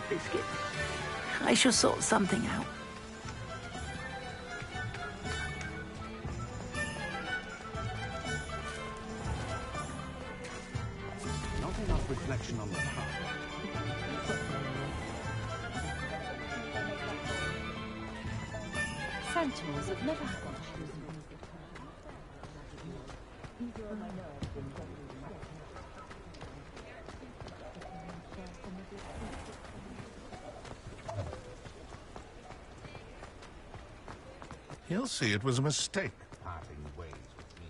biscuit. I shall sort something out. Not enough reflection on the path. Sentinels have never had He'll see it was a mistake. Parting ways with me.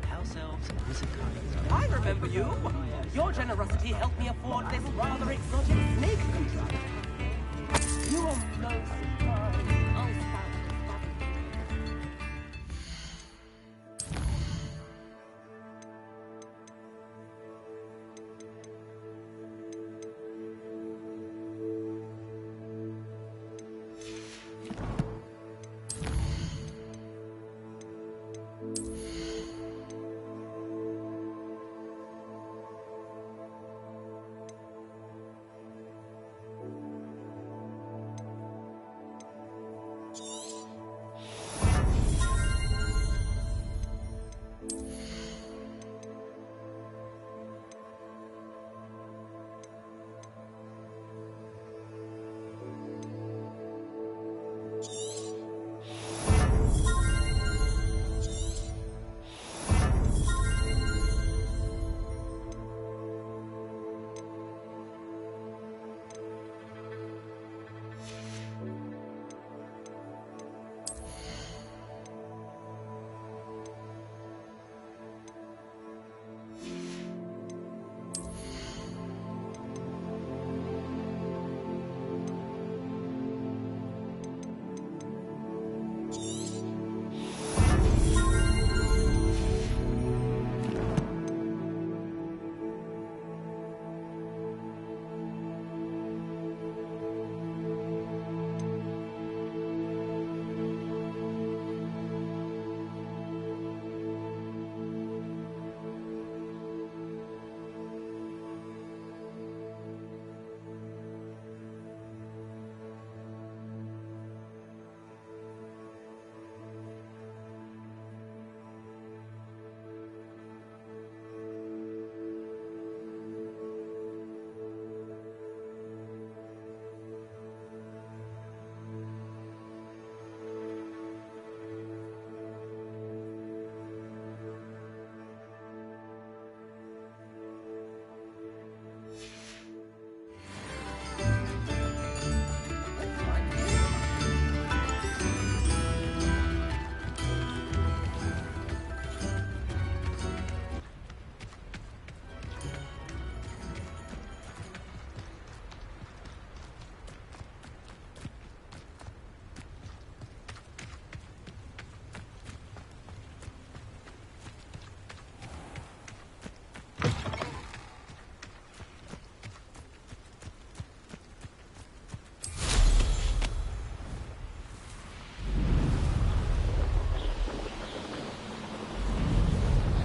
House elves and wizard kinds. I remember you. Your generosity helped me afford this rather exotic snake contract. You are no surprise.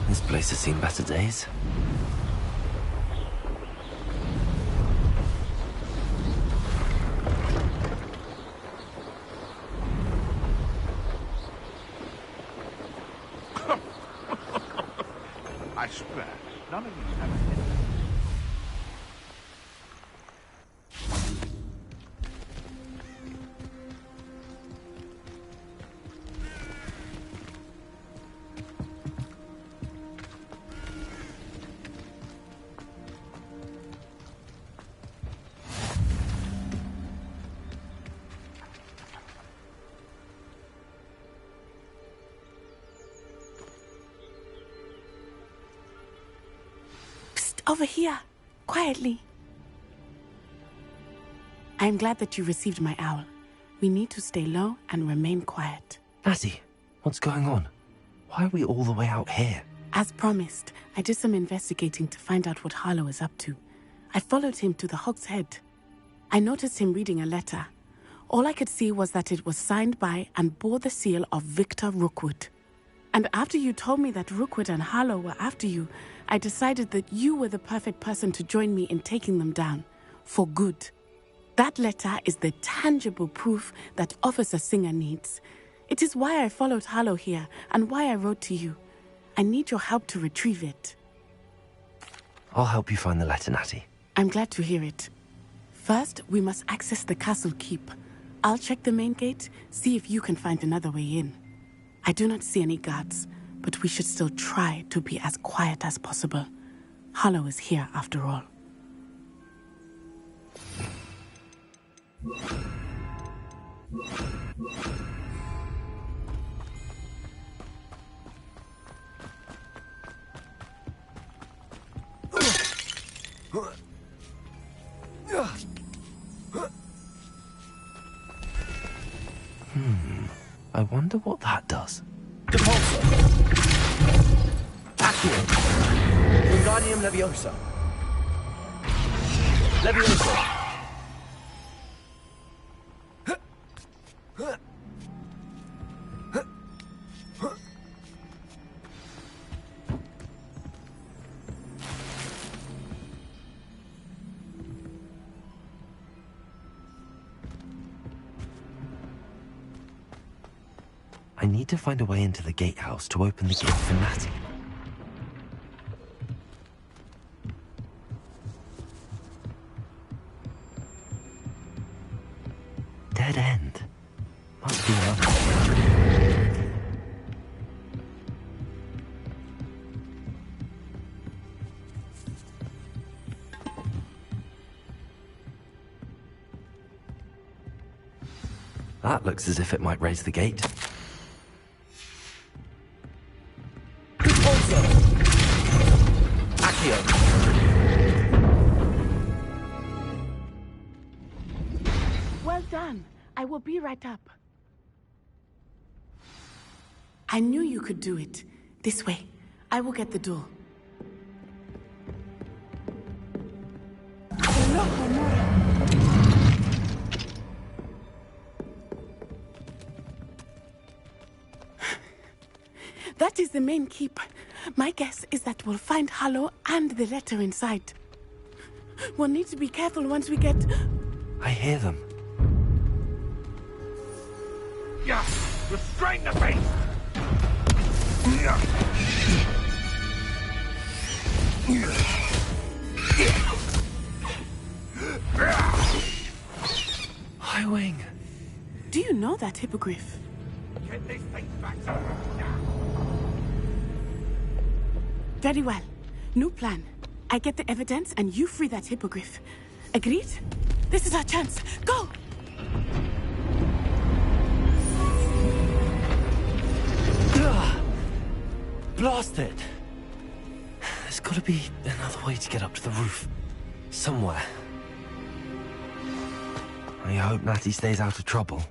This place has seen better days. I swear, none of you have a head. Over here, quietly. I'm glad that you received my owl. We need to stay low and remain quiet. Azzy, what's going on? Why are we all the way out here? As promised, I did some investigating to find out what Harlow is up to. I followed him to the Hog's Head. I noticed him reading a letter. All I could see was that it was signed by and bore the seal of Victor Rookwood. And after you told me that Rookwood and Harlow were after you, I decided that you were the perfect person to join me in taking them down. For good. That letter is the tangible proof that Officer Singer needs. It is why I followed Harlow here and why I wrote to you. I need your help to retrieve it. I'll help you find the letter, Natty. I'm glad to hear it. First, we must access the castle keep. I'll check the main gate, see if you can find another way in. I do not see any guards, but we should still try to be as quiet as possible. Harlow is here after all. I wonder what that does. Depulso. Accio. Wingardium Leviosa. Leviosa. I need to find a way into the gatehouse to open the gate for Natty. Dead end. Must be another. That looks as if it might raise the gate. Well done. I will be right up. I knew you could do it. This way. I will get the door. That is the main keep. My guess is that we'll find Harlow and the letter inside. We'll need to be careful once we get... I hear them. Yeah! Restrain the beast! Highwing! Do you know that hippogriff? Get this thing back to Very well. New plan. I get the evidence and you free that hippogriff. Agreed? This is our chance. Go! Blast it! There's gotta be another way to get up to the roof. Somewhere. I hope Natty stays out of trouble.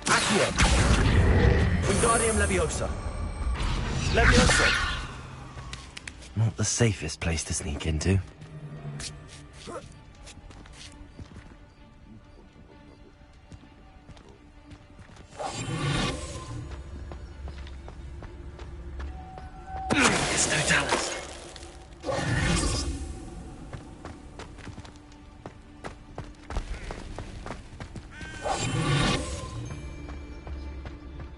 Accio. Wingardium Leviosa. Leviosa. Not the safest place to sneak into. It's no talent.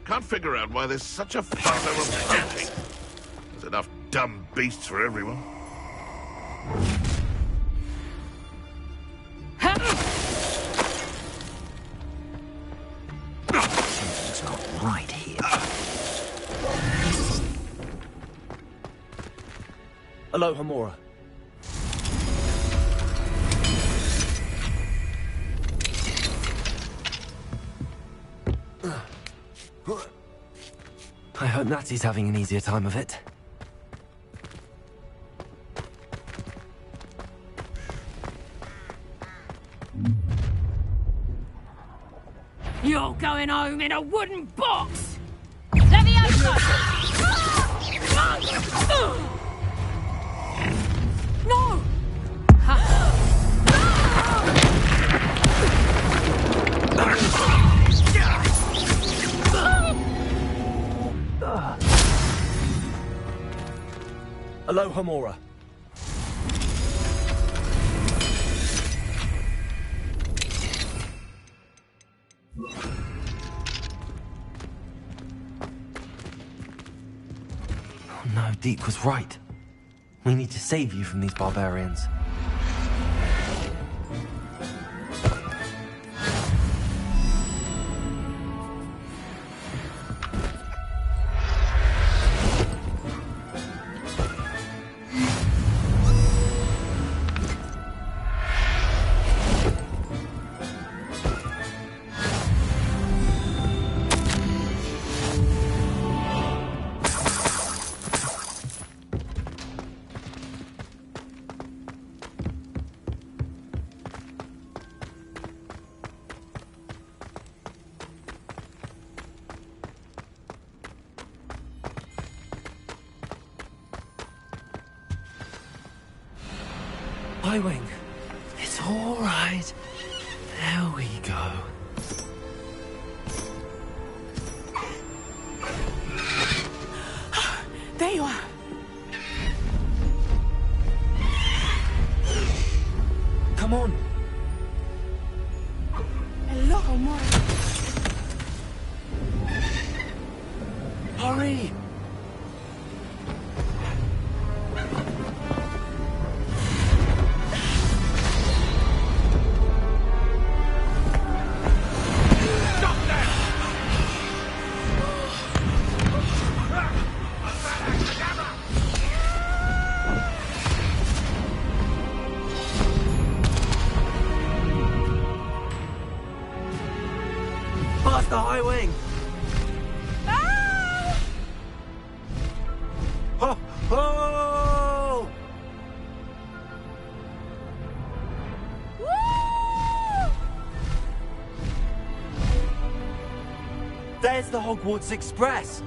Can't figure out why there's such a fuss over punching. There's enough dumb beasts for everyone. Something's not right here. Alohomora. I hope Natty's having an easier time of it. You're going home in a wooden box! Leviosa! No! Aloha, Mora. Oh no, Deek was right. We need to save you from these barbarians. Highwing. It's all right. There we go. There you are. Come on. Aloha, Mora. Hurry. Past the highwing. Ho, ho! There's the Hogwarts Express.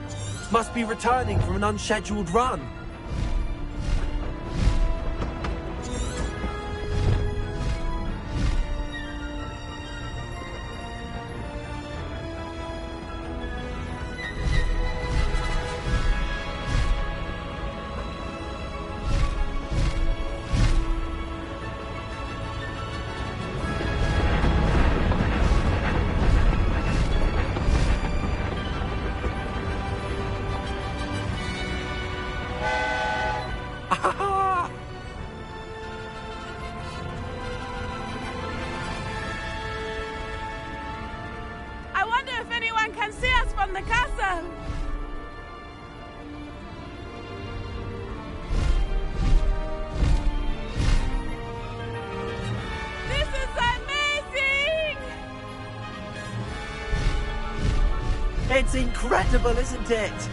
Must be returning from an unscheduled run. I wonder if anyone can see us from the castle. This is amazing! It's incredible, isn't it?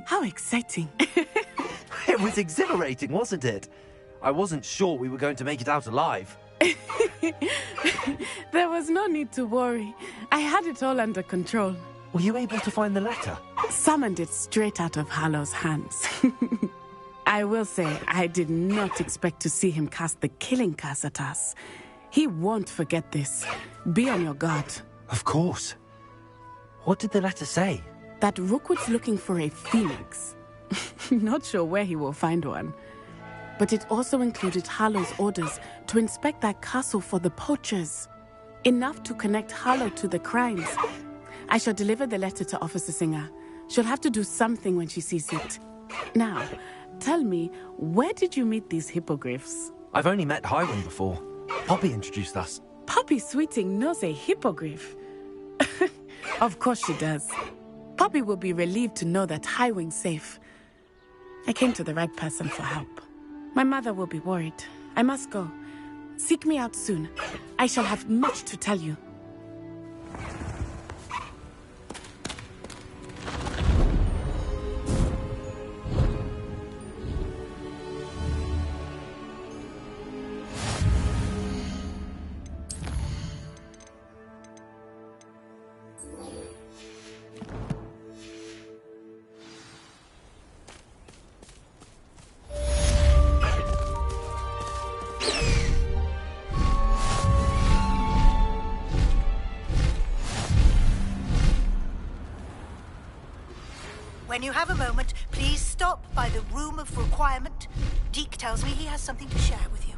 How exciting. It was exhilarating, wasn't it? I wasn't sure we were going to make it out alive. There was no need to worry. I had it all under control. Were you able to find the letter? Summoned it straight out of Hallow's hands. I will say, I did not expect to see him cast the killing curse at us. He won't forget this. Be on your guard. Of course. What did the letter say? That Rookwood's looking for a phoenix. Not sure where he will find one. But it also included Hallow's orders to inspect that castle for the poachers. Enough to connect Hallow to the crimes. I shall deliver the letter to Officer Singer. She'll have to do something when she sees it. Now, tell me, where did you meet these hippogriffs? I've only met Highwing before. Poppy introduced us. Poppy Sweeting knows a hippogriff. Of course she does. Poppy will be relieved to know that Highwing's safe. I came to the right person for help. My mother will be worried. I must go. Seek me out soon. I shall have much to tell you. When you have a moment, please stop by the room of requirement. Deke tells me he has something to share with you.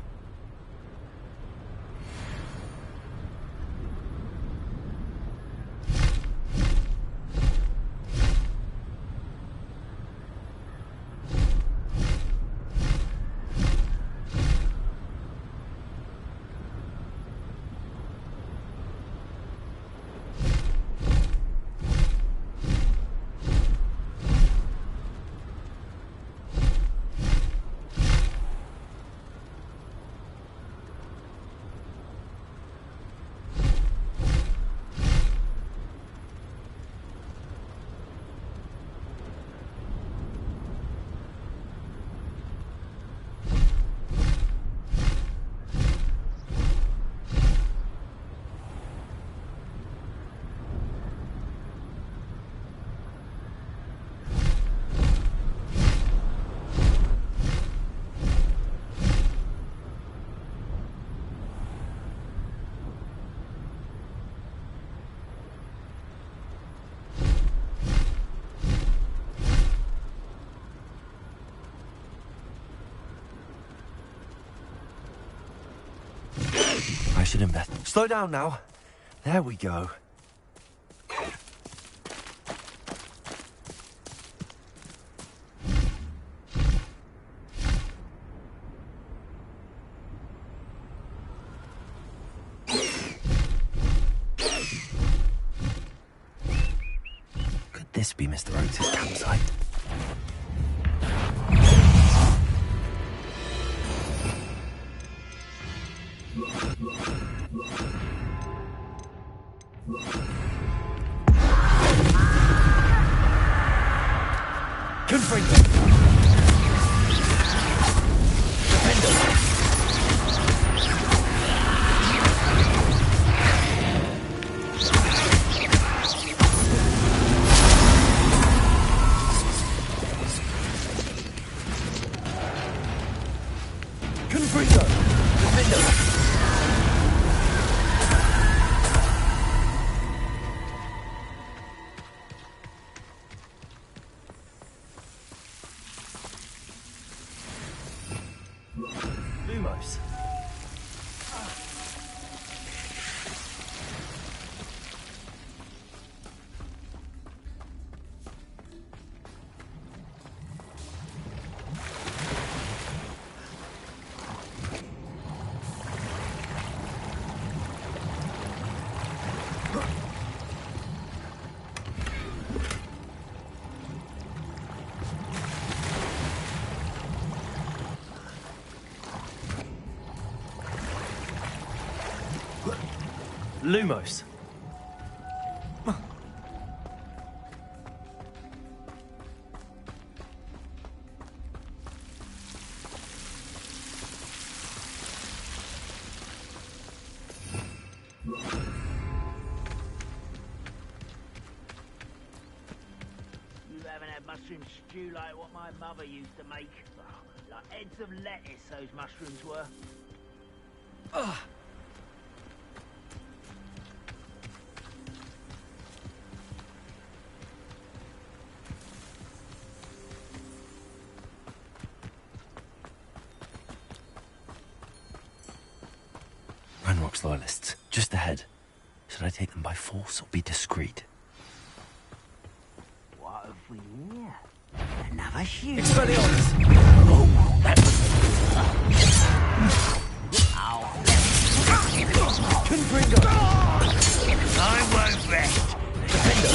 I should invest. Slow down now. There we go. Could this be Mr. Oates' campsite? Confringo! Defender! Confringo! Defender! Lumos. Lumos. You haven't had mushroom stew like what my mother used to make. Oh, like heads of lettuce, those mushrooms were. Ugh. Ranrock's loyalists, just ahead. Should I take them by force or be discreet? What have we here? Another shoe. Expelliarmus! Oh, that was... Confringo! I won't rest. Defender!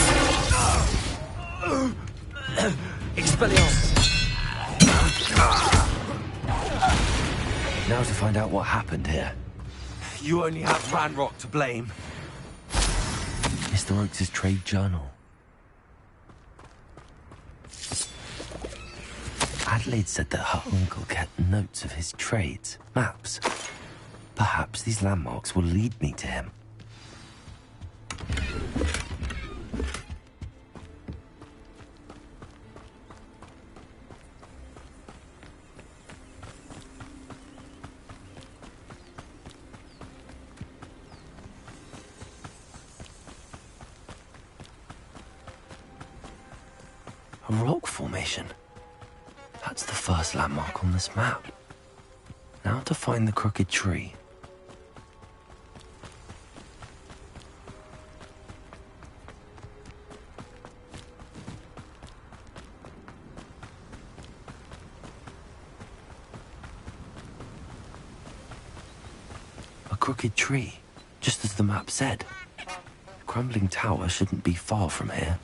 Expelliarmus! Now to find out what happened here. You only have Ranrock to blame. Mr. Oakes' trade journal. Adelaide said that her uncle kept notes of his trades, maps. Perhaps these landmarks will lead me to him. A rock formation. That's the first landmark on this map. Now to find the crooked tree. A crooked tree, just as the map said. The crumbling tower shouldn't be far from here.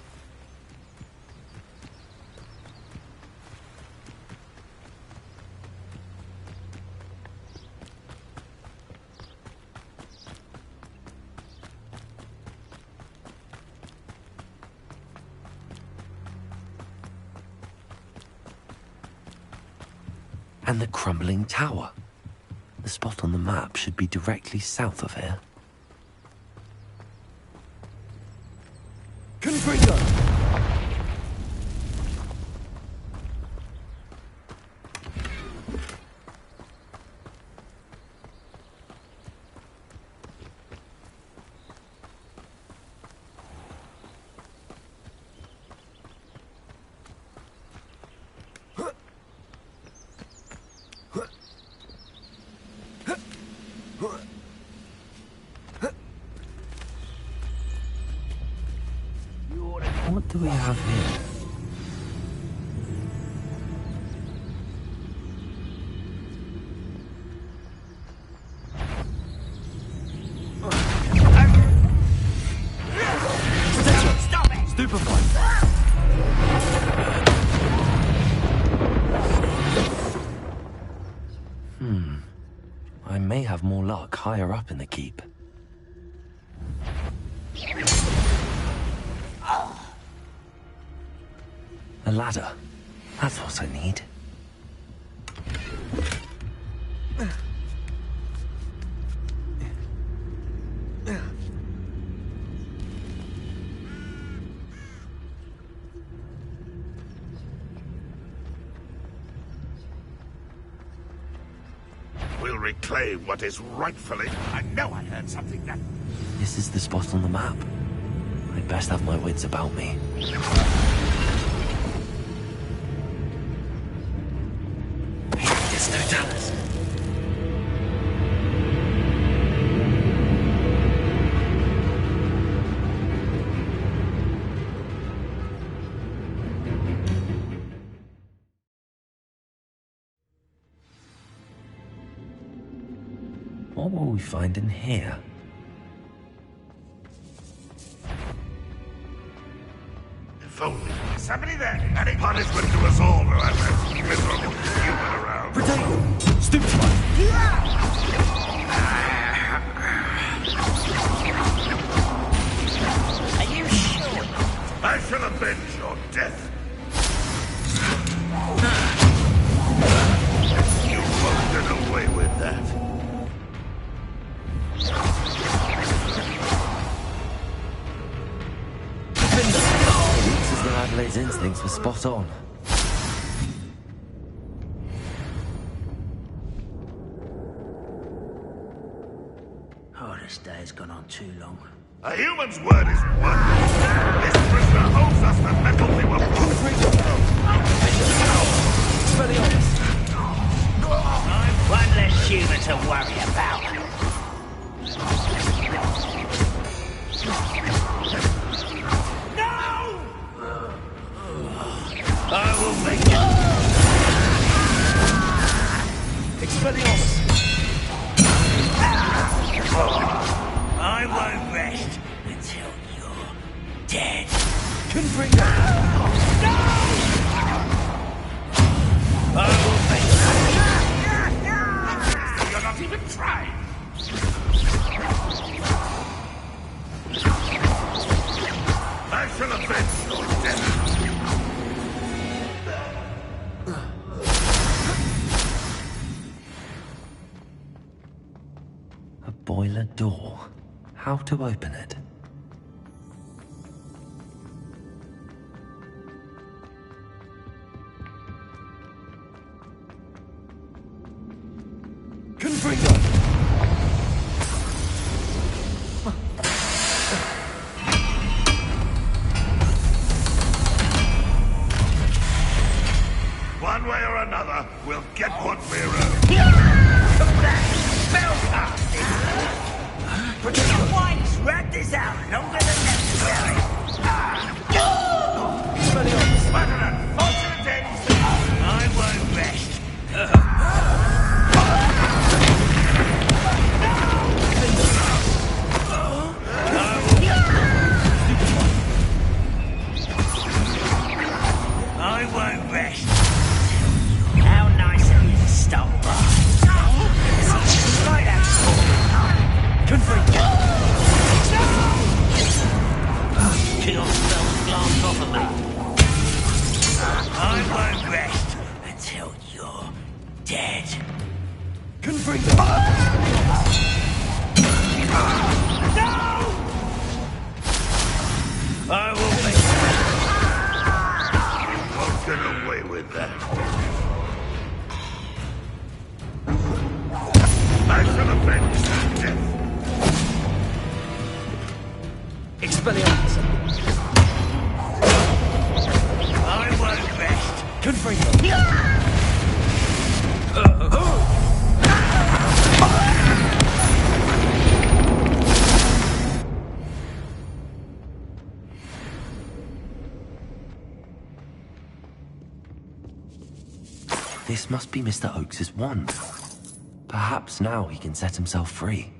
And the crumbling tower. The spot on the map should be directly south of here. Confringo! What do we have here? Stop it! Stupefy! I may have more luck higher up in the keep. A ladder. That's what I need. We'll reclaim what is rightfully... I know I heard something that... This is the spot on the map. I'd best have my wits about me. It's no Dallas. What will we find in here? If only somebody there. Any punishment to us all who have that miserable human around. Protect! Stupefy! Are you sure? I shall avenge your death. You won't get away with that. It's as though Adelaide's instincts were spot on. Oh, this day has gone on too long. A human's word is worthless. This prisoner owes us the metals they were I'm one less human to worry about. I will make it. Expelliarmus! I won't rest until you're dead. Confringo! I will make it. try. I shall avenge your death. A boiler door. How to open it? Confringo! One way or another, we'll get what we're owed. Twice! Rat this out longer than necessary. What an unfortunate end. I won't rest. I won't rest. How nice of you to stop by. Right out. Confringo! Kill spells glance off of me. I won't rest until you're dead. Confringo! I will be. Won't get away with that. I shall avenge your death. Expelliarmus! I won't rest. Confringo! This must be Mr. Oakes's wand. Perhaps now he can set himself free.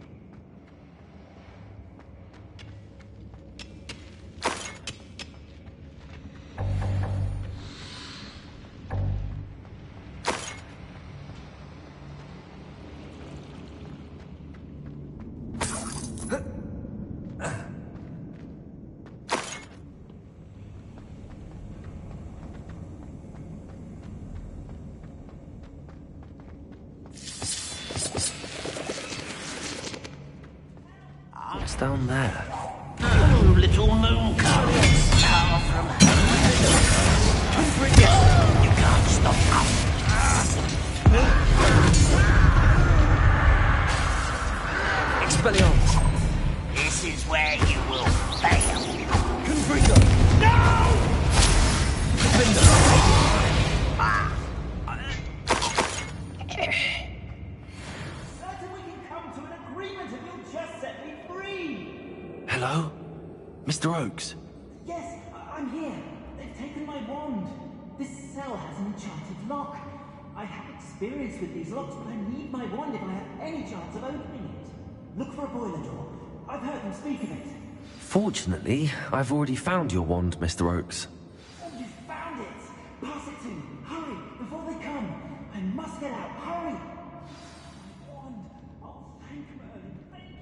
What's down there? Oh, little moon cub. Far from home. You can't stop us. Expelliarmus! This is where you will fail. Confringo! No! Confringo! Certain we can come to an agreement if you'll just set me free. Hello? Mr. Oakes? Yes, I'm here. They've taken my wand. This cell has an enchanted lock. I have experience with these locks, but I need my wand if I have any chance of opening it. Look for a boiler door. I've heard them speak of it. Fortunately, I've already found your wand, Mr. Oakes. Oh, you found it! Pass it to me. Hurry, before they come. I must get out. Hurry! Wand. Oh, thank Merlin. Thank you.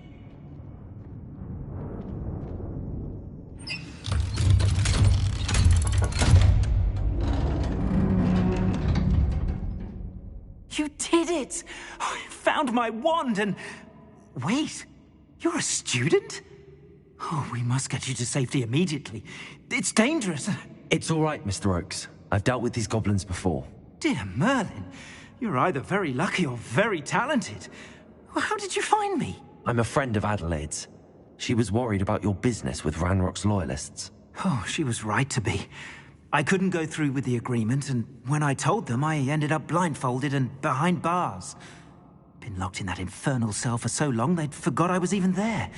You did it! I found my wand and... Wait, you're a student? Oh, we must get you to safety immediately. It's dangerous. It's all right, Mr. Oakes. I've dealt with these goblins before. Dear Merlin, you're either very lucky or very talented. Well, how did you find me? I'm a friend of Adelaide's. She was worried about your business with Ranrock's loyalists. Oh, she was right to be. I couldn't go through with the agreement, and when I told them, I ended up blindfolded and behind bars. Been locked in that infernal cell for so long, they'd forgot I was even there.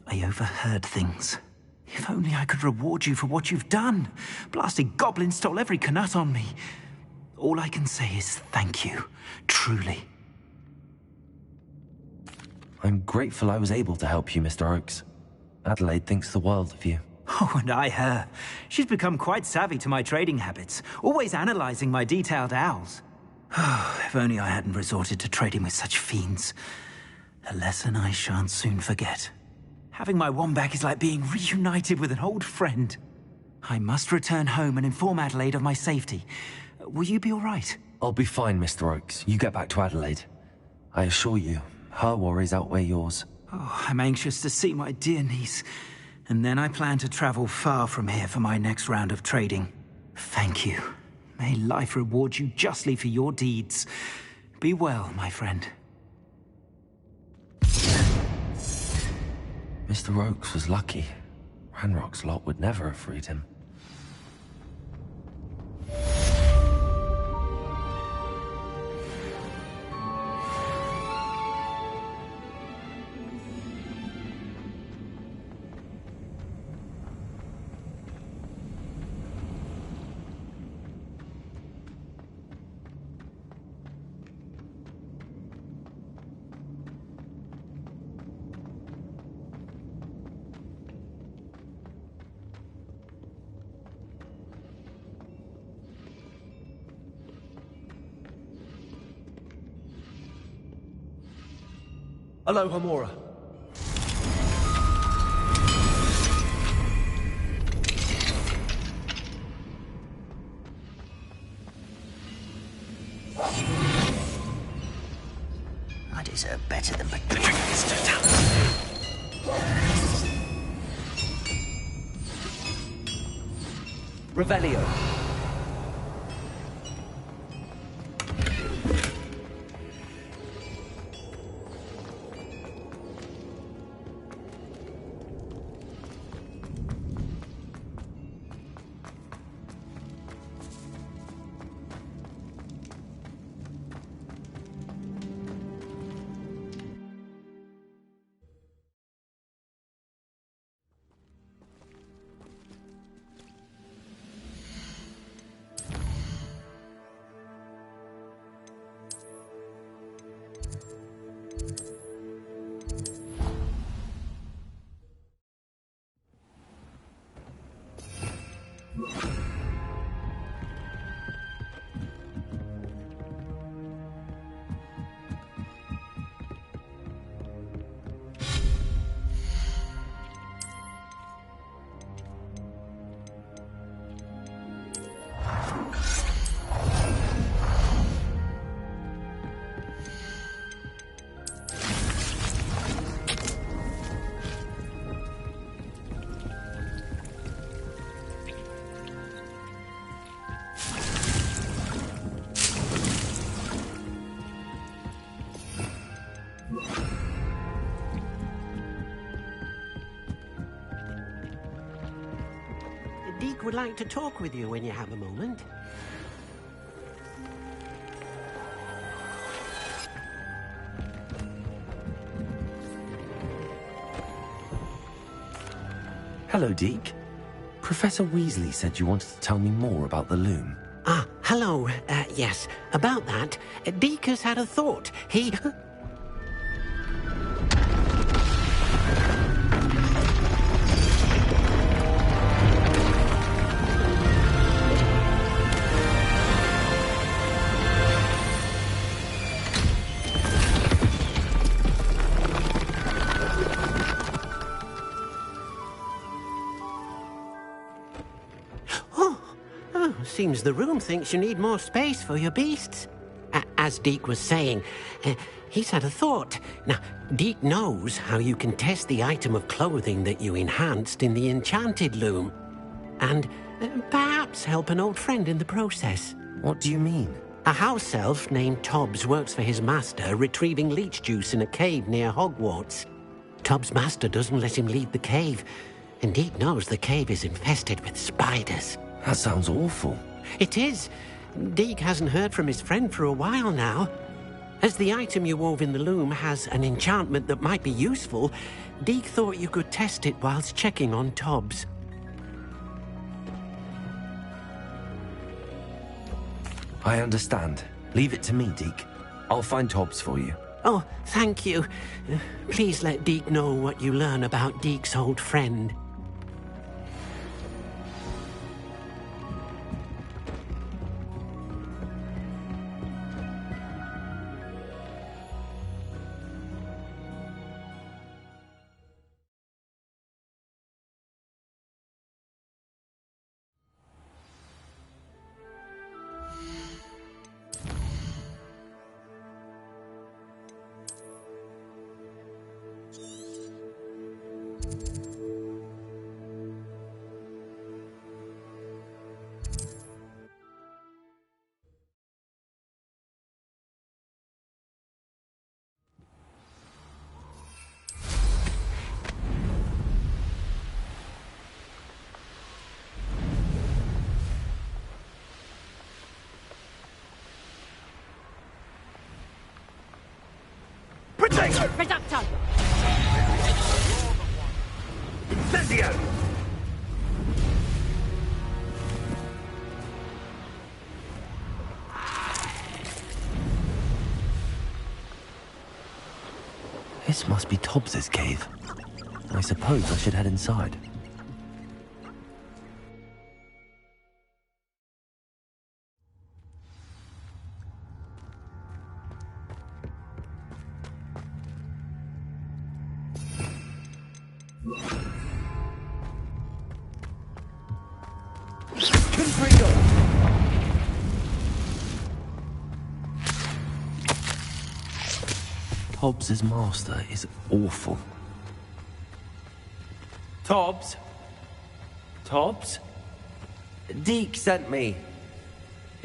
I overheard things. If only I could reward you for what you've done. Blasted goblins stole every knut on me. All I can say is thank you, truly. I'm grateful I was able to help you, Mr. Oakes. Adelaide thinks the world of you. Oh, and I her. She's become quite savvy to my trading habits, always analyzing my detailed owls. If only I hadn't resorted to trading with such fiends. A lesson I shan't soon forget. Having my wand back is like being reunited with an old friend. I must return home and inform Adelaide of my safety. Will you be all right? I'll be fine, Mr. Oakes. You get back to Adelaide. I assure you, her worries outweigh yours. Oh, I'm anxious to see my dear niece. And then I plan to travel far from here for my next round of trading. Thank you. May life reward you justly for your deeds. Be well, my friend. Mr. Oakes was lucky. Ranrock's lot would never have freed him. Hello, Hamora. I deserve better than Revelio. Deke would like to talk with you when you have a moment. Hello, Deke. Professor Weasley said you wanted to tell me more about the loom. Ah, hello. Yes, about that. Deke has had a thought. He... Seems the room thinks you need more space for your beasts. As Deke was saying, he's had a thought. Now, Deke knows how you can test the item of clothing that you enhanced in the enchanted loom. And perhaps help an old friend in the process. What do you mean? A house elf named Tobbs works for his master, retrieving leech juice in a cave near Hogwarts. Tobbs' master doesn't let him leave the cave, and Deke knows the cave is infested with spiders. That sounds awful. It is. Deke hasn't heard from his friend for a while now. As the item you wove in the loom has an enchantment that might be useful, Deke thought you could test it whilst checking on Tobbs. I understand. Leave it to me, Deke. I'll find Tobbs for you. Oh, thank you. Please let Deke know what you learn about Deke's old friend. Reducto! Incendio! This must be Tobbs's cave. I suppose I should head inside. Tobbs's master is awful. Tobbs? Tobbs? Deke sent me.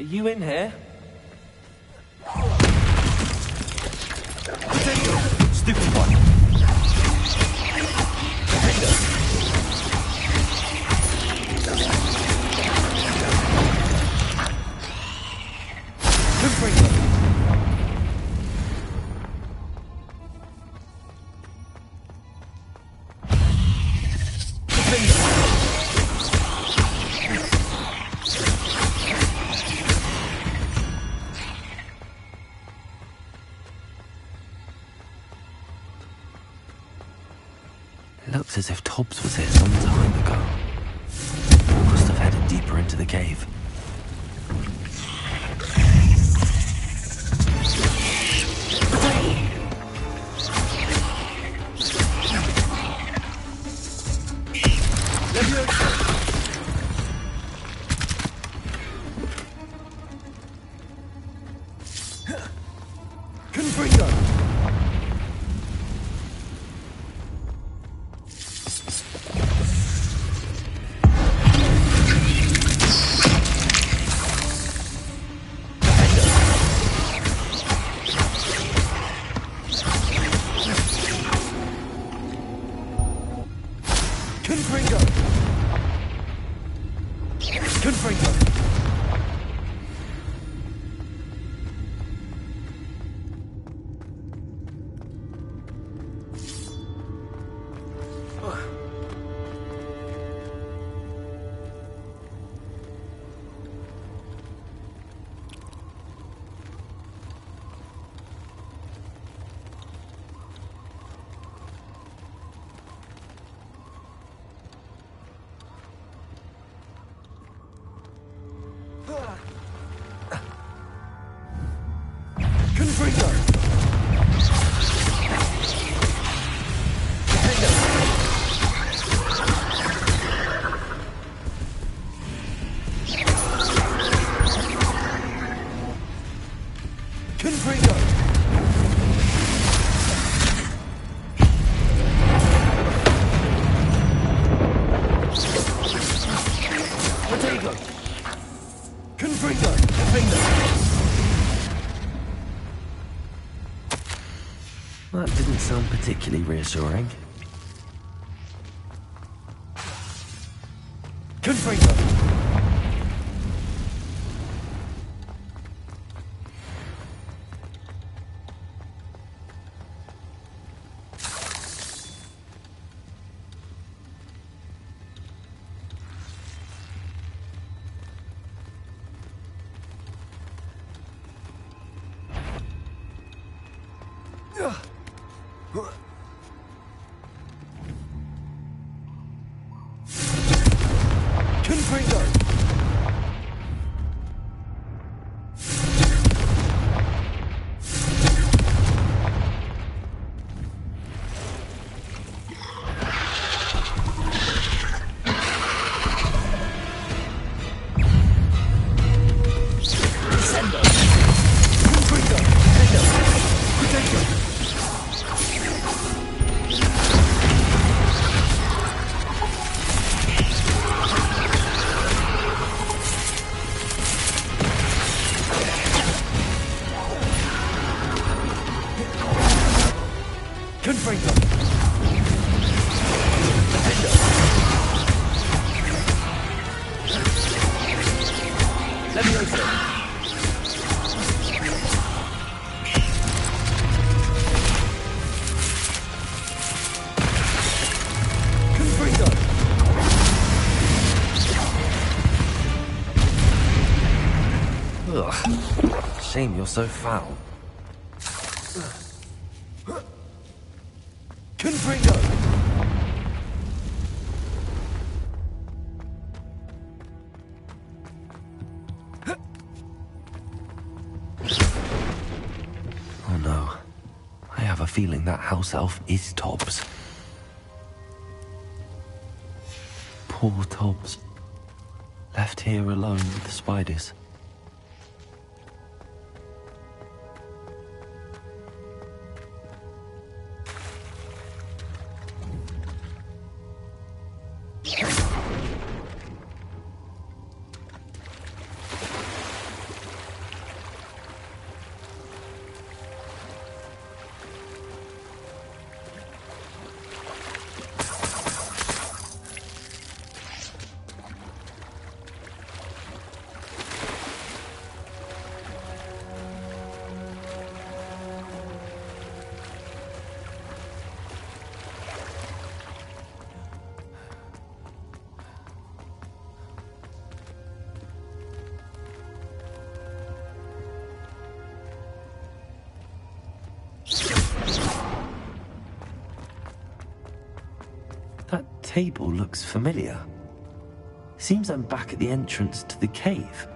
Are you in here? Stupid one. Looks as if Tobbs was here some time ago. Must have headed deeper into the cave. That didn't sound particularly reassuring. Ugh. Shame you're so foul. Confringo! Oh no. I have a feeling that house elf is Tobbs. Poor Tobbs. Left here alone with the spiders. That table looks familiar. Seems I'm back at the entrance to the cave.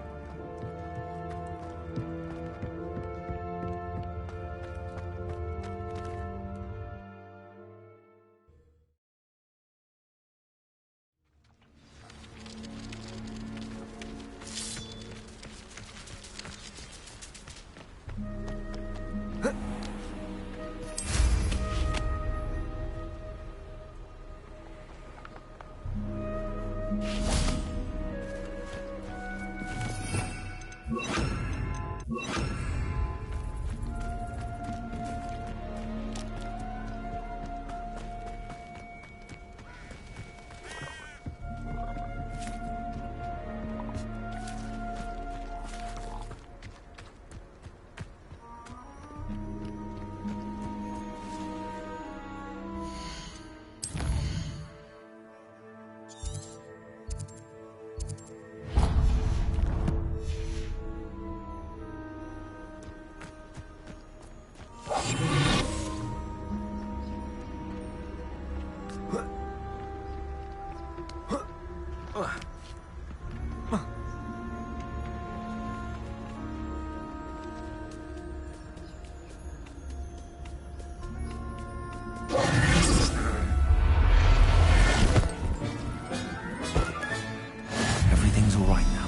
Everything's all right now.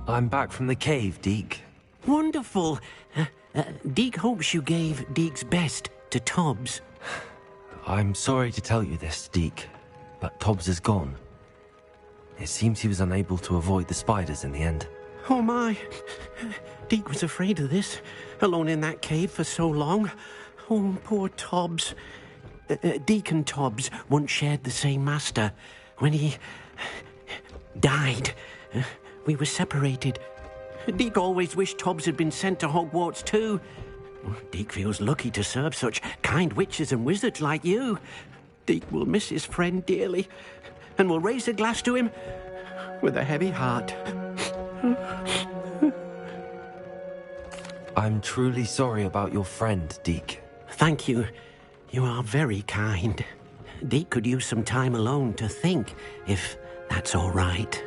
I'm back from the cave, Deke. Wonderful. Deke hopes you gave Deke's best to Tobbs. I'm sorry to tell you this, Deke, but Tobbs is gone. It seems he was unable to avoid the spiders in the end. Oh my. Deke was afraid of this, alone in that cave for so long. Oh, poor Tobbs. Deke and Tobbs once shared the same master. When he died, we were separated. Deke always wished Tobbs had been sent to Hogwarts too. Deke feels lucky to serve such kind witches and wizards like you. Deke will miss his friend dearly, and will raise a glass to him with a heavy heart. I'm truly sorry about your friend, Deke. Thank you. You are very kind. Deke could use some time alone to think, if that's all right.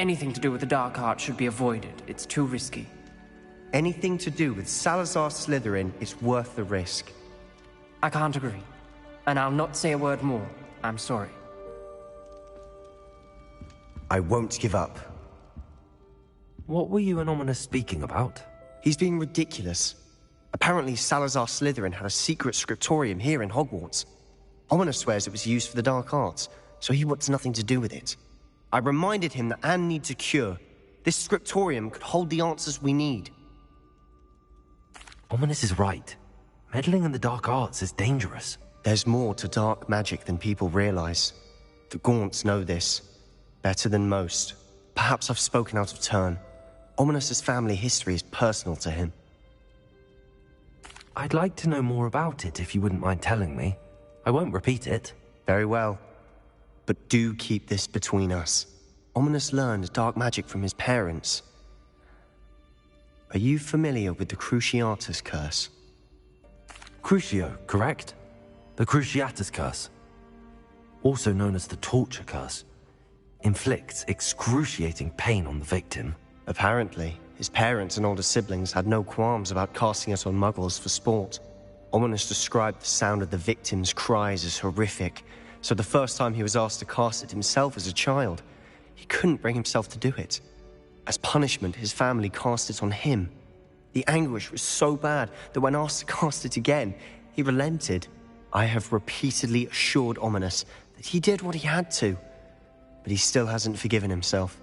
Anything to do with the dark arts should be avoided. It's too risky. Anything to do with Salazar Slytherin is worth the risk. I can't agree. And I'll not say a word more. I'm sorry. I won't give up. What were you and Ominous speaking about? He's being ridiculous. Apparently Salazar Slytherin had a secret scriptorium here in Hogwarts. Ominous swears it was used for the dark arts, so he wants nothing to do with it. I reminded him that Anne needs a cure. This scriptorium could hold the answers we need. Ominous is right. Meddling in the dark arts is dangerous. There's more to dark magic than people realize. The Gaunts know this. Better than most. Perhaps I've spoken out of turn. Ominous's family history is personal to him. I'd like to know more about it if you wouldn't mind telling me. I won't repeat it. Very well. But do keep this between us. Ominous learned dark magic from his parents. Are you familiar with the Cruciatus Curse? Crucio, correct? The Cruciatus Curse. Also known as the Torture Curse. Inflicts excruciating pain on the victim. Apparently, his parents and older siblings had no qualms about casting it on muggles for sport. Ominous described the sound of the victim's cries as horrific, so the first time he was asked to cast it himself as a child, he couldn't bring himself to do it. As punishment, his family cast it on him. The anguish was so bad that when asked to cast it again, he relented. I have repeatedly assured Ominous that he did what he had to, but he still hasn't forgiven himself.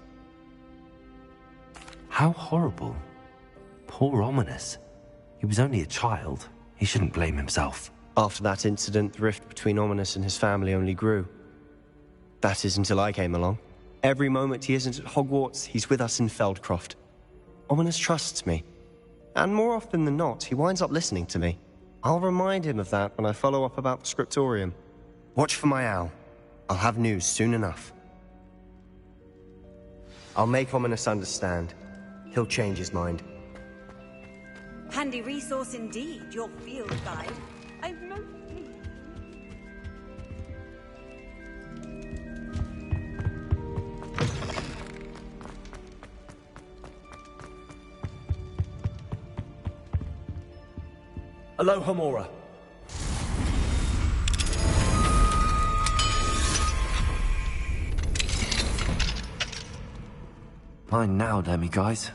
How horrible. Poor Ominous. He was only a child. He shouldn't blame himself. After that incident, the rift between Ominous and his family only grew. That is until I came along. Every moment he isn't at Hogwarts, he's with us in Feldcroft. Ominous trusts me. And more often than not, he winds up listening to me. I'll remind him of that when I follow up about the scriptorium. Watch for my owl. I'll have news soon enough. I'll make Ominous understand. He'll change his mind. Handy resource indeed, your field guide. I'm most pleased. Aloha Mora. Mine now, demi-guys.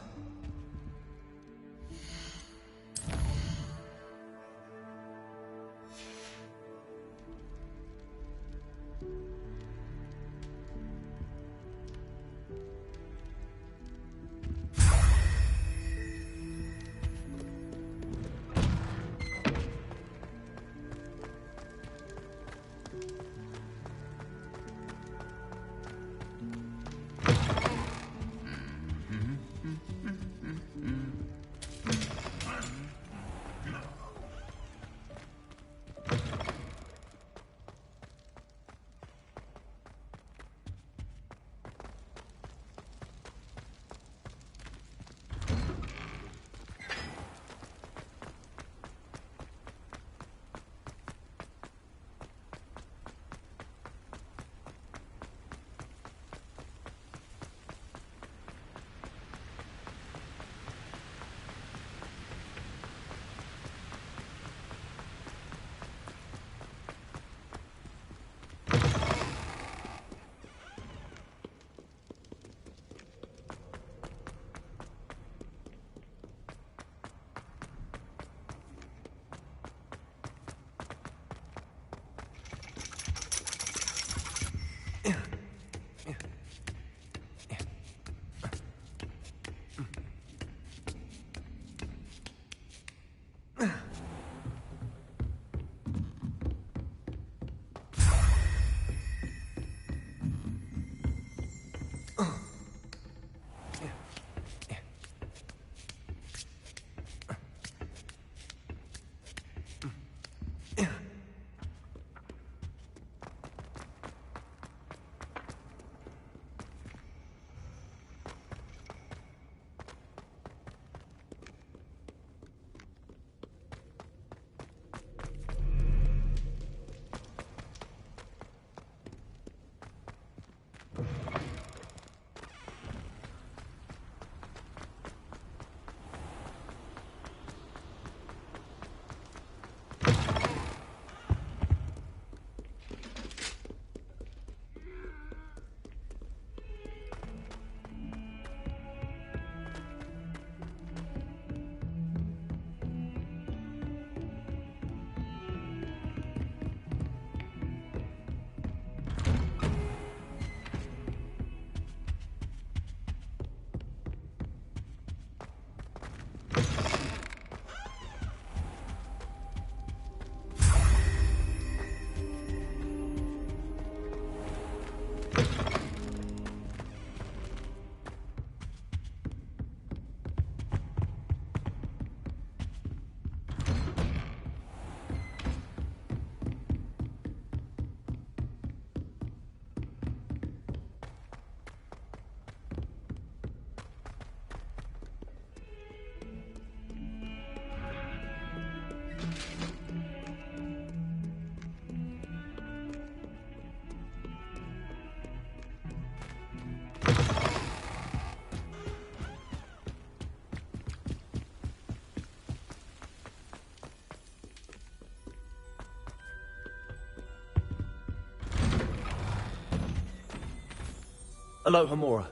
Hello, Hamura.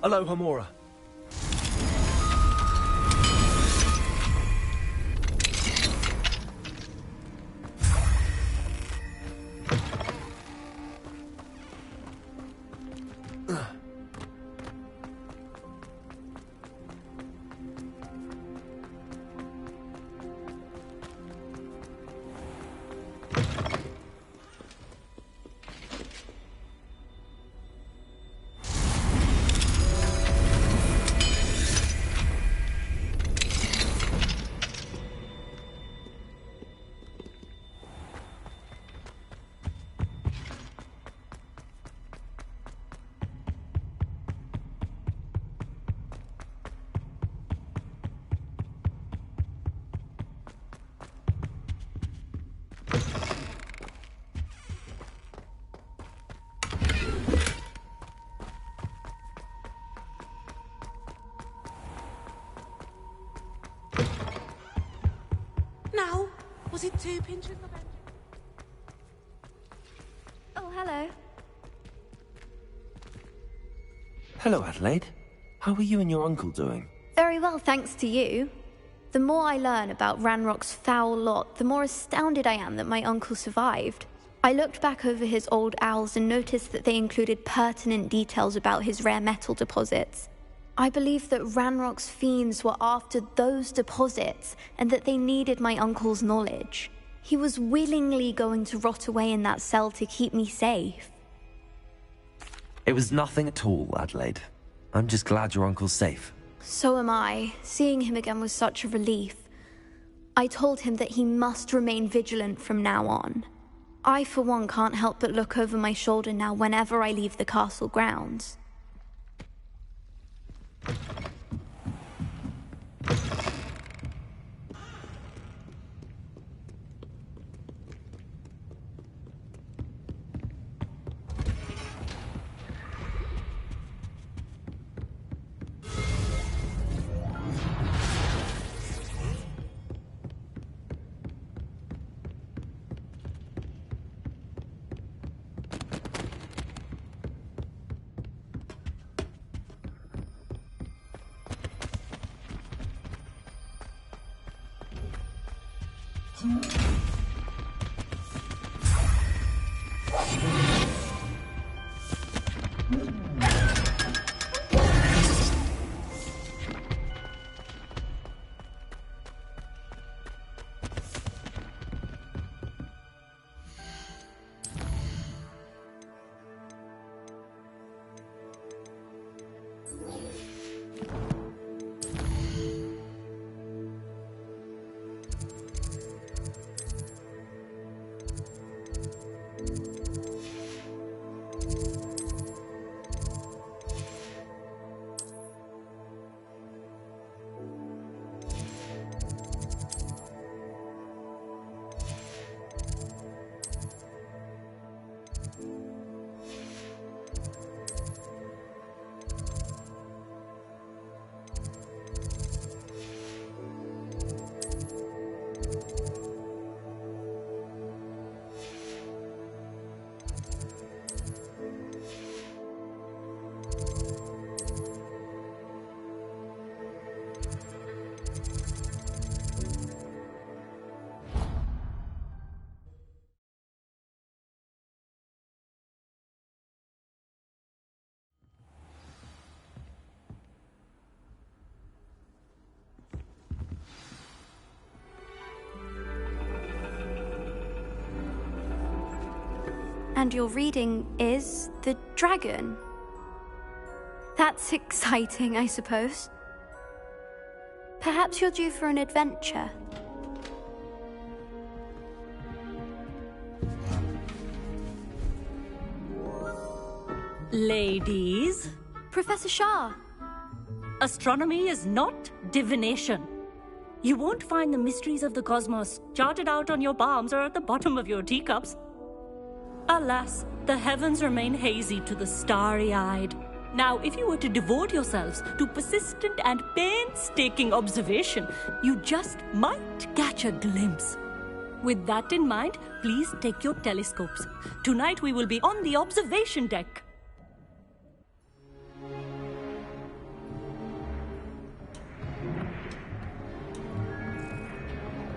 Hello, Hamura. Now, was it 2 pinches of engine? Oh, hello. Hello, Adelaide. How are you and your uncle doing? Very well, thanks to you. The more I learn about Ranrock's foul lot, the more astounded I am that my uncle survived. I looked back over his old owls and noticed that they included pertinent details about his rare metal deposits. I believe that Ranrock's fiends were after those deposits and that they needed my uncle's knowledge. He was willingly going to rot away in that cell to keep me safe. It was nothing at all, Adelaide. I'm just glad your uncle's safe. So am I. Seeing him again was such a relief. I told him that he must remain vigilant from now on. I, for one, can't help but look over my shoulder now whenever I leave the castle grounds. And your reading is the dragon. That's exciting, I suppose. Perhaps you're due for an adventure. Ladies. Professor Shah. Astronomy is not divination. You won't find the mysteries of the cosmos charted out on your palms or at the bottom of your teacups. Alas, the heavens remain hazy to the starry-eyed. Now, if you were to devote yourselves to persistent and painstaking observation, you just might catch a glimpse. With that in mind, please take your telescopes. Tonight we will be on the observation deck.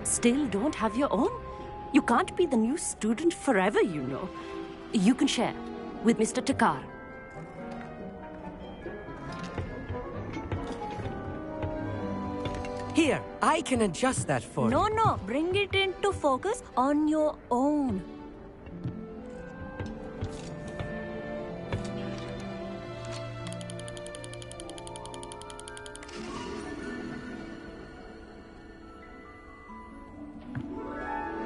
Still don't have your own? You can't be the new student forever, you know. You can share with Mr. Takar. Here, I can adjust that for you. No, bring it into focus on your own.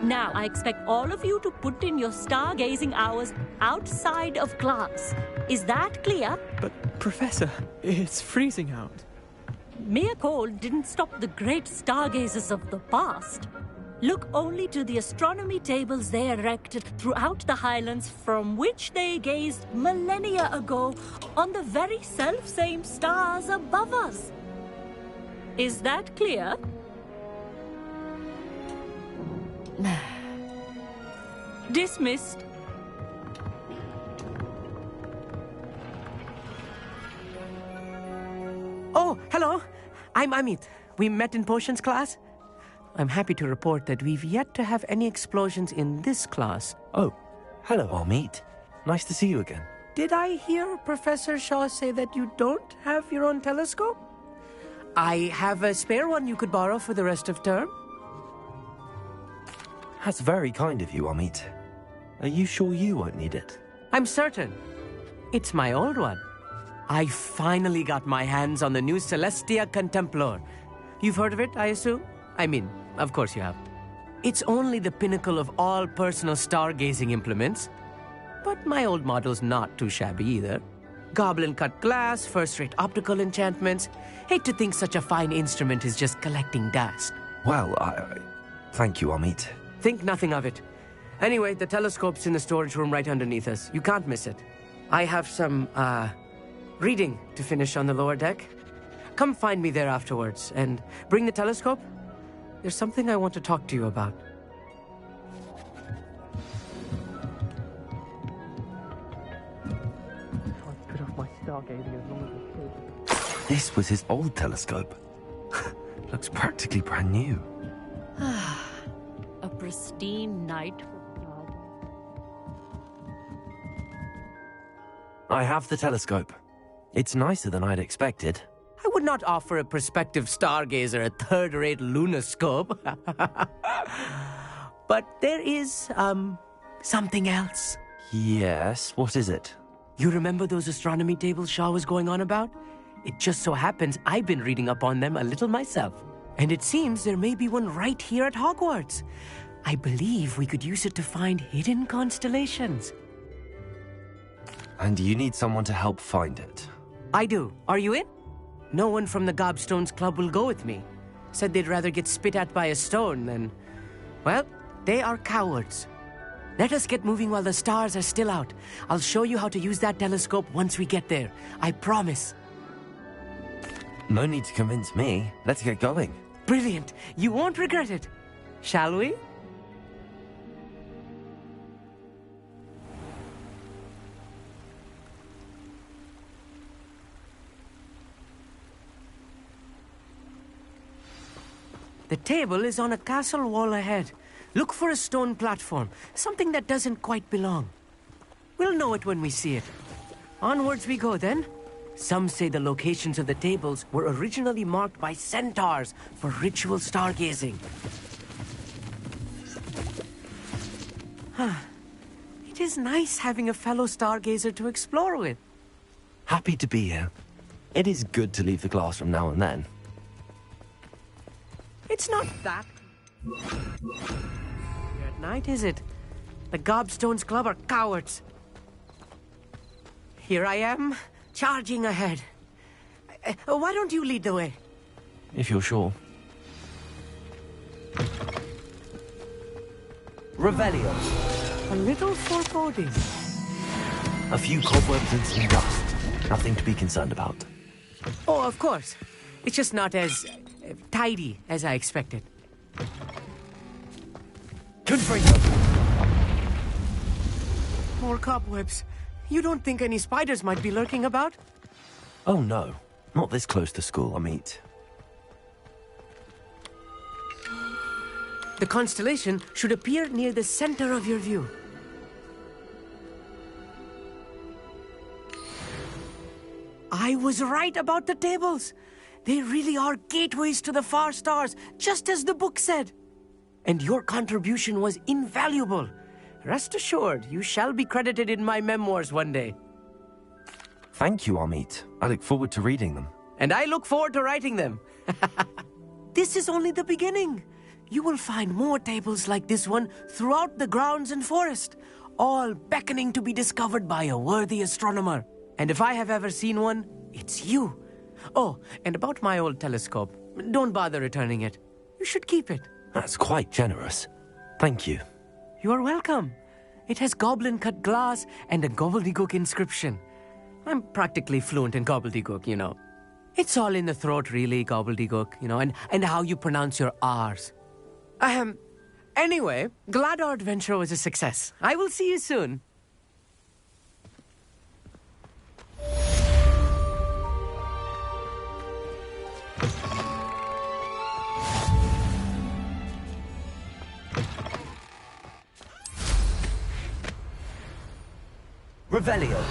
Now, I expect all of you to put in your stargazing hours outside of class. Is that clear? But, Professor, it's freezing out. Mere cold didn't stop the great stargazers of the past. Look only to the astronomy tables they erected throughout the highlands from which they gazed millennia ago on the very self-same stars above us. Is that clear? Dismissed. Oh, hello. I'm Amit. We met in potions class. I'm happy to report that we've yet to have any explosions in this class. Oh, hello, Amit. Nice to see you again. Did I hear Professor Shaw say that you don't have your own telescope? I have a spare one you could borrow for the rest of term. That's very kind of you, Amit. Are you sure you won't need it? I'm certain. It's my old one. I finally got my hands on the new Celestia Contemplar. You've heard of it, I assume? I mean, of course you have. It's only the pinnacle of all personal stargazing implements. But my old model's not too shabby either. Goblin-cut glass, first-rate optical enchantments. Hate to think such a fine instrument is just collecting dust. Well, thank you, Amit. Think nothing of it. Anyway, the telescope's in the storage room right underneath us. You can't miss it. I have some, reading to finish on the lower deck. Come find me there afterwards, and bring the telescope. There's something I want to talk to you about. I've put off my stargazing as long as I could. This was his old telescope. Looks practically brand new. A pristine night for I have the telescope. It's nicer than I'd expected. I would not offer a prospective stargazer a third-rate lunoscope. But there is, something else. Yes, what is it? You remember those astronomy tables Shaw was going on about? It just so happens I've been reading up on them a little myself. And it seems there may be one right here at Hogwarts. I believe we could use it to find hidden constellations. And you need someone to help find it. I do. Are you in? No one from the Gobstones Club will go with me. Said they'd rather get spit at by a stone than... Well, they are cowards. Let us get moving while the stars are still out. I'll show you how to use that telescope once we get there. I promise. No need to convince me. Let's get going. Brilliant. You won't regret it. Shall we? The table is on a castle wall ahead. Look for a stone platform, something that doesn't quite belong. We'll know it when we see it. Onwards we go then. Some say the locations of the tables were originally marked by centaurs for ritual stargazing. It is nice having a fellow stargazer to explore with. Happy to be here. It is good to leave the classroom now and then. It's not that here at night, is it? The Gobstones Club are cowards. Here I am, charging ahead. Why don't you lead the way? If you're sure. Revelio. A little foreboding. A few cobwebs and some dust. Nothing to be concerned about. Oh, of course. It's just not as tidy as I expected. Confringo. More cobwebs. You don't think any spiders might be lurking about? Oh no, not this close to school, Amit. The constellation should appear near the center of your view. I was right about the tables. They really are gateways to the far stars, just as the book said. And your contribution was invaluable. Rest assured, you shall be credited in my memoirs one day. Thank you, Amit. I look forward to reading them. And I look forward to writing them. This is only the beginning. You will find more tables like this one throughout the grounds and forest, all beckoning to be discovered by a worthy astronomer. And if I have ever seen one, it's you. Oh, and about my old telescope, don't bother returning it. You should keep it. That's quite generous. Thank you. You are welcome. It has goblin-cut glass and a gobbledygook inscription. I'm practically fluent in gobbledygook, you know. It's all in the throat, really, gobbledygook, you know, and how you pronounce your R's. Anyway, glad our adventure was a success. I will see you soon. Revelio.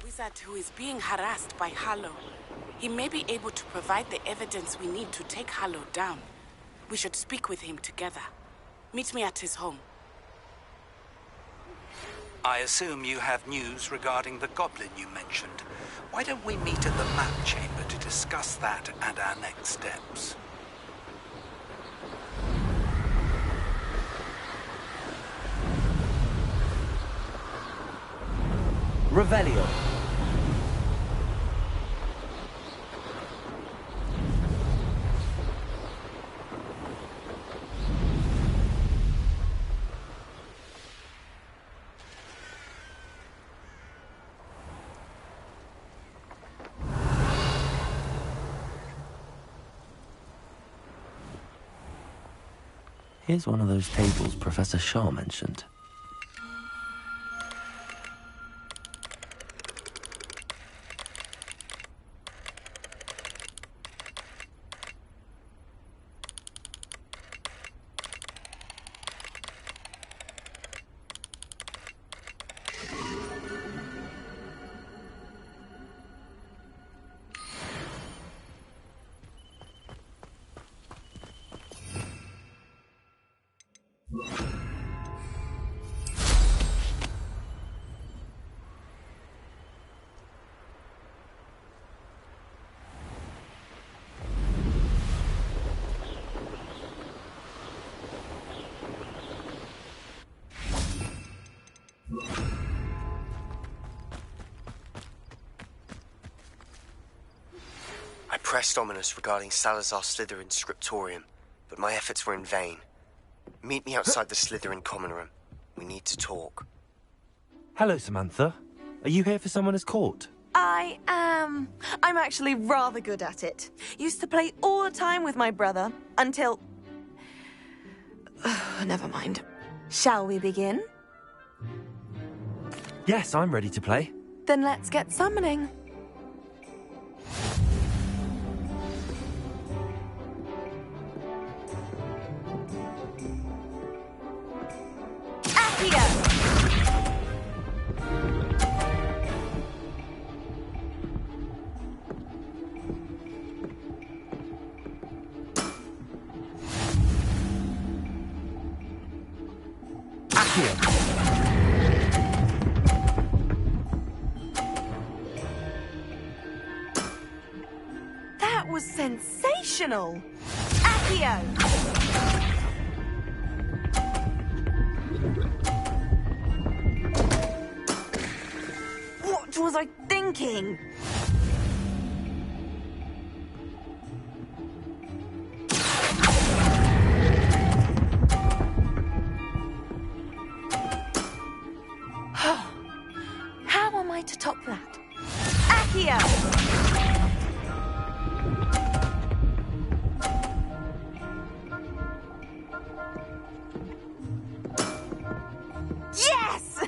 Wizard who is being harassed by Hallow. He may be able to provide the evidence we need to take Hallow down. We should speak with him together. Meet me at his home. I assume you have news regarding the goblin you mentioned. Why don't we meet at the map chamber to discuss that and our next steps? Revelio. Here's one of those tables Professor Shaw mentioned. pressed Ominous regarding Salazar Slytherin's scriptorium, but my efforts were in vain. Meet me outside the Slytherin common room. We need to talk. Hello, Samantha. Are you here for Summoner's Court? I am. I'm actually rather good at it. Used to play all the time with my brother, until... Never mind. Shall we begin? Yes, I'm ready to play. Then let's get summoning. Accio! That was sensational! Accio! What was I thinking? How am I to top that? Accio! Yes!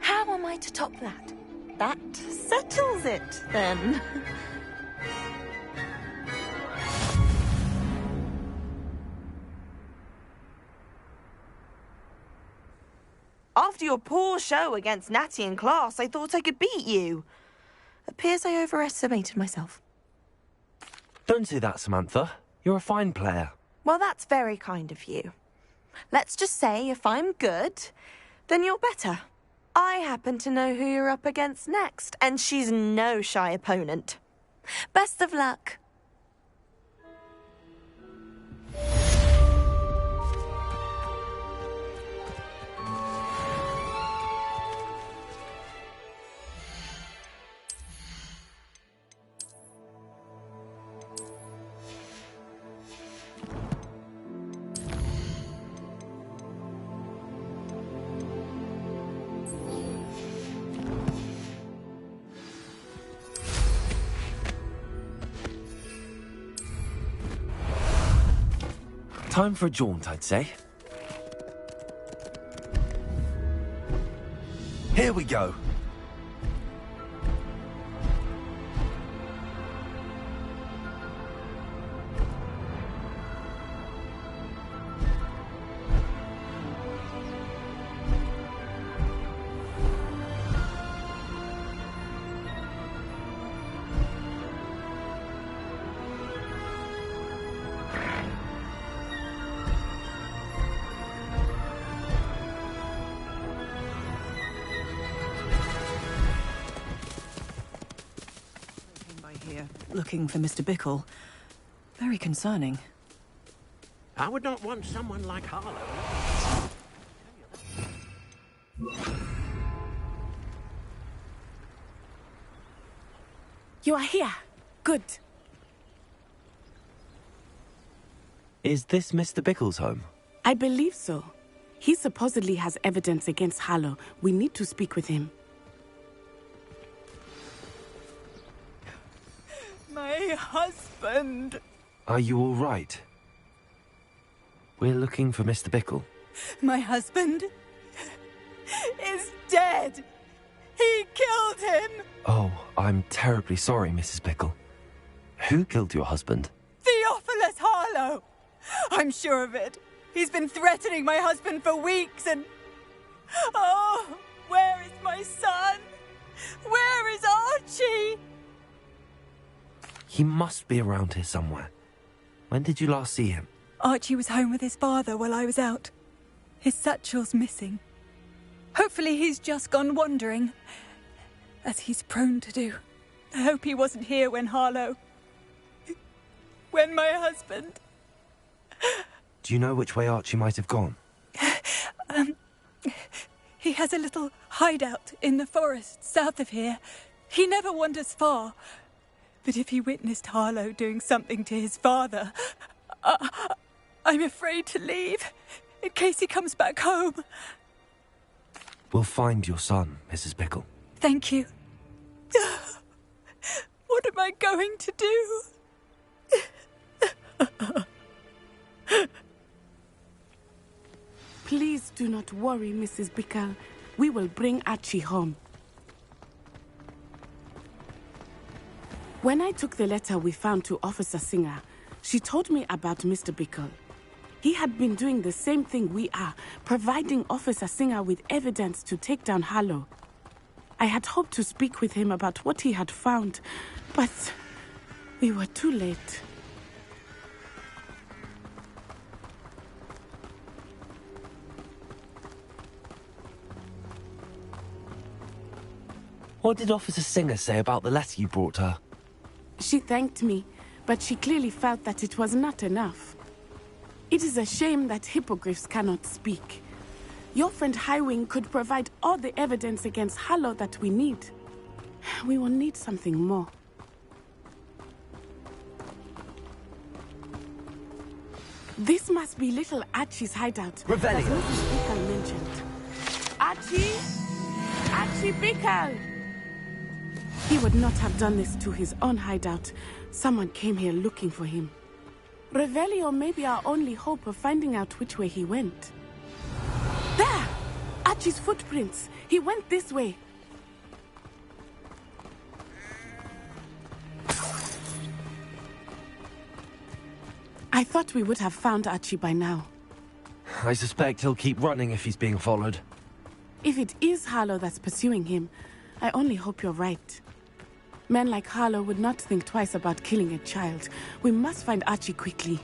How am I to top that? That settles it, then. After your poor show against Natty in class, I thought I could beat you. Appears I overestimated myself. Don't say that, Samantha. You're a fine player. Well, that's very kind of you. Let's just say if I'm good, then you're better. I happen to know who you're up against next, and she's no shy opponent. Best of luck. Time for a jaunt, I'd say. Here we go. Looking for Mr. Bickle. Very concerning. I would not want someone like Harlow. You are here. Good. Is this Mr. Bickle's home? I believe so. He supposedly has evidence against Harlow. We need to speak with him. My husband! Are you all right? We're looking for Mr. Bickle. My husband is dead! He killed him! Oh, I'm terribly sorry, Mrs. Bickle. Who killed your husband? Theophilus Harlow! I'm sure of it. He's been threatening my husband for weeks and... Oh, where is my son? Where is Archie? He must be around here somewhere. When did you last see him? Archie was home with his father while I was out. His satchel's missing. Hopefully he's just gone wandering, as he's prone to do. I hope he wasn't here when Harlow... when my husband... Do you know which way Archie might have gone? He has a little hideout in the forest south of here. He never wanders far. But if he witnessed Harlow doing something to his father, I'm afraid to leave, in case he comes back home. We'll find your son, Mrs. Pickle. Thank you. What am I going to do? Please do not worry, Mrs. Bickle. We will bring Archie home. When I took the letter we found to Officer Singer, she told me about Mr. Bickle. He had been doing the same thing we are, providing Officer Singer with evidence to take down Harlow. I had hoped to speak with him about what he had found, but we were too late. What did Officer Singer say about the letter you brought her? She thanked me, but she clearly felt that it was not enough. It is a shame that hippogriffs cannot speak. Your friend Highwing could provide all the evidence against Harlow that we need. We will need something more. This must be little Archie's hideout. Revelio. As Mrs. Bickle mentioned. Archie? Archie Bickle! He would not have done this to his own hideout. Someone came here looking for him. Revelio may be our only hope of finding out which way he went. There! Archie's footprints. He went this way. I thought we would have found Archie by now. I suspect he'll keep running if he's being followed. If it is Harlow that's pursuing him, I only hope you're right. Men like Harlow would not think twice about killing a child. We must find Archie quickly.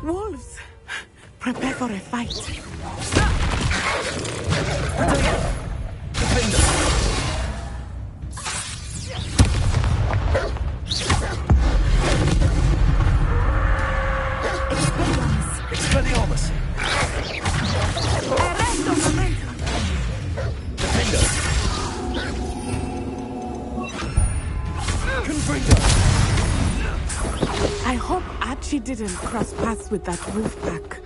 Wolves! Prepare for a fight. Expelliarmus! I hope Archie didn't cross paths with that roof pack.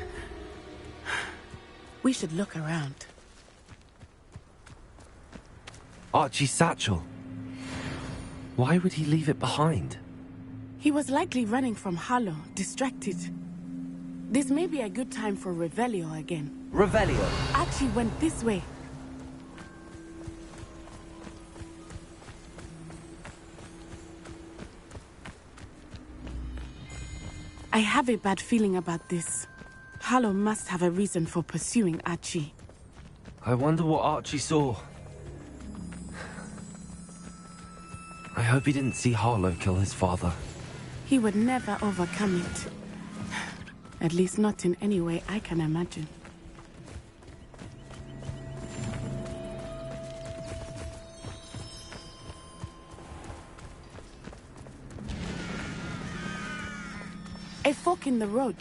We should look around. Archie's satchel. Why would he leave it behind? He was likely running from Harlow, distracted. This may be a good time for Revelio again. Revelio. Archie went this way. I have a bad feeling about this. Harlow must have a reason for pursuing Archie. I wonder what Archie saw. I hope he didn't see Harlow kill his father. He would never overcome it. At least not in any way I can imagine. A fork in the road.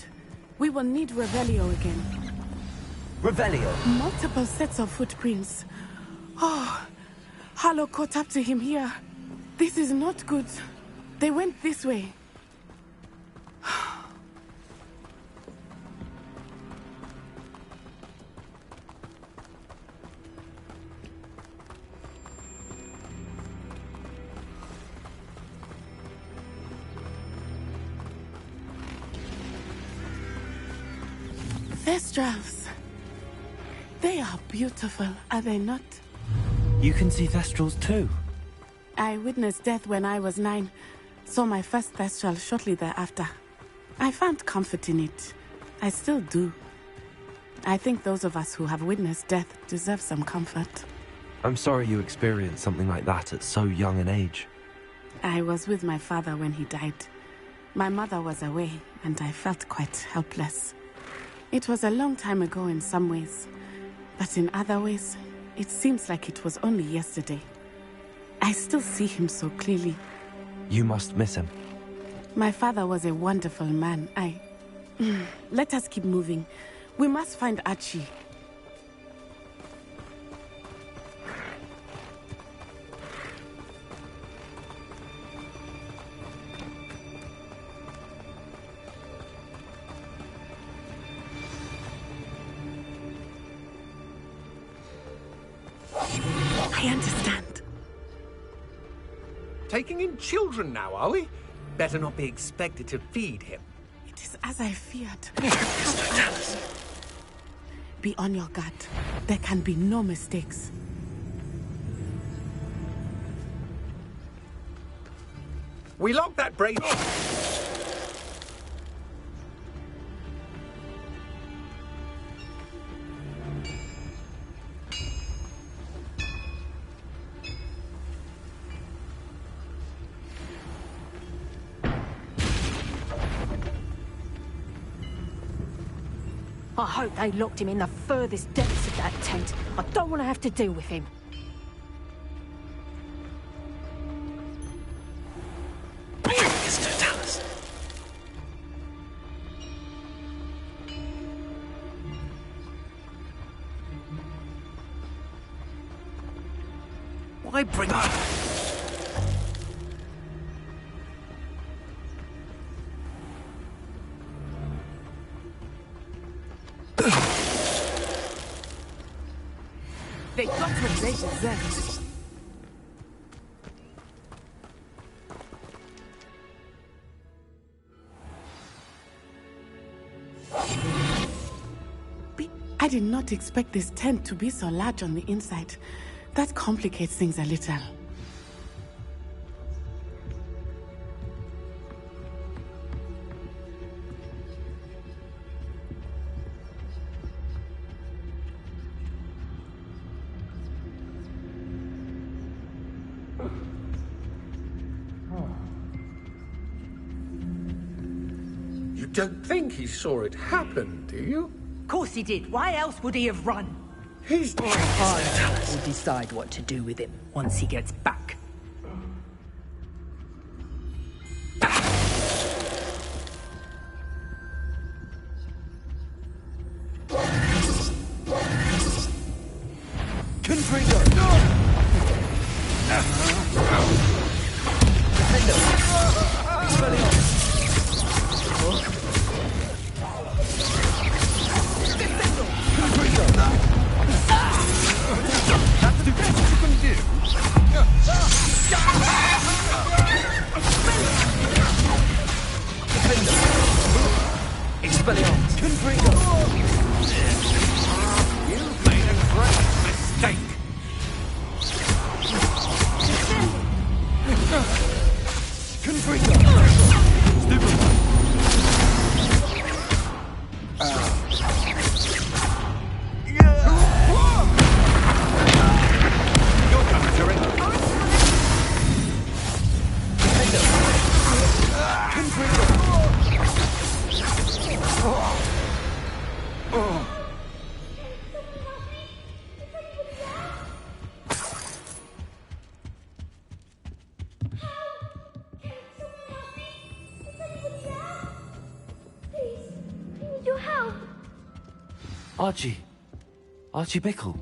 We will need Revelio again. Revelio. Multiple sets of footprints. Oh, Harlow caught up to him here. This is not good. They went this way. Thestrals. They are beautiful, are they not? You can see Thestrals too. I witnessed death when I was 9. Saw my first Thestral shortly thereafter. I found comfort in it. I still do. I think those of us who have witnessed death deserve some comfort. I'm sorry you experienced something like that at so young an age. I was with my father when he died. My mother was away, and I felt quite helpless. It was a long time ago in some ways, but in other ways, it seems like it was only yesterday. I still see him so clearly. You must miss him. My father was a wonderful man. Let us keep moving. We must find Archie. I understand. Taking in children now, are we? Better not be expected to feed him. It is as I feared. Be on your guard. There can be no mistakes. We locked that brain. I hope they locked him in the furthest depths of that tent. I don't want to have to deal with him. Mr. Dallas. Why bring up? They got what they deserved. I did not expect this tent to be so large on the inside. That complicates things a little. You don't think he saw it happen, do you? Of course he did. Why else would he have run? He's... I will decide what to do with him once he gets back. You've made a great mistake. Your help. Archie. Archie Bickle.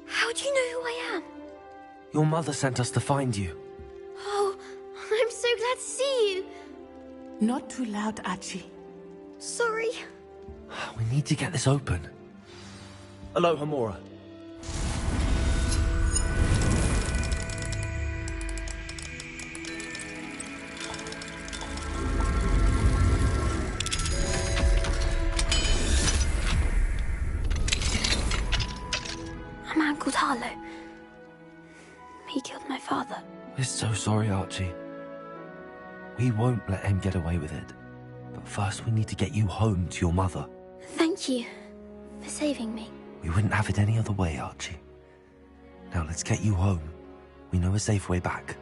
How do you know who I am? Your mother sent us to find you. Oh, I'm so glad to see you. Not too loud, Archie. Sorry. We need to get this open. Hello, Hamura. A man called Harlow. He killed my father. We're so sorry, Archie. We won't let him get away with it. But first we need to get you home to your mother. Thank you for saving me. We wouldn't have it any other way, Archie. Now let's get you home. We know a safe way back.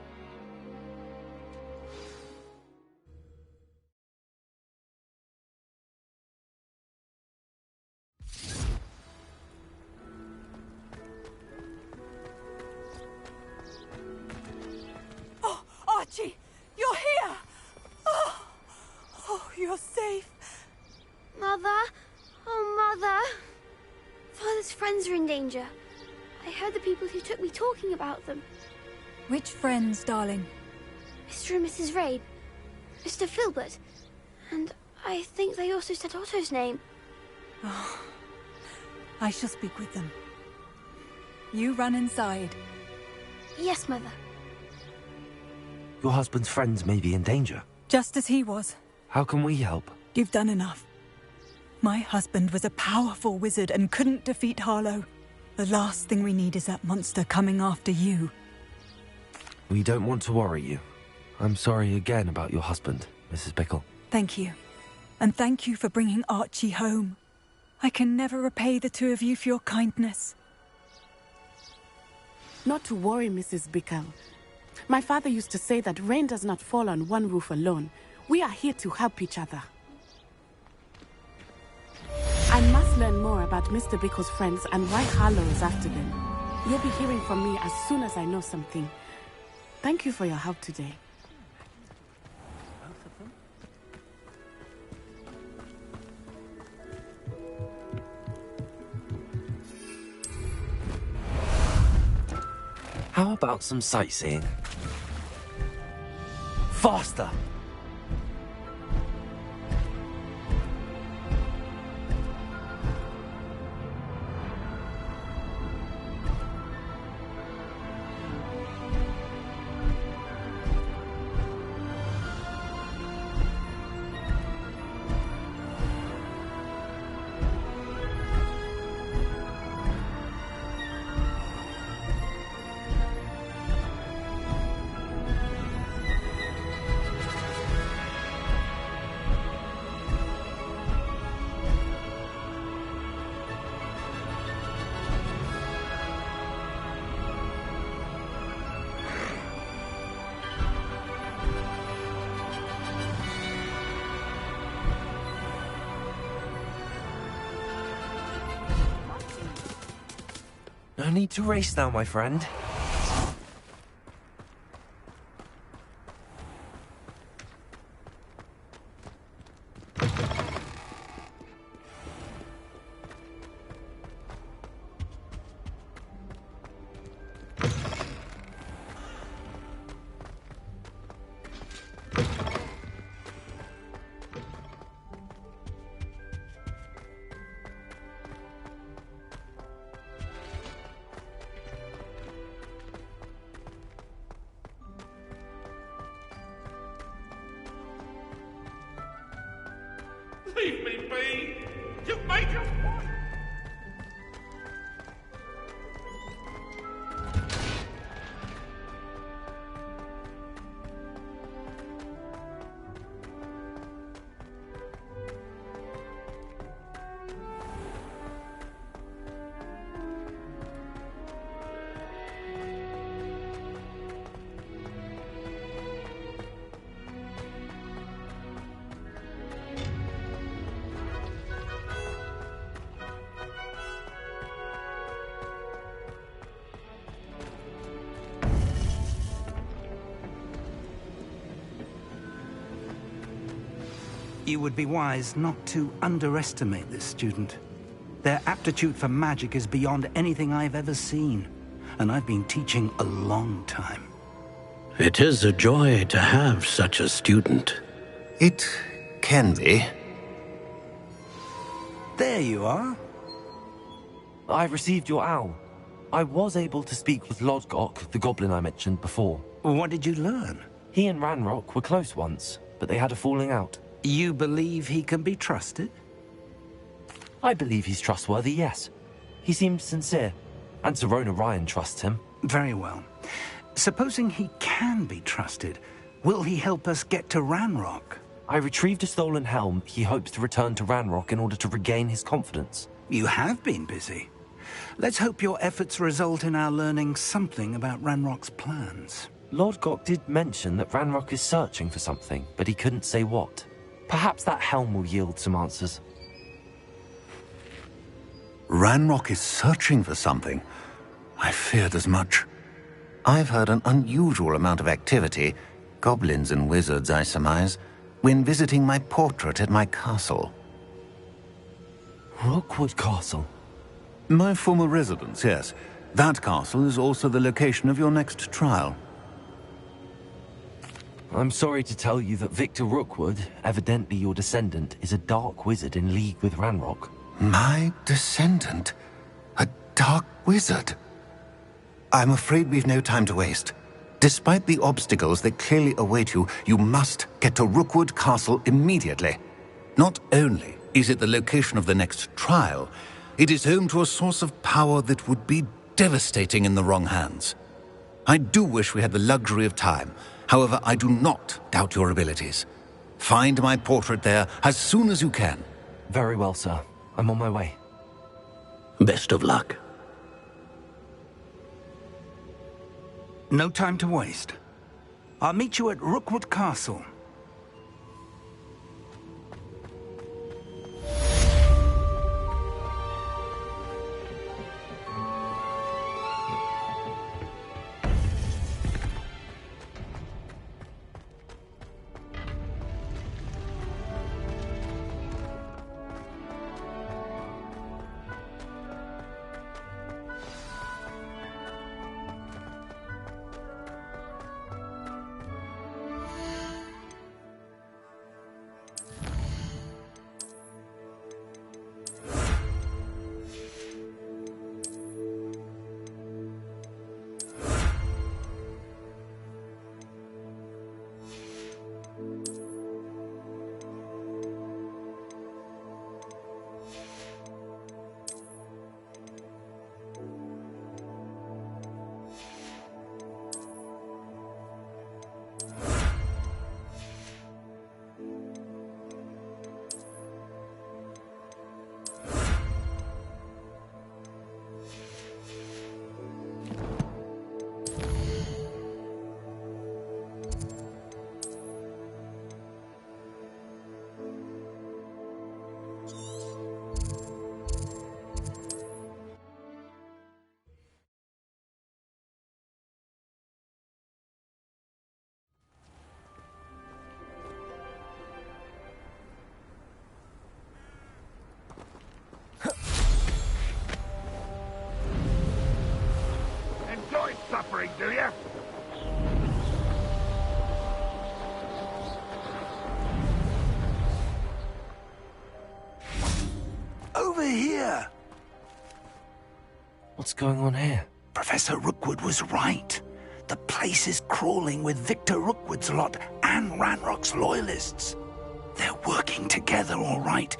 friends are in danger. I heard the people who took me talking about them. Which friends, darling? Mr. and Mrs. Rabe, Mr. Filbert, and I think they also said Otto's name. Oh, I shall speak with them. You run inside. Yes, Mother. Your husband's friends may be in danger. Just as he was. How can we help? You've done enough. My husband was a powerful wizard and couldn't defeat Harlow. The last thing we need is that monster coming after you. We don't want to worry you. I'm sorry again about your husband, Mrs. Bickle. Thank you. And thank you for bringing Archie home. I can never repay the two of you for your kindness. Not to worry, Mrs. Bickle. My father used to say that rain does not fall on one roof alone. We are here to help each other. I must learn more about Mr. Bickle's friends and why Harlow is after them. You'll be hearing from me as soon as I know something. Thank you for your help today. How about some sightseeing? Faster! No need to race now, my friend. Leave me be! You've made your point! You would be wise not to underestimate this student. Their aptitude for magic is beyond anything I've ever seen, and I've been teaching a long time. It is a joy to have such a student. It can be. There you are. I received your owl. I was able to speak with Lodgok, the goblin I mentioned before. What did you learn? He and Ranrock were close once, but they had a falling out. You believe he can be trusted? I believe he's trustworthy, yes. He seems sincere, and Serona Ryan trusts him. Very well. Supposing he can be trusted, will he help us get to Ranrock? I retrieved a stolen helm. He hopes to return to Ranrock in order to regain his confidence. You have been busy. Let's hope your efforts result in our learning something about Ranrock's plans. Lodgok did mention that Ranrock is searching for something, but he couldn't say what. Perhaps that helm will yield some answers. Ranrock is searching for something. I feared as much. I've heard an unusual amount of activity, goblins and wizards, I surmise, when visiting my portrait at my castle. Rookwood Castle? My former residence, yes. That castle is also the location of your next trial. I'm sorry to tell you that Victor Rookwood, evidently your descendant, is a dark wizard in league with Ranrock. My descendant? A dark wizard? I'm afraid we've no time to waste. Despite the obstacles that clearly await you, you must get to Rookwood Castle immediately. Not only is it the location of the next trial, it is home to a source of power that would be devastating in the wrong hands. I do wish we had the luxury of time. However, I do not doubt your abilities. Find my portrait there as soon as you can. Very well, sir. I'm on my way. Best of luck. No time to waste. I'll meet you at Rookwood Castle. Suffering, do you? Over here! What's going on here? Professor Rookwood was right. The place is crawling with Victor Rookwood's lot and Ranrock's loyalists. They're working together, all right,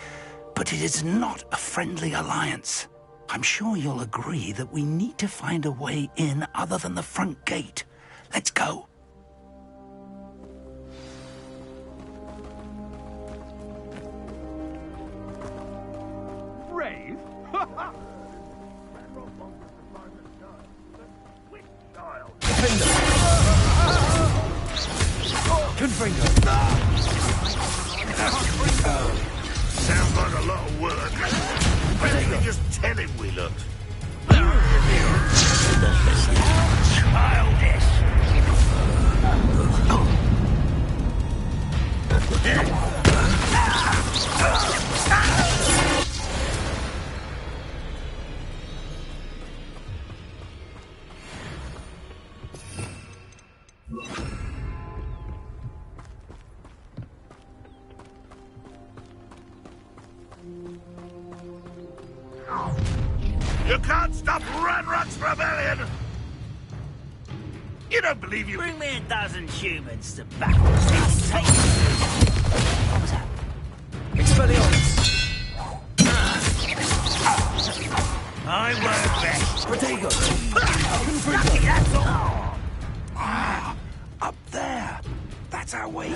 but it is not a friendly alliance. I'm sure you'll agree that we need to find a way in other than the front gate. Let's go. Brave? Confringo! Sounds like a lot of work. Why don't you just tell him we looked? Childish! You can't stop Ranrock's rebellion! You don't believe you... Bring me a dozen humans to battle. Take... What was that? Expelliarmus! I won't bet. Protego! Lucky, that's all! Ah, up there. That's our way in.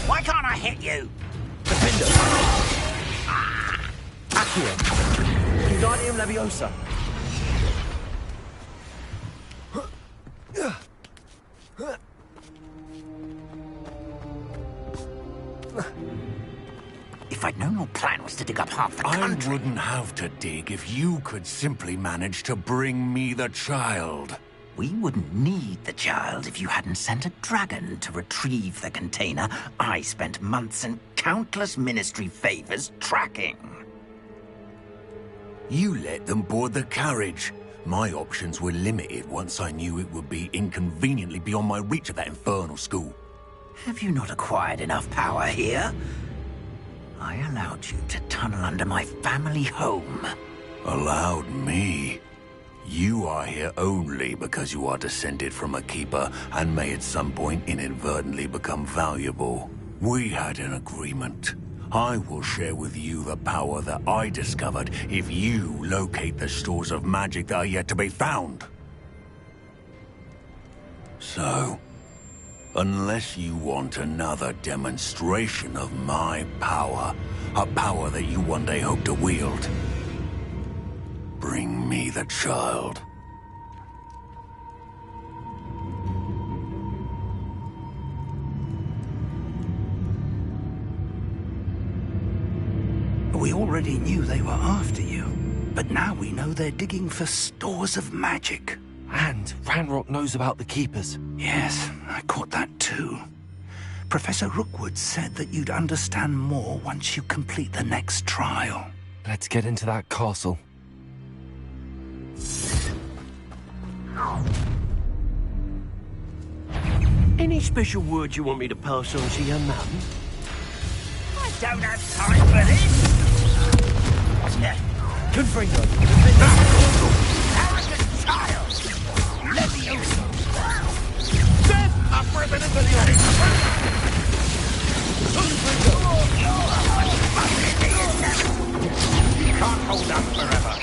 Why can't I hit you? Defender! Accio! Wingardium Leviosa! If I'd known your plan was to dig up half the country... I wouldn't have to dig if you could simply manage to bring me the child. We wouldn't need the child if you hadn't sent a dragon to retrieve the container I spent months and countless ministry favors tracking. You let them board the carriage. My options were limited once I knew it would be inconveniently beyond my reach at that infernal school. Have you not acquired enough power here? I allowed you to tunnel under my family home. Allowed me? You are here only because you are descended from a keeper and may at some point inadvertently become valuable. We had an agreement. I will share with you the power that I discovered if you locate the stores of magic that are yet to be found. So, unless you want another demonstration of my power, a power that you one day hope to wield, bring me the child. We already knew they were after you, but now we know they're digging for stores of magic. And Ranrock knows about the Keepers. Yes, I caught that too. Professor Rookwood said that you'd understand more once you complete the next trial. Let's get into that castle. Any special words you want me to pass on to your mum? I don't have time for this! Confringo! Arrogant child! Levioso! Death upper than into the You can't hold up forever.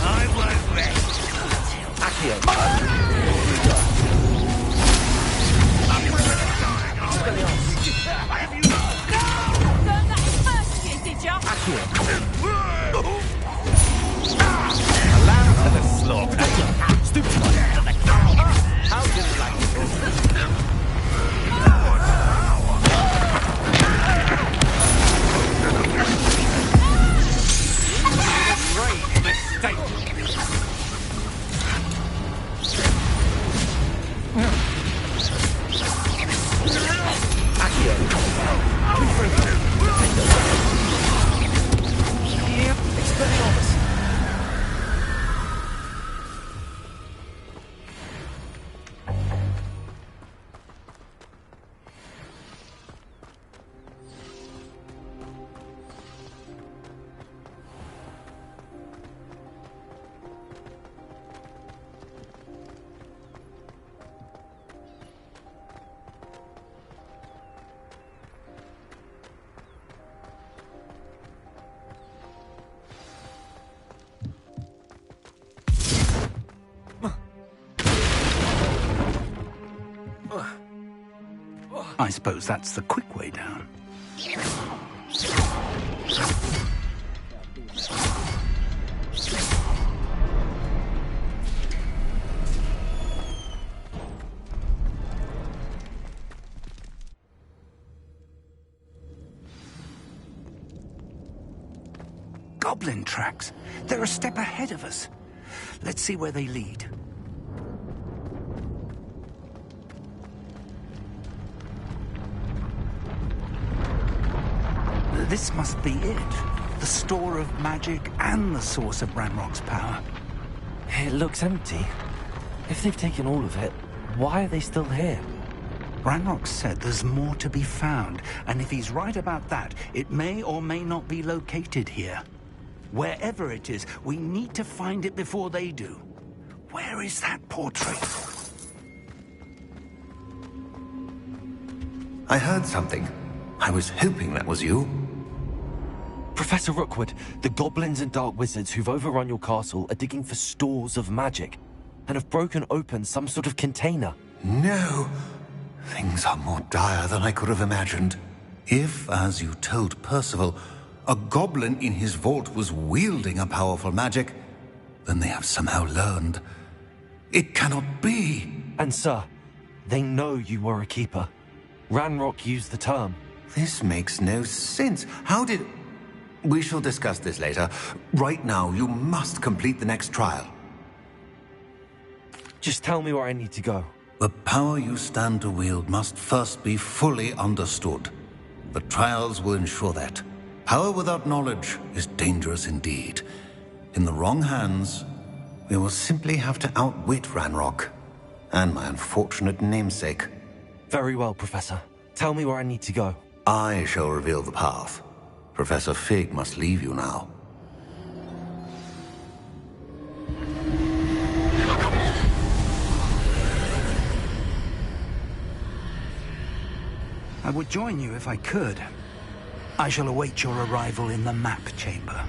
I won't rest. Accio! Allow for the slaughter. Stupid. How did you like it? Great mistake. I suppose that's the quick way down. Goblin tracks. They're a step ahead of us. Let's see where they lead. This must be it. The store of magic and the source of Ranrock's power. It looks empty. If they've taken all of it, why are they still here? Ranrock said there's more to be found, and if he's right about that, it may or may not be located here. Wherever it is, we need to find it before they do. Where is that portrait? I heard something. I was hoping that was you. Professor Rookwood, the goblins and dark wizards who've overrun your castle are digging for stores of magic and have broken open some sort of container. No. Things are more dire than I could have imagined. If, as you told Percival, a goblin in his vault was wielding a powerful magic, then they have somehow learned. It cannot be. And sir, they know you were a keeper. Ranrock used the term. This makes no sense. How did... We shall discuss this later. Right now, you must complete the next trial. Just tell me where I need to go. The power you stand to wield must first be fully understood. The trials will ensure that. Power without knowledge is dangerous indeed. In the wrong hands, we will simply have to outwit Ranrock and my unfortunate namesake. Very well, Professor. Tell me where I need to go. I shall reveal the path. Professor Fig must leave you now. I would join you if I could. I shall await your arrival in the map chamber.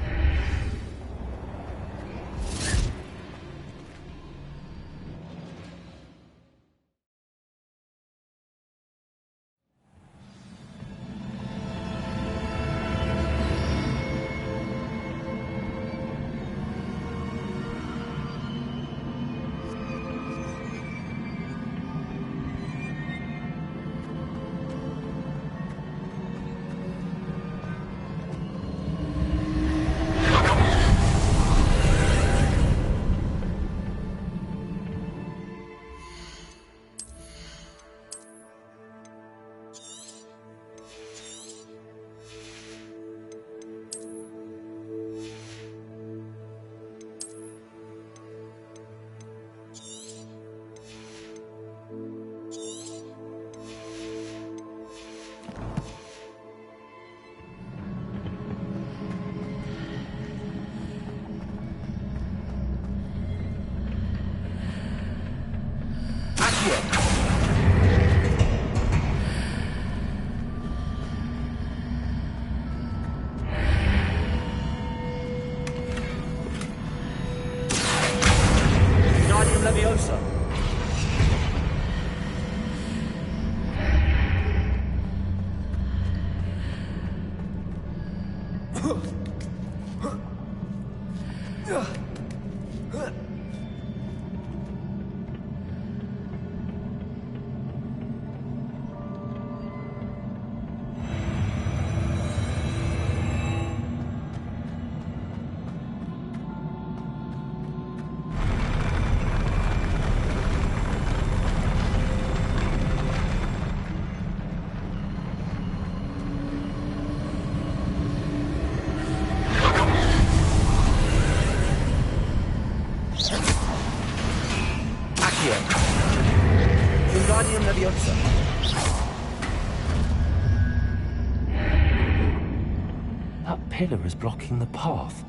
That pillar is blocking the path.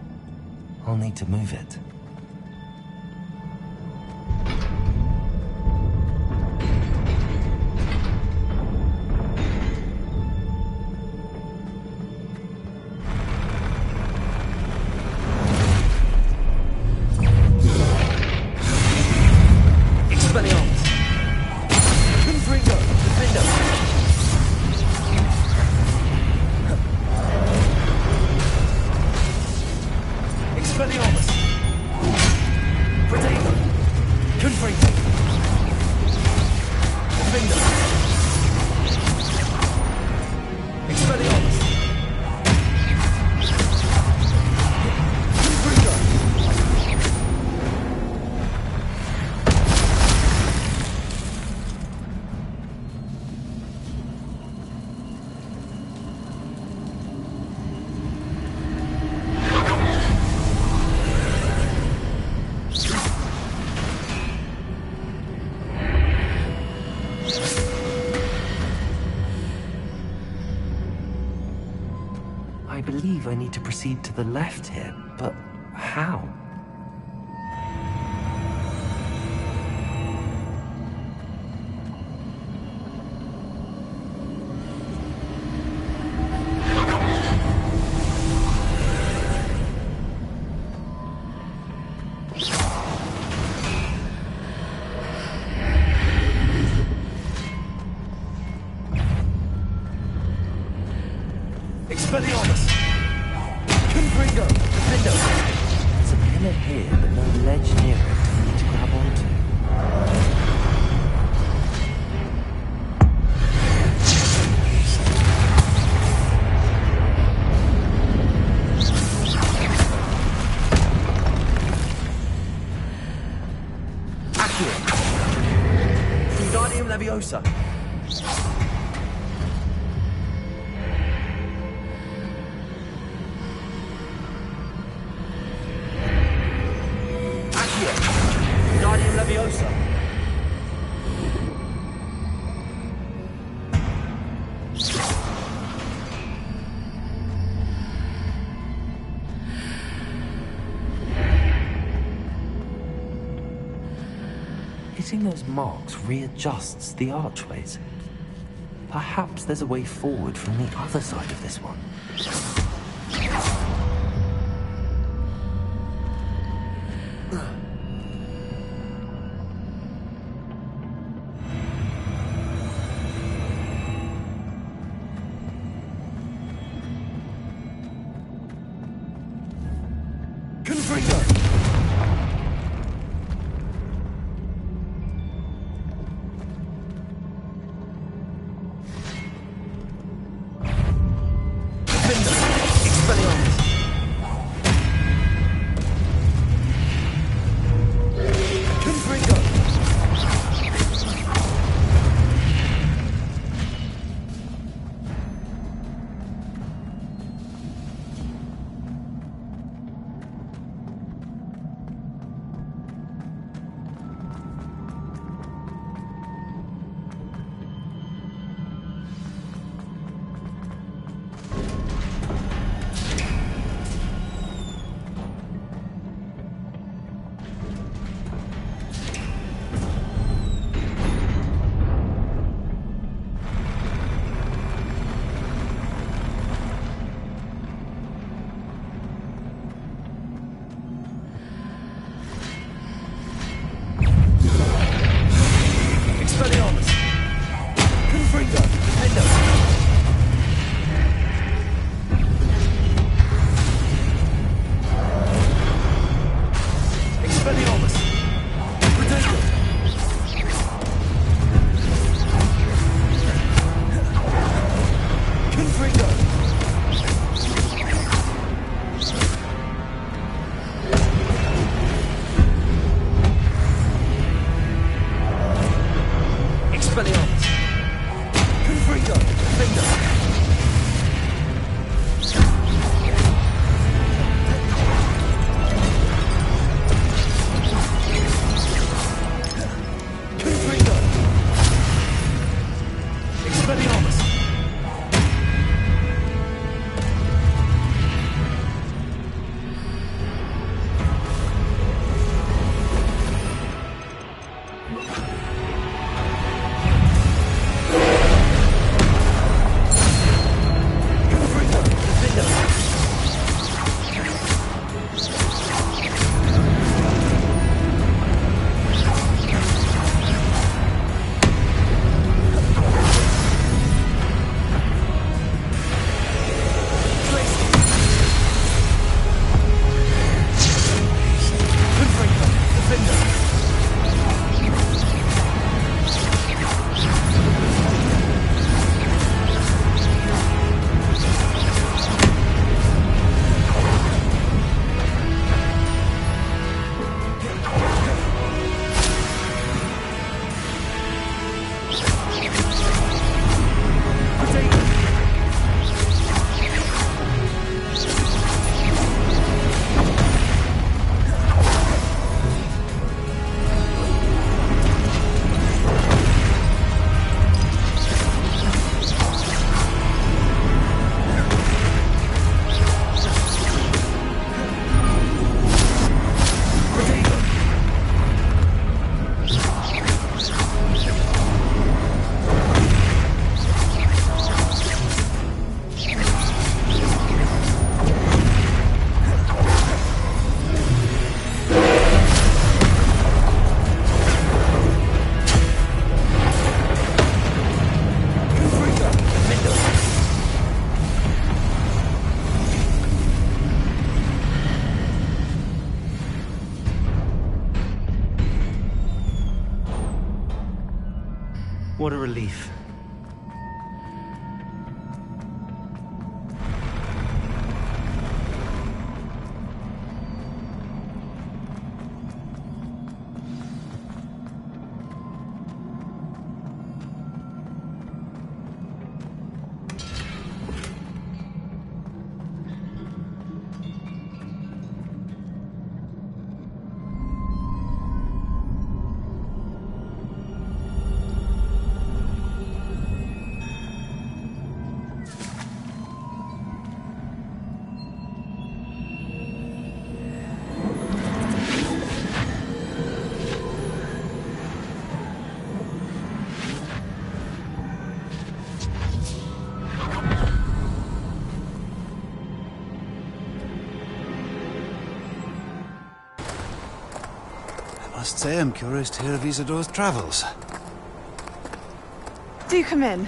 I'll need to move it. I believe I need to proceed to the left here, but how? Expelliarmus! Confringo! Defendo! There's a pillar here, but no ledge near it for me to grab onto. Leviosa! Accio! Wingardium Leviosa! Hitting those marks readjusts the archways. Perhaps there's a way forward from the other side of this one. What a relief. Must say I'm curious to hear of Isidore's travels. Do come in.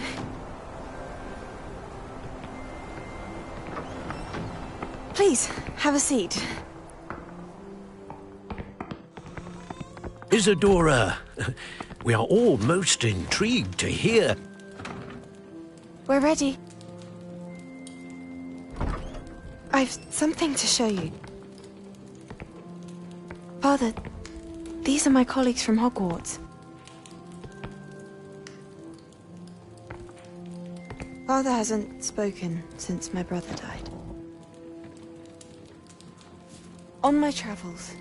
Please, have a seat. Isadora, we are all most intrigued to hear. We're ready. I've something to show you. Father, these are my colleagues from Hogwarts. Father hasn't spoken since my brother died. On my travels,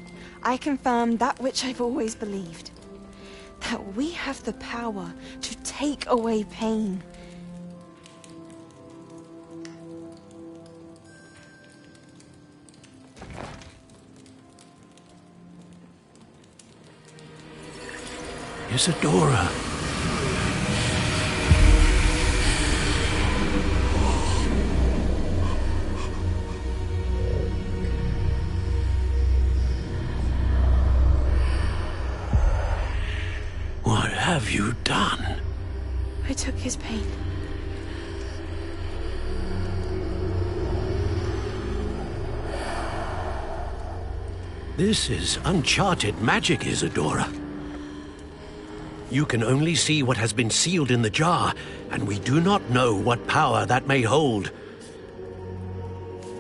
I confirmed that which I've always believed. That we have the power to take away pain. Isadora. What have you done? I took his pain. This is uncharted magic, Isadora. You can only see what has been sealed in the jar, and we do not know what power that may hold.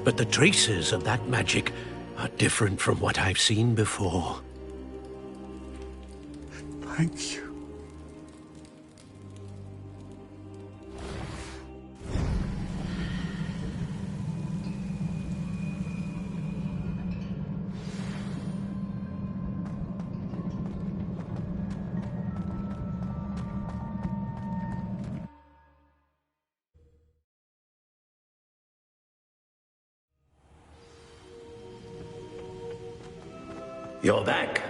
But the traces of that magic are different from what I've seen before. Thank you. You're back.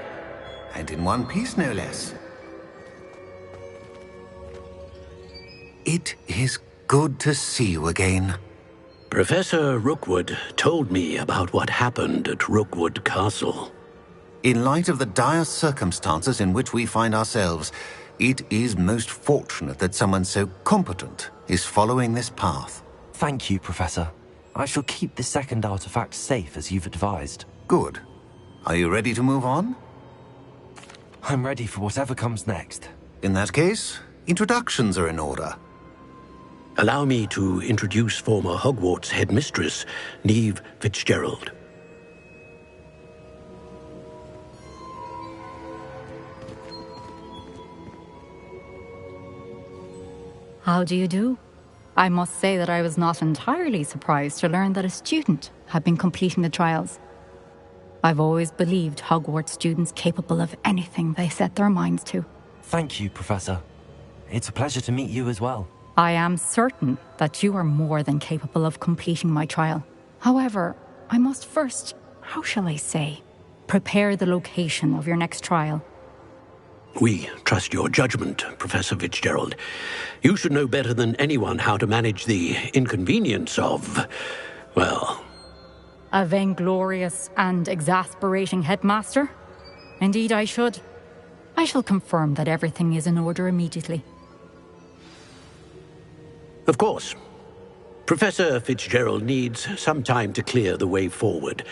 And in one piece, no less. It is good to see you again. Professor Rookwood told me about what happened at Rookwood Castle. In light of the dire circumstances in which we find ourselves, it is most fortunate that someone so competent is following this path. Thank you, Professor. I shall keep the second artifact safe as you've advised. Good. Are you ready to move on? I'm ready for whatever comes next. In that case, introductions are in order. Allow me to introduce former Hogwarts headmistress, Neve Fitzgerald. How do you do? I must say that I was not entirely surprised to learn that a student had been completing the trials. I've always believed Hogwarts students capable of anything they set their minds to. Thank you, Professor. It's a pleasure to meet you as well. I am certain that you are more than capable of completing my trial. However, I must first, how shall I say, prepare the location of your next trial. We trust your judgment, Professor Fitzgerald. You should know better than anyone how to manage the inconvenience of, well... A vainglorious and exasperating headmaster? Indeed I should. I shall confirm that everything is in order immediately. Of course. Professor Fitzgerald needs some time to clear the way forward.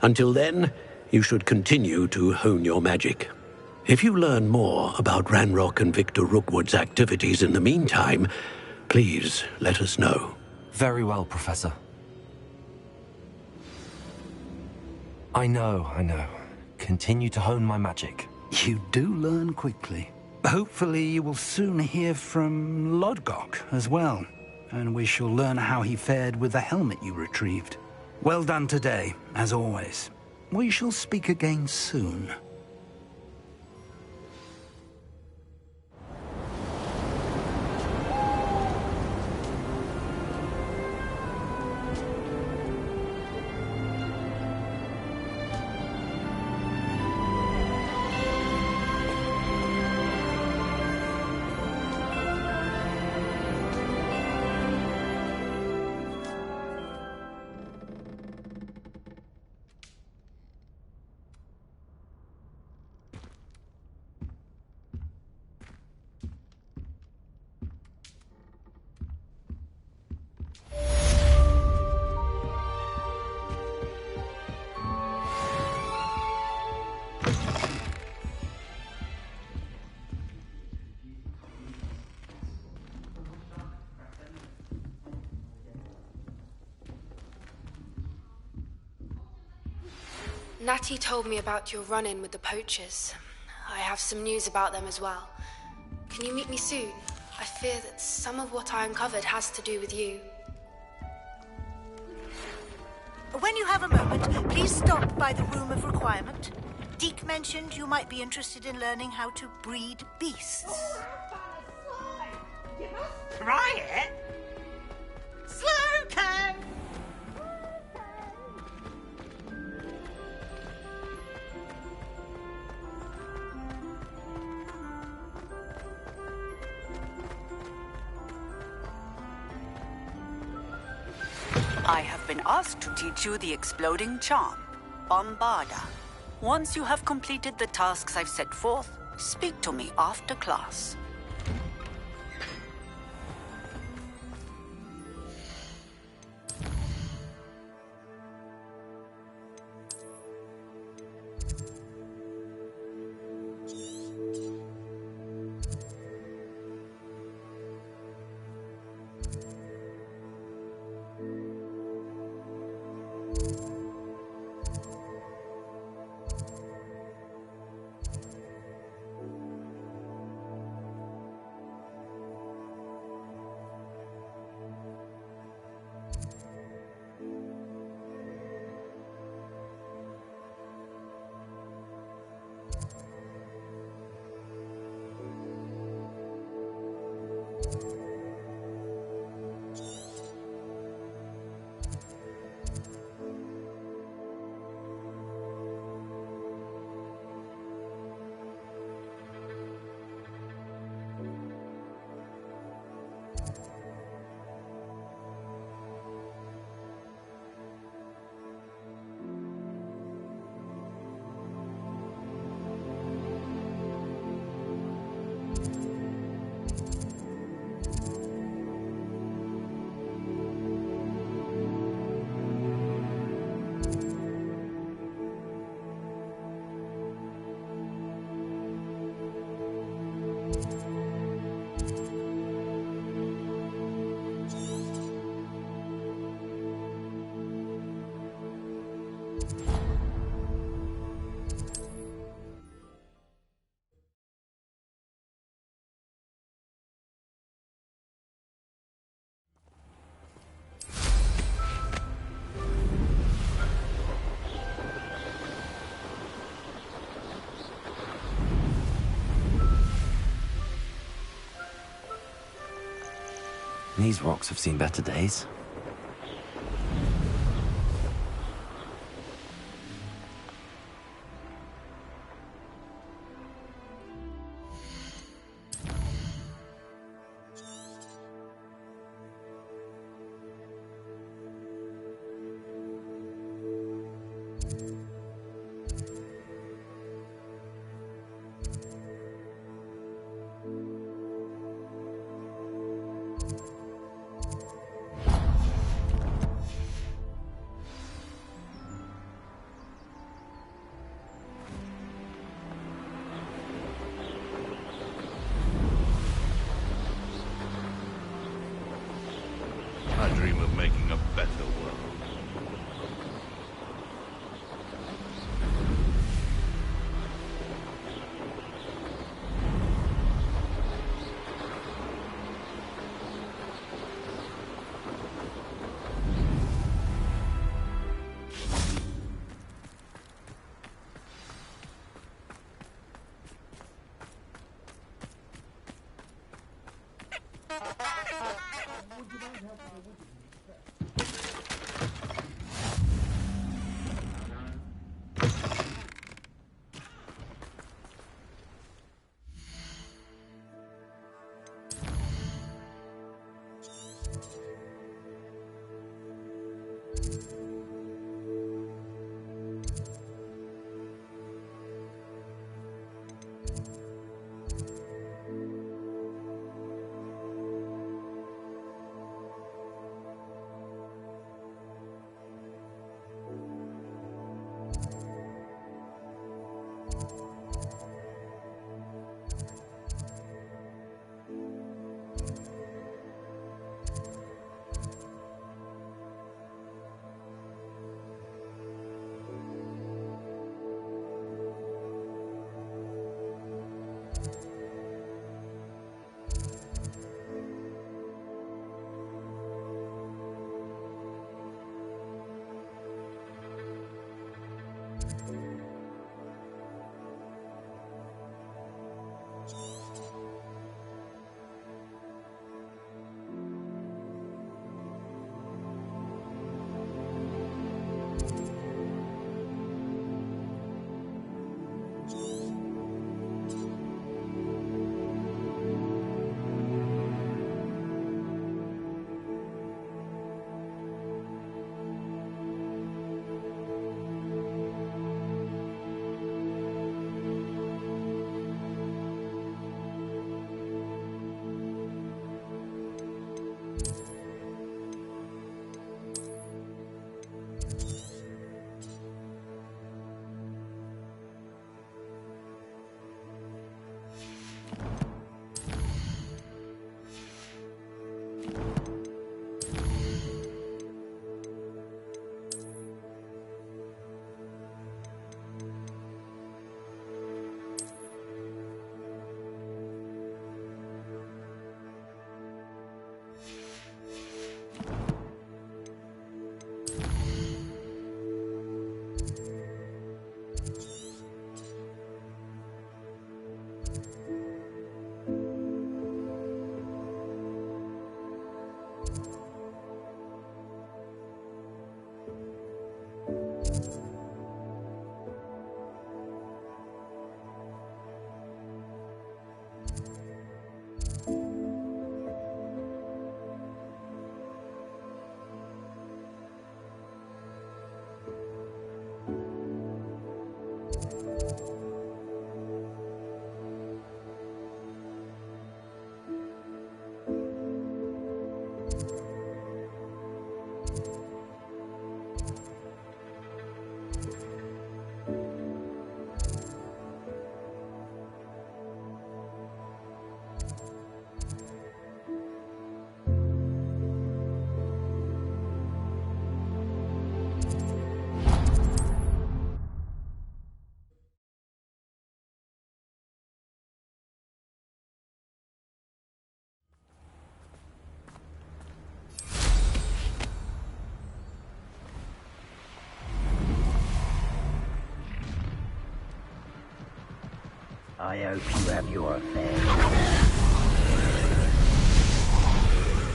Until then, you should continue to hone your magic. If you learn more about Ranrock and Victor Rookwood's activities in the meantime, please let us know. Very well, Professor. I know. Continue to hone my magic. You do learn quickly. Hopefully you will soon hear from Lodgok as well, and we shall learn how he fared with the helmet you retrieved. Well done today, as always. We shall speak again soon. Natty told me about your run-in with the poachers. I have some news about them as well. Can you meet me soon? I fear that some of what I uncovered has to do with you. When you have a moment, please stop by the Room of Requirement. Deke mentioned you might be interested in learning how to breed beasts. Try it? Slow, Kev! I have been asked to teach you the exploding charm, Bombarda. Once you have completed the tasks I've set forth, speak to me after class. These rocks have seen better days. I dream of making a better world. I hope you have your affair.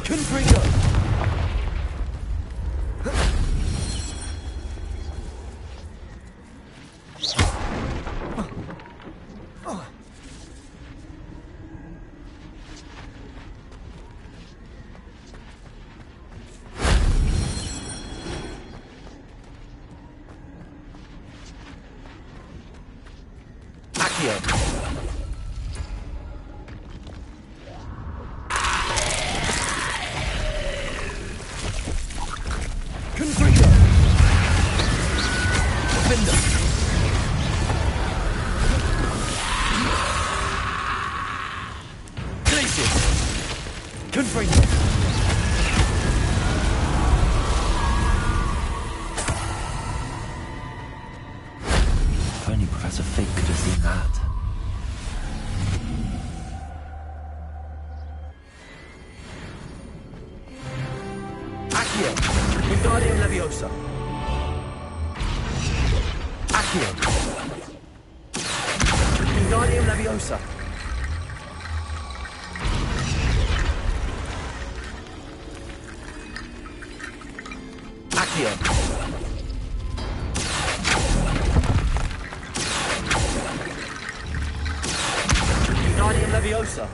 Confringo! If only Professor Fig could have seen that. Accio! Wingardium Leviosa! Accio! Wingardium Leviosa! Accio! Wingardium Leviosa!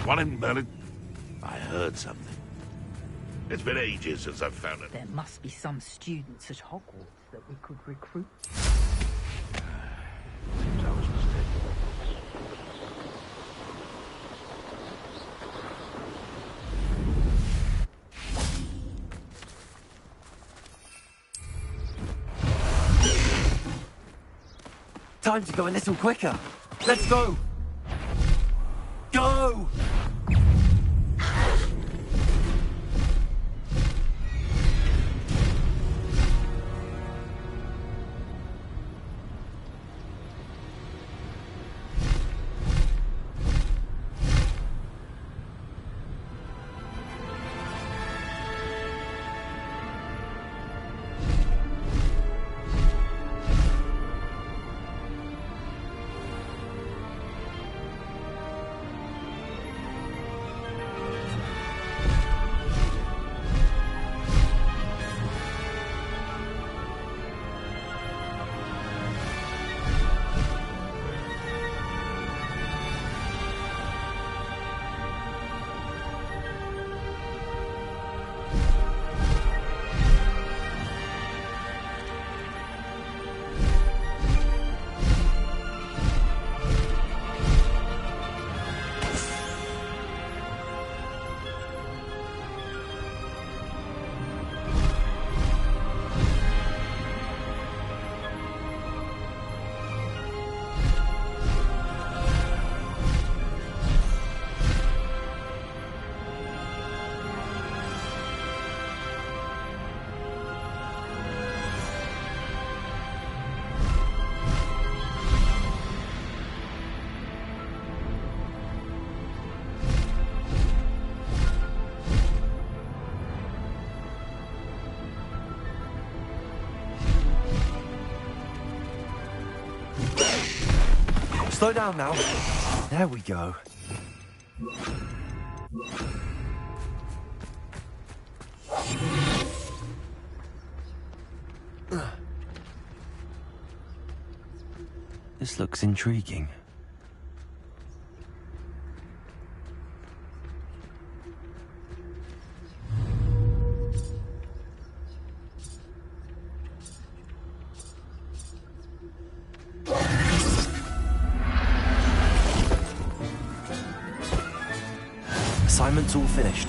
What in Merlin? I heard something. It's been ages since I've found it. There must be some students at Hogwarts that we could recruit. Seems I was mistaken. Time to go a little quicker. Let's go! Go! Slow down now. There we go. This looks intriguing. Assignment's all finished.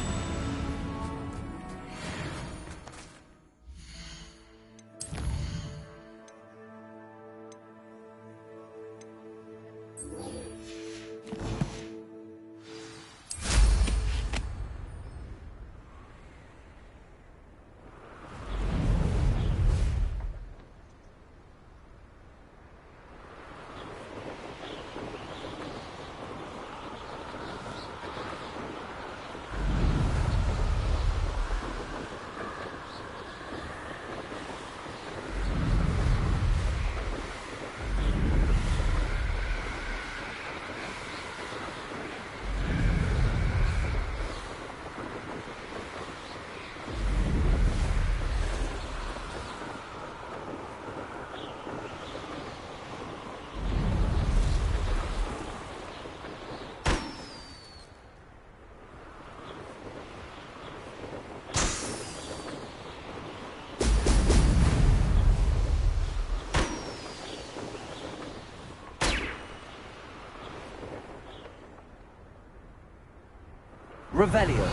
Revelio.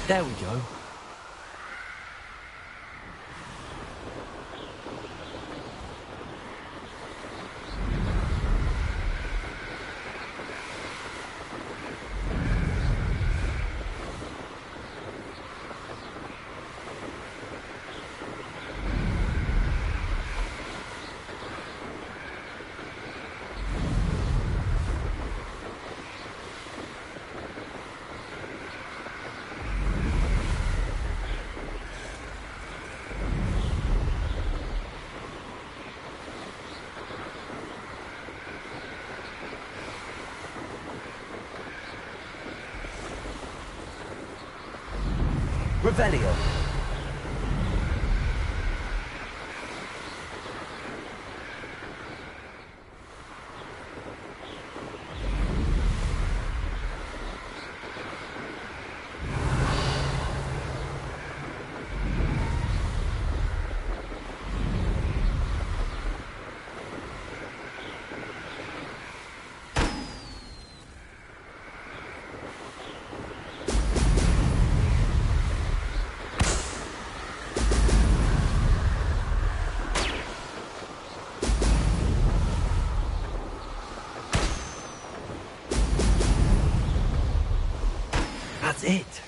There we go. Revelio. That's it.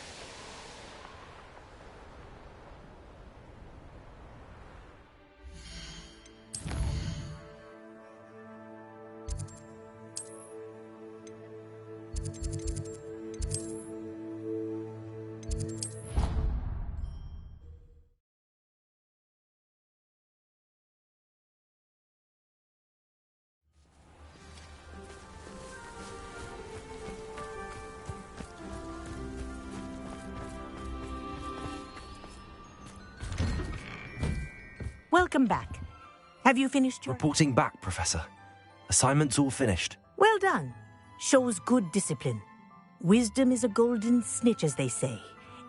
Welcome back. Have you finished your... Reporting back, Professor. Assignment's all finished. Well done. Shows good discipline. Wisdom is a golden snitch, as they say,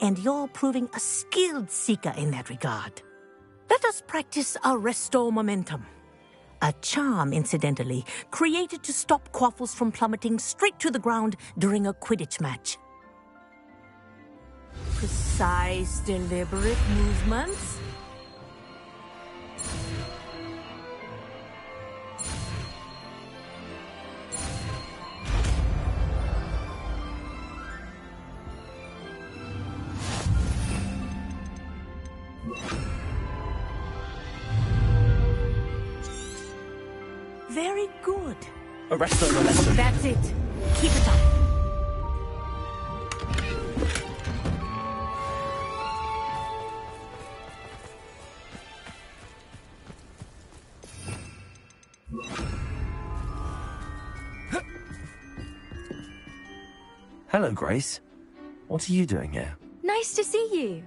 and you're proving a skilled seeker in that regard. Let us practice our restore momentum. A charm, incidentally, created to stop quaffles from plummeting straight to the ground during a Quidditch match. Precise, deliberate movements. Very good. Arresto momentum. That's it. Keep it up. Hello, Grace. What are you doing here? Nice to see you.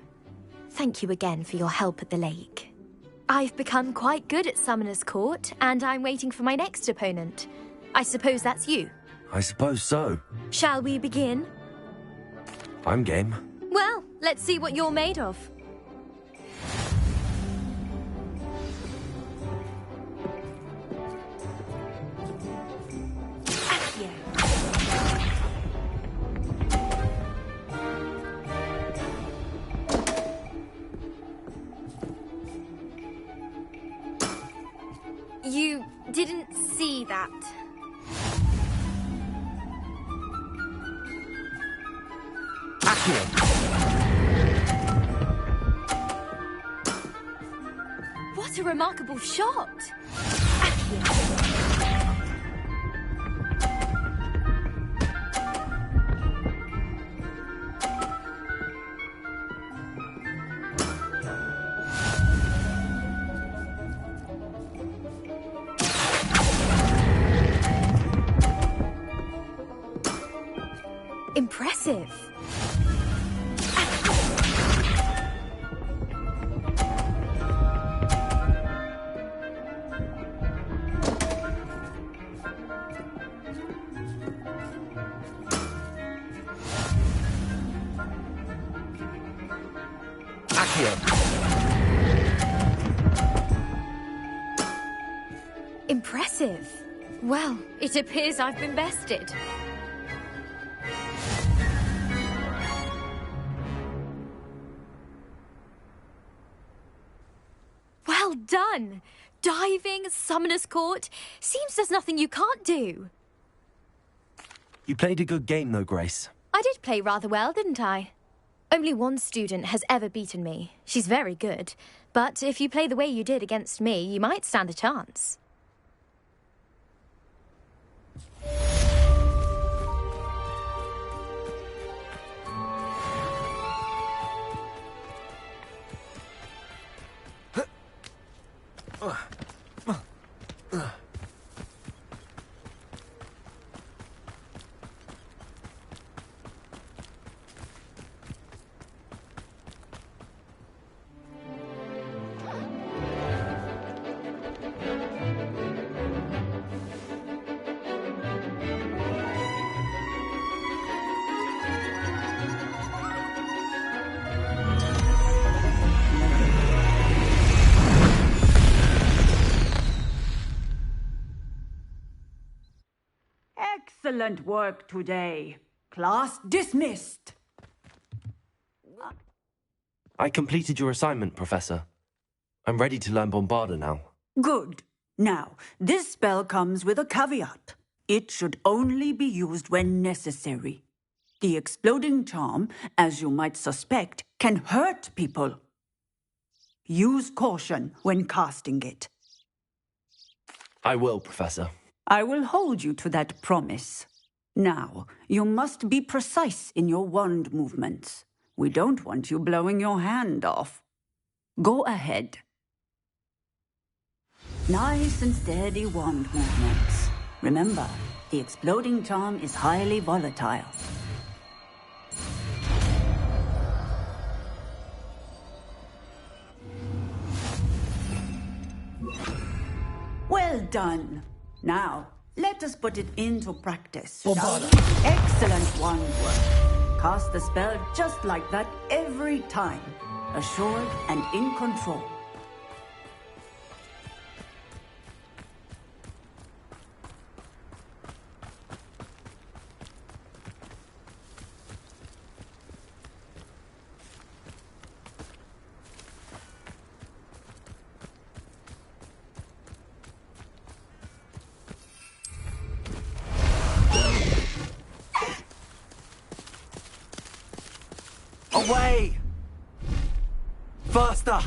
Thank you again for your help at the lake. I've become quite good at Summoner's Court, and I'm waiting for my next opponent. I suppose that's you. I suppose so. Shall we begin? I'm game. Well, let's see what you're made of. You didn't see that. What a remarkable shot! Impressive. Impressive. Well, it appears I've been bested. Well done! Diving, Summoner's Court. Seems there's nothing you can't do. You played a good game, though, Grace. I did play rather well, didn't I? Only one student has ever beaten me. She's very good. But if you play the way you did against me, you might stand a chance. Excellent work today. Class dismissed. I completed your assignment, Professor. I'm ready to learn Bombarda now. Good. Now, this spell comes with a caveat. It should only be used when necessary. The exploding charm, as you might suspect, can hurt people. Use caution when casting it. I will, Professor. I will hold you to that promise. Now, you must be precise in your wand movements. We don't want you blowing your hand off. Go ahead. Nice and steady wand movements. Remember, the exploding charm is highly volatile. Well done. Now, let us put it into practice. Excellent wand work. Cast the spell just like that every time. Assured and in control. Away! Faster!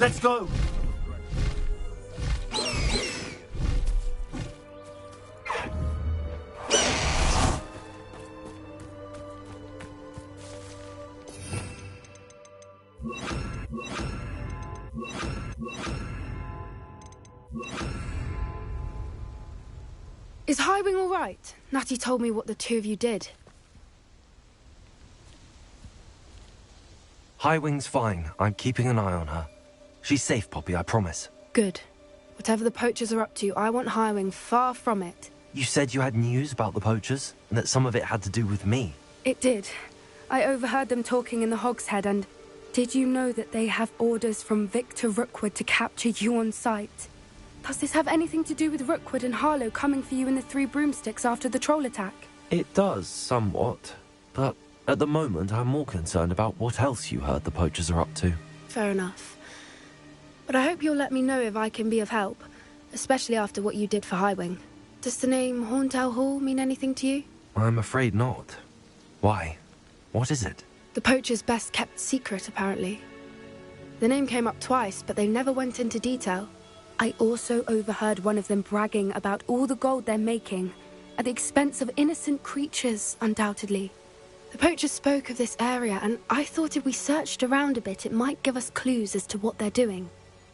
Let's go! Is Highwing all right? Natty told me what the two of you did. Highwing's fine. I'm keeping an eye on her. She's safe, Poppy, I promise. Good. Whatever the poachers are up to, I want Highwing far from it. You said you had news about the poachers, and that some of it had to do with me. It did. I overheard them talking in the Hogshead, and did you know that they have orders from Victor Rookwood to capture you on sight? Does this have anything to do with Rookwood and Harlow coming for you in the Three Broomsticks after the troll attack? It does, somewhat. But at the moment, I'm more concerned about what else you heard the poachers are up to. Fair enough. But I hope you'll let me know if I can be of help, especially after what you did for Highwing. Does the name Horntail Hall mean anything to you? I'm afraid not. Why? What is it? The poacher's best kept secret, apparently. The name came up twice, but they never went into detail. I also overheard one of them bragging about all the gold they're making, at the expense of innocent creatures, undoubtedly. The poachers spoke of this area, and I thought if we searched around a bit, it might give us clues as to what they're doing.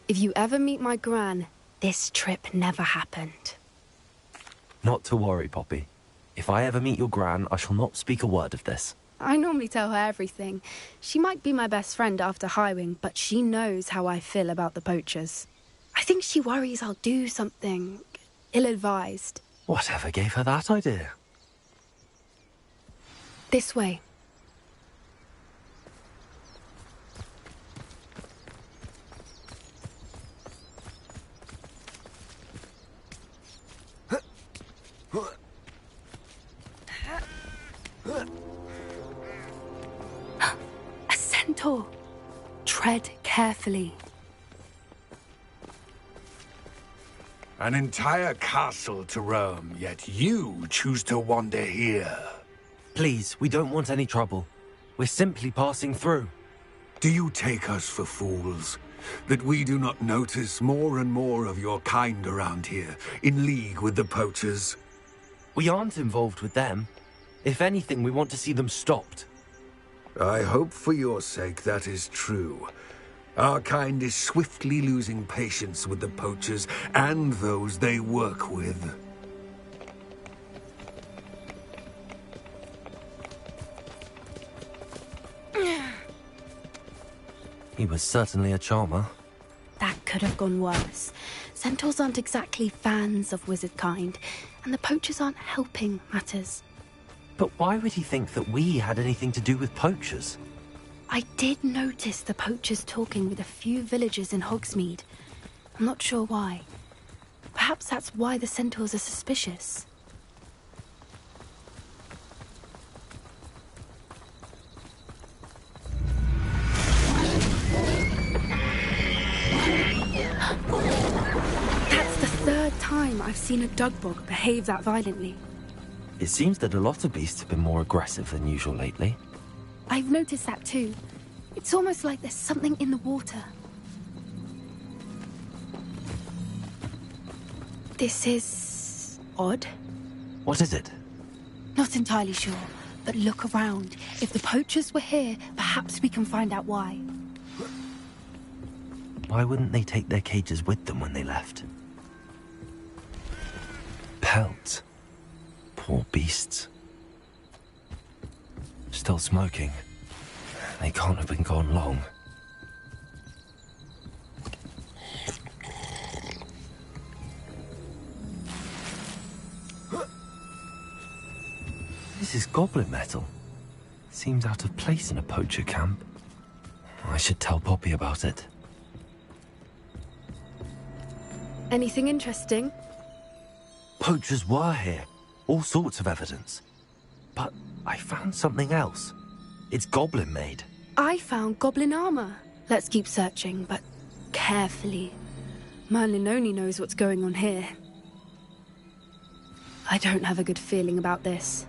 If you ever meet my gran, this trip never happened. Not to worry, Poppy. If I ever meet your gran, I shall not speak a word of this. I normally tell her everything. She might be my best friend after Highwing, but she knows how I feel about the poachers. I think she worries I'll do something ill-advised. Whatever gave her that idea? This way. A centaur. Tread carefully. An entire castle to roam, yet you choose to wander here. Please, we don't want any trouble. We're simply passing through. Do you take us for fools? That we do not notice more and more of your kind around here, in league with the poachers? We aren't involved with them. If anything, we want to see them stopped. I hope for your sake that is true. Our kind is swiftly losing patience with the poachers and those they work with. He was certainly a charmer. That could have gone worse. Centaurs aren't exactly fans of wizard kind, and the poachers aren't helping matters. But why would he think that we had anything to do with poachers? I did notice the poachers talking with a few villagers in Hogsmeade. I'm not sure why. Perhaps that's why the centaurs are suspicious. That's the third time I've seen a dugbog behave that violently. It seems that a lot of beasts have been more aggressive than usual lately. I've noticed that too. It's almost like there's something in the water. This is odd. What is it? Not entirely sure, but look around. If the poachers were here, perhaps we can find out why. Why wouldn't they take their cages with them when they left? Pelts. Poor beasts. Still smoking. They can't have been gone long. This is goblin metal. Seems out of place in a poacher camp. I should tell Poppy about it. Anything interesting? Poachers were here. All sorts of evidence. But I found something else. It's goblin made. I found goblin armor. Let's keep searching, but carefully. Merlin only knows what's going on here. I don't have a good feeling about this.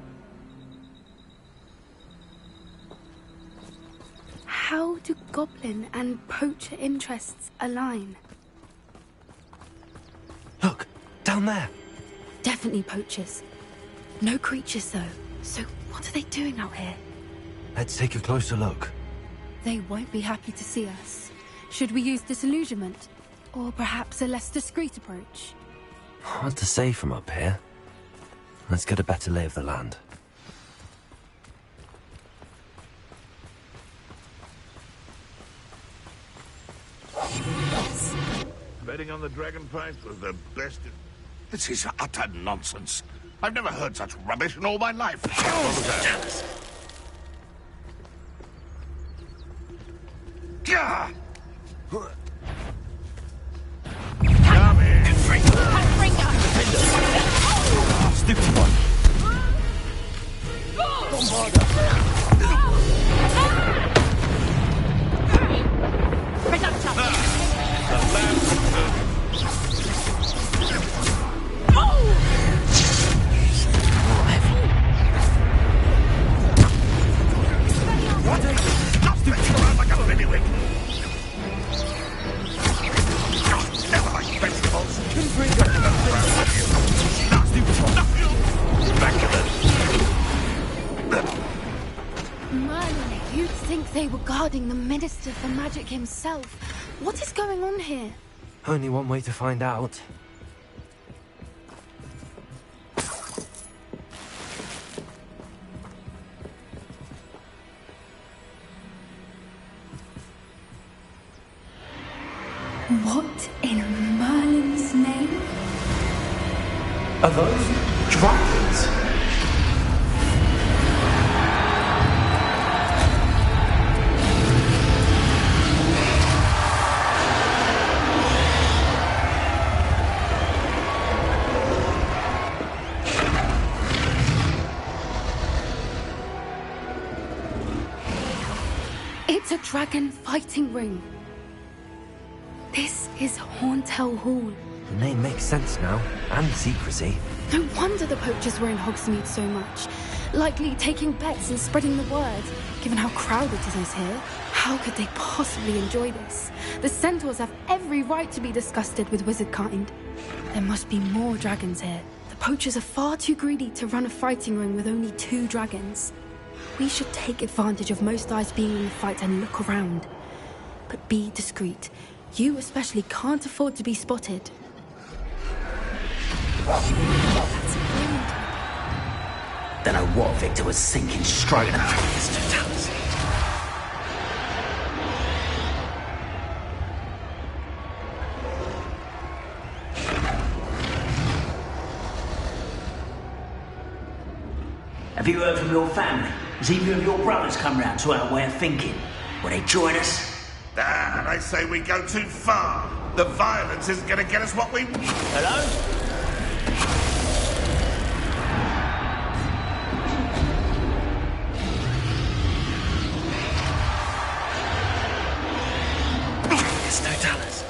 How do goblin and poacher interests align. Look, down there. Definitely poachers. No creatures, though. So what are they doing out here? Let's take a closer look. They won't be happy to see us. Should we use disillusionment? Or perhaps a less discreet approach? Hard to say from up here. Let's get a better lay of the land. Betting on the dragon fight was the best. This is utter nonsense. I've never heard such rubbish in all my life. What was that? Gah! Come here! Stupid one! You'd think they were guarding the Minister for Magic himself. What is going on here? Only one way to find out. What in Merlin's name? Are those dragons? It's a dragon fighting ring. This is Horntail Hall. The name makes sense now, and secrecy. No wonder the poachers were in Hogsmeade so much. Likely taking bets and spreading the word. Given how crowded it is here, how could they possibly enjoy this? The centaurs have every right to be disgusted with wizard kind. There must be more dragons here. The poachers are far too greedy to run a fighting ring with only 2 dragons. We should take advantage of most eyes being in the fight and look around. But be discreet. You especially can't afford to be spotted. Don't know what Victor was thinking, stroking the previous 2 towers. Have you heard from your family? Has either of your brothers come round to our way of thinking? Will they join us? Ah, they say we go too far. The violence isn't going to get us what we... Hello? There's no dollars.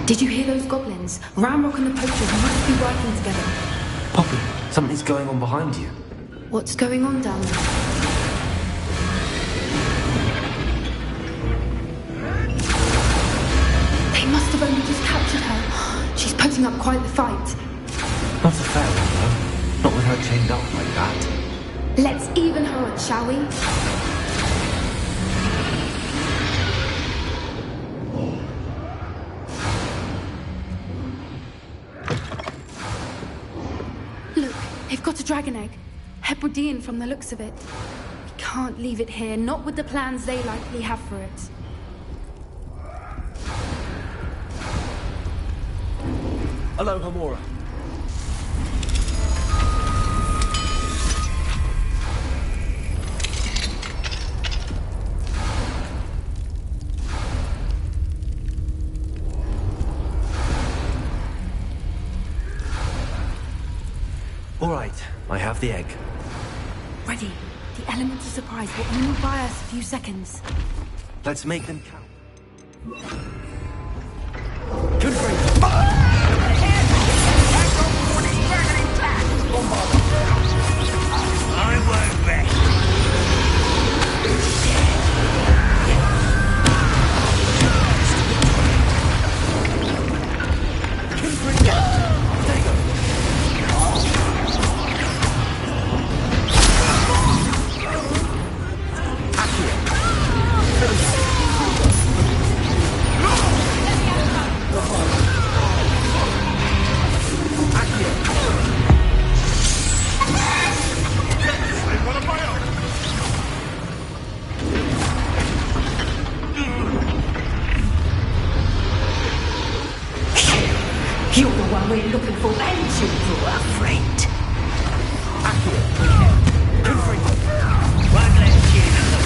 Did you hear those goblins? Ramrock and the poachers must be working together. Poppy, something's going on behind you. What's going on down there? They must have only just captured her. She's putting up quite the fight. Not a fair one, though. Not with her chained up like that. Let's even her up, shall we? Look, they've got a dragon egg. Hebridean from the looks of it. We can't leave it here, not with the plans they likely have for it. Hello, Hamura. have the egg. Ready. The element of surprise will only buy us a few seconds. Let's make them count. I won't rest. You're the one we're looking for, and you, our friend. One less kid in the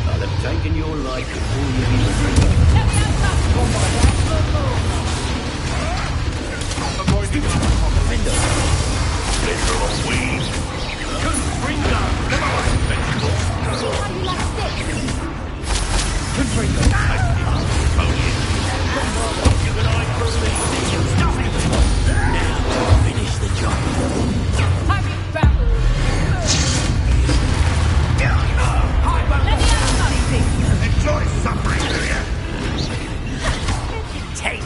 I'll have taken your life before you even finish the job. Enjoy suffering, do you? Take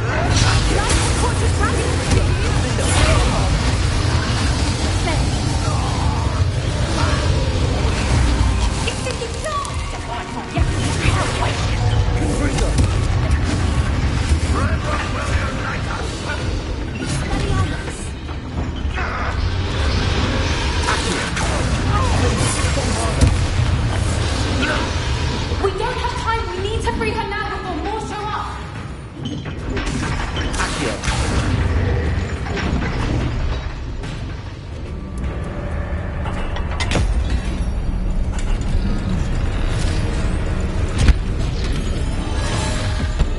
We don't have time. We need to free her now before more show up.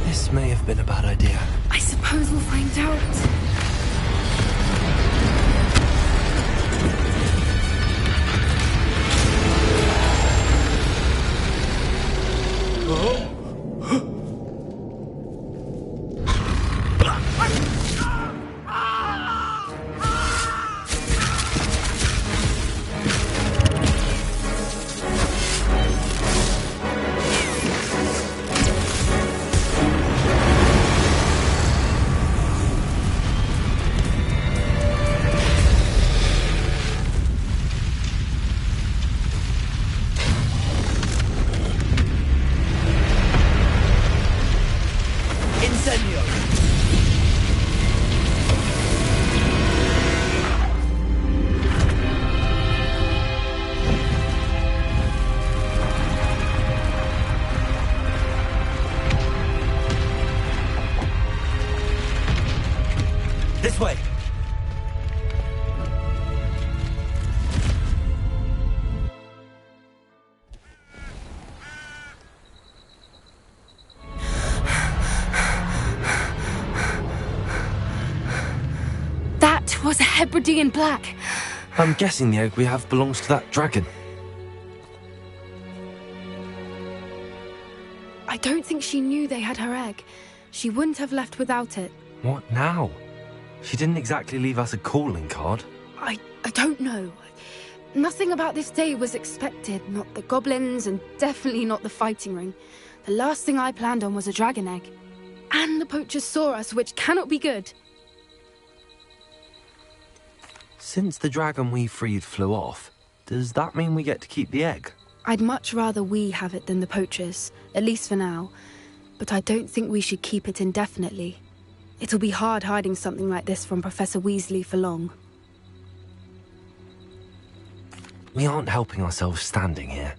This may have been a bad idea. I suppose we'll find out. This way. That was a Hebridean black. I'm guessing the egg we have belongs to that dragon. I don't think she knew they had her egg. She wouldn't have left without it. What now? She didn't exactly leave us a calling card. I don't know. Nothing about this day was expected. Not the goblins, and definitely not the fighting ring. The last thing I planned on was a dragon egg. And the poachers saw us, which cannot be good. Since the dragon we freed flew off, does that mean we get to keep the egg? I'd much rather we have it than the poachers, at least for now. But I don't think we should keep it indefinitely. It'll be hard hiding something like this from Professor Weasley for long. We aren't helping ourselves standing here.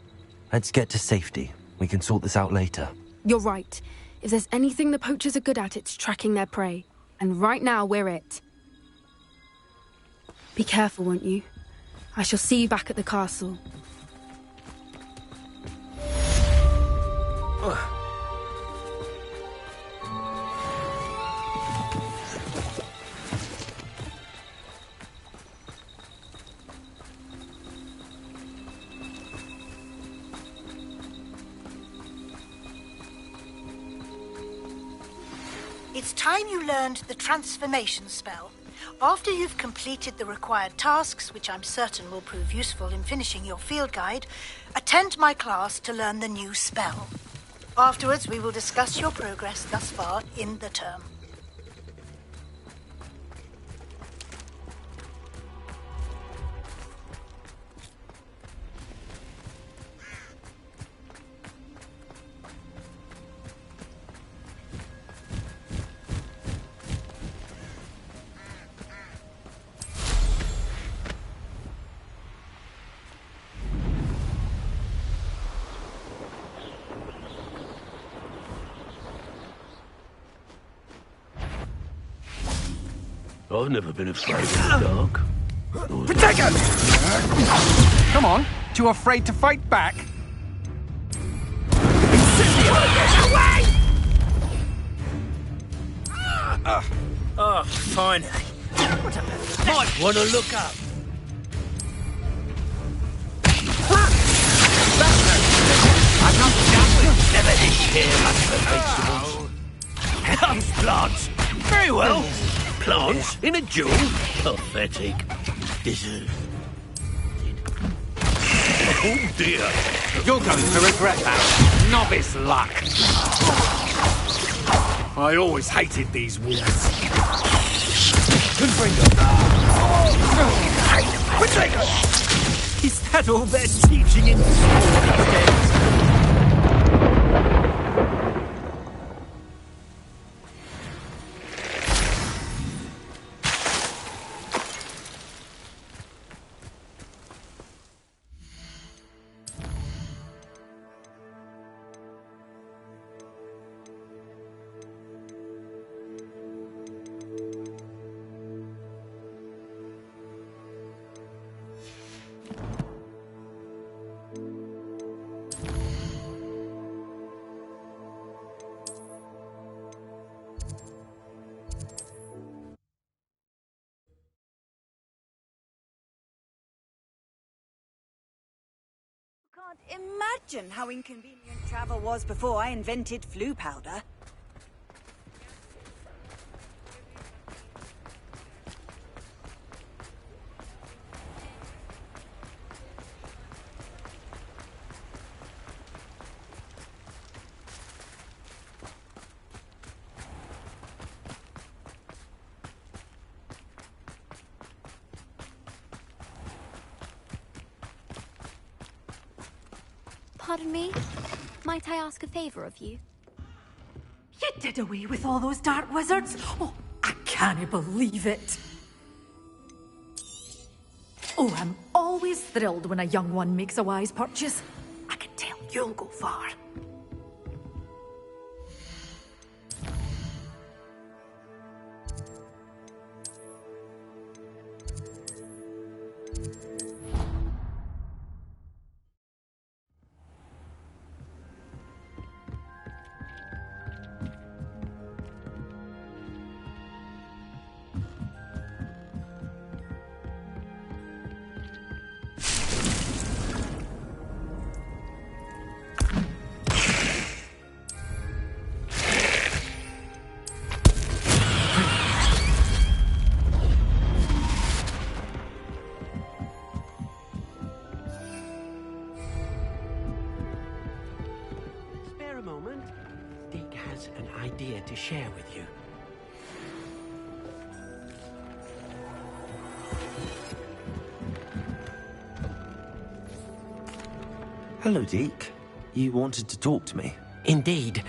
Let's get to safety. We can sort this out later. You're right. If there's anything the poachers are good at, it's tracking their prey. And right now, we're it. Be careful, won't you? I shall see you back at the castle. It's time you learned the transformation spell. After you've completed the required tasks, which I'm certain will prove useful in finishing your field guide, attend my class to learn the new spell. Afterwards, we will discuss your progress thus far in the term. I've never been afraid of the dark. Protego! Come on, too afraid to fight back? Away! Finally. Might want to look up. I'm not done with never did care much for vegetables. How's plants? Very well. Plants in a duel? Pathetic. Deserted. Oh dear. You're going to regret that. Novice luck. I always hated these wolves. Is that all they're teaching in school these days? Can't imagine how inconvenient travel was before I invented flu powder. Pardon me? Might I ask a favor of you? You did away with all those dark wizards? Oh, I can't believe it. Oh, I'm always thrilled when a young one makes a wise purchase. I can tell you'll go far. To share with you. Hello, Deke. You wanted to talk to me? Indeed.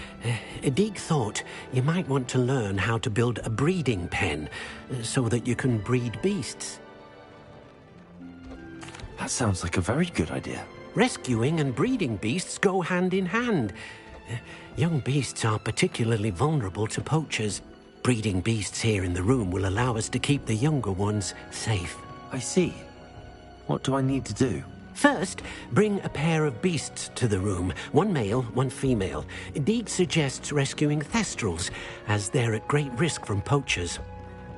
Deke thought you might want to learn how to build a breeding pen so that you can breed beasts. That sounds like a very good idea. Rescuing and breeding beasts go hand in hand. Young beasts are particularly vulnerable to poachers. Breeding beasts here in the room will allow us to keep the younger ones safe. I see. What do I need to do? First, bring a pair of beasts to the room. One male, one female. Deke suggests rescuing thestrals, as they're at great risk from poachers.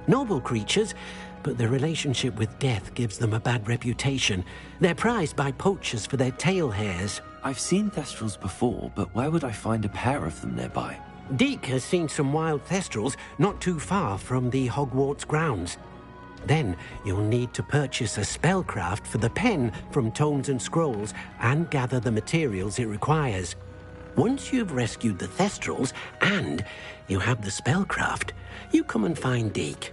Noble creatures, but their relationship with death gives them a bad reputation. They're prized by poachers for their tail hairs. I've seen thestrals before, but where would I find a pair of them nearby? Deke has seen some wild thestrals not too far from the Hogwarts grounds. Then you'll need to purchase a spellcraft for the pen from Tomes and Scrolls and gather the materials it requires. Once you've rescued the thestrals and you have the spellcraft, you come and find Deke.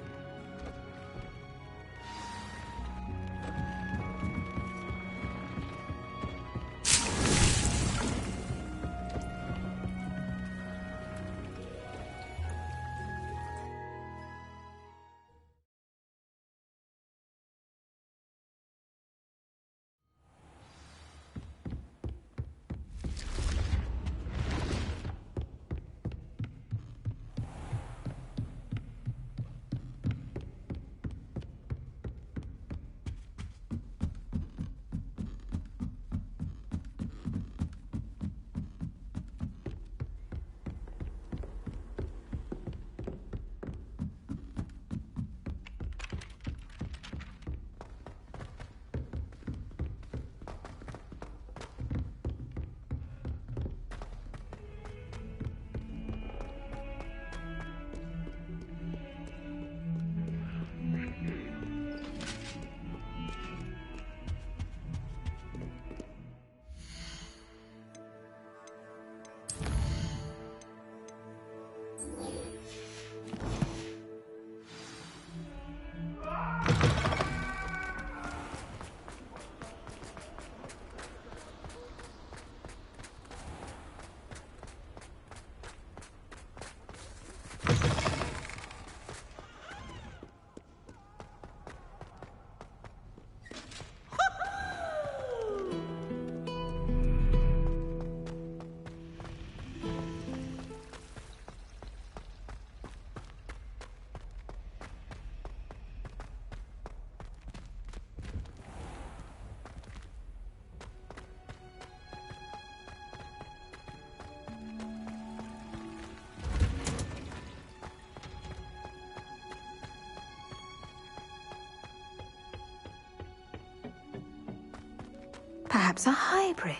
Perhaps a hybrid.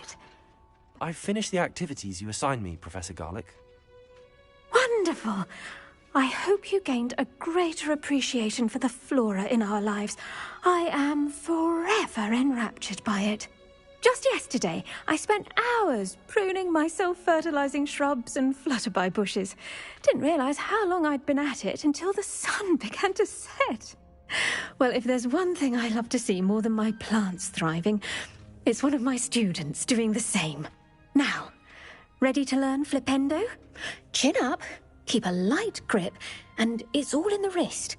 I've finished the activities you assigned me, Professor Garlick. Wonderful! I hope you gained a greater appreciation for the flora in our lives. I am forever enraptured by it. Just yesterday, I spent hours pruning my self-fertilizing shrubs and flutterby bushes. Didn't realize how long I'd been at it until the sun began to set. Well, if there's one thing I love to see more than my plants thriving, it's one of my students doing the same. Now, ready to learn Flipendo? Chin up, keep a light grip, and it's all in the wrist.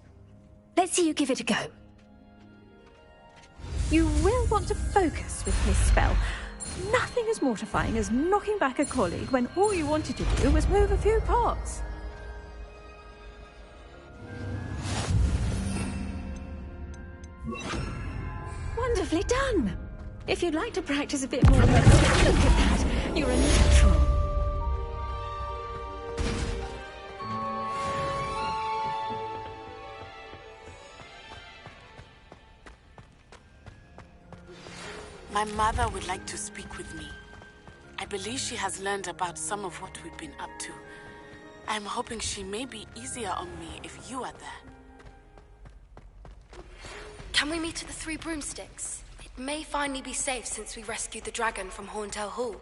Let's see you give it a go. You will want to focus with this spell. Nothing as mortifying as knocking back a colleague when all you wanted to do was move a few pots. Wonderfully done! If you'd like to practice a bit more, look at that. You're a natural. My mother would like to speak with me. I believe she has learned about some of what we've been up to. I'm hoping she may be easier on me if you are there. Can we meet at the Three Broomsticks? It may finally be safe since we rescued the dragon from Horntail Hall.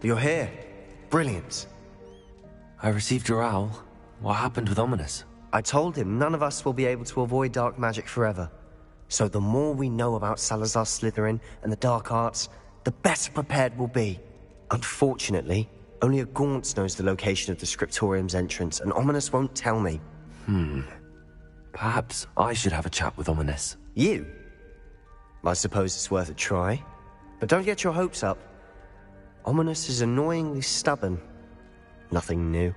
You're here. Brilliant. I received your owl. What happened with Ominous? I told him none of us will be able to avoid dark magic forever. So the more we know about Salazar Slytherin and the dark arts, the better prepared we'll be. Unfortunately, only a Gaunt knows the location of the Scriptorium's entrance, and Ominous won't tell me. Perhaps I should have a chat with Ominous. You? I suppose it's worth a try. But don't get your hopes up. Ominous is annoyingly stubborn. Nothing new.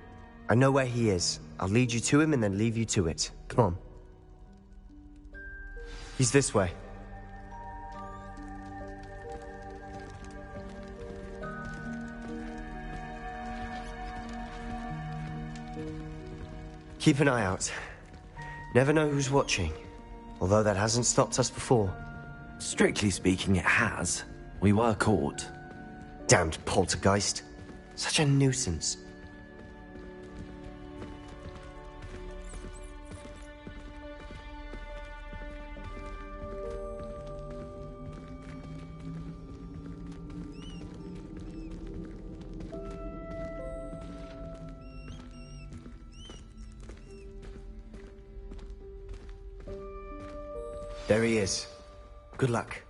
I know where he is. I'll lead you to him and then leave you to it. Come on. He's this way. Keep an eye out. Never know who's watching. Although that hasn't stopped us before. Strictly speaking, it has. We were caught. Damned poltergeist. Such a nuisance. There he is. Good luck.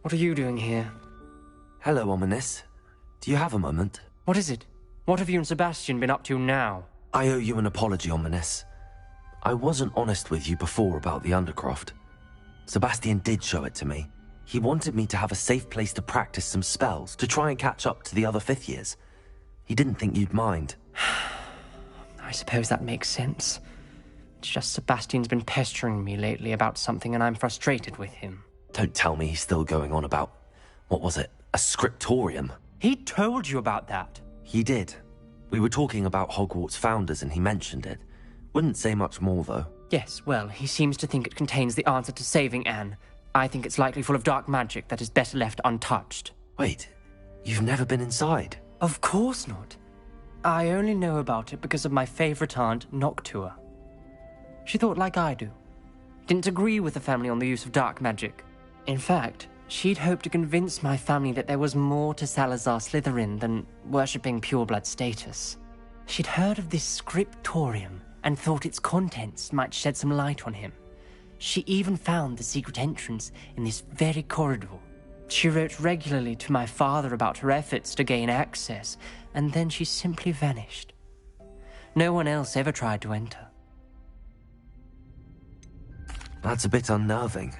What are you doing here? Hello, Ominous. Do you have a moment? What is it? What have you and Sebastian been up to now? I owe you an apology, Ominous. I wasn't honest with you before about the Undercroft. Sebastian did show it to me. He wanted me to have a safe place to practice some spells, to try and catch up to the other 5th years. He didn't think you'd mind. I suppose that makes sense. It's just Sebastian's been pestering me lately about something and I'm frustrated with him. Don't tell me he's still going on about, what was it, a scriptorium? He told you about that. He did. We were talking about Hogwarts founders and he mentioned it. Wouldn't say much more, though. Yes, well, he seems to think it contains the answer to saving Anne. I think it's likely full of dark magic that is better left untouched. Wait, you've never been inside? Of course not. I only know about it because of my favourite aunt, Noctua. She thought like I do. Didn't agree with the family on the use of dark magic. In fact, she'd hoped to convince my family that there was more to Salazar Slytherin than worshipping pureblood status. She'd heard of this scriptorium and thought its contents might shed some light on him. She even found the secret entrance in this very corridor. She wrote regularly to my father about her efforts to gain access, and then she simply vanished. No one else ever tried to enter. That's a bit unnerving.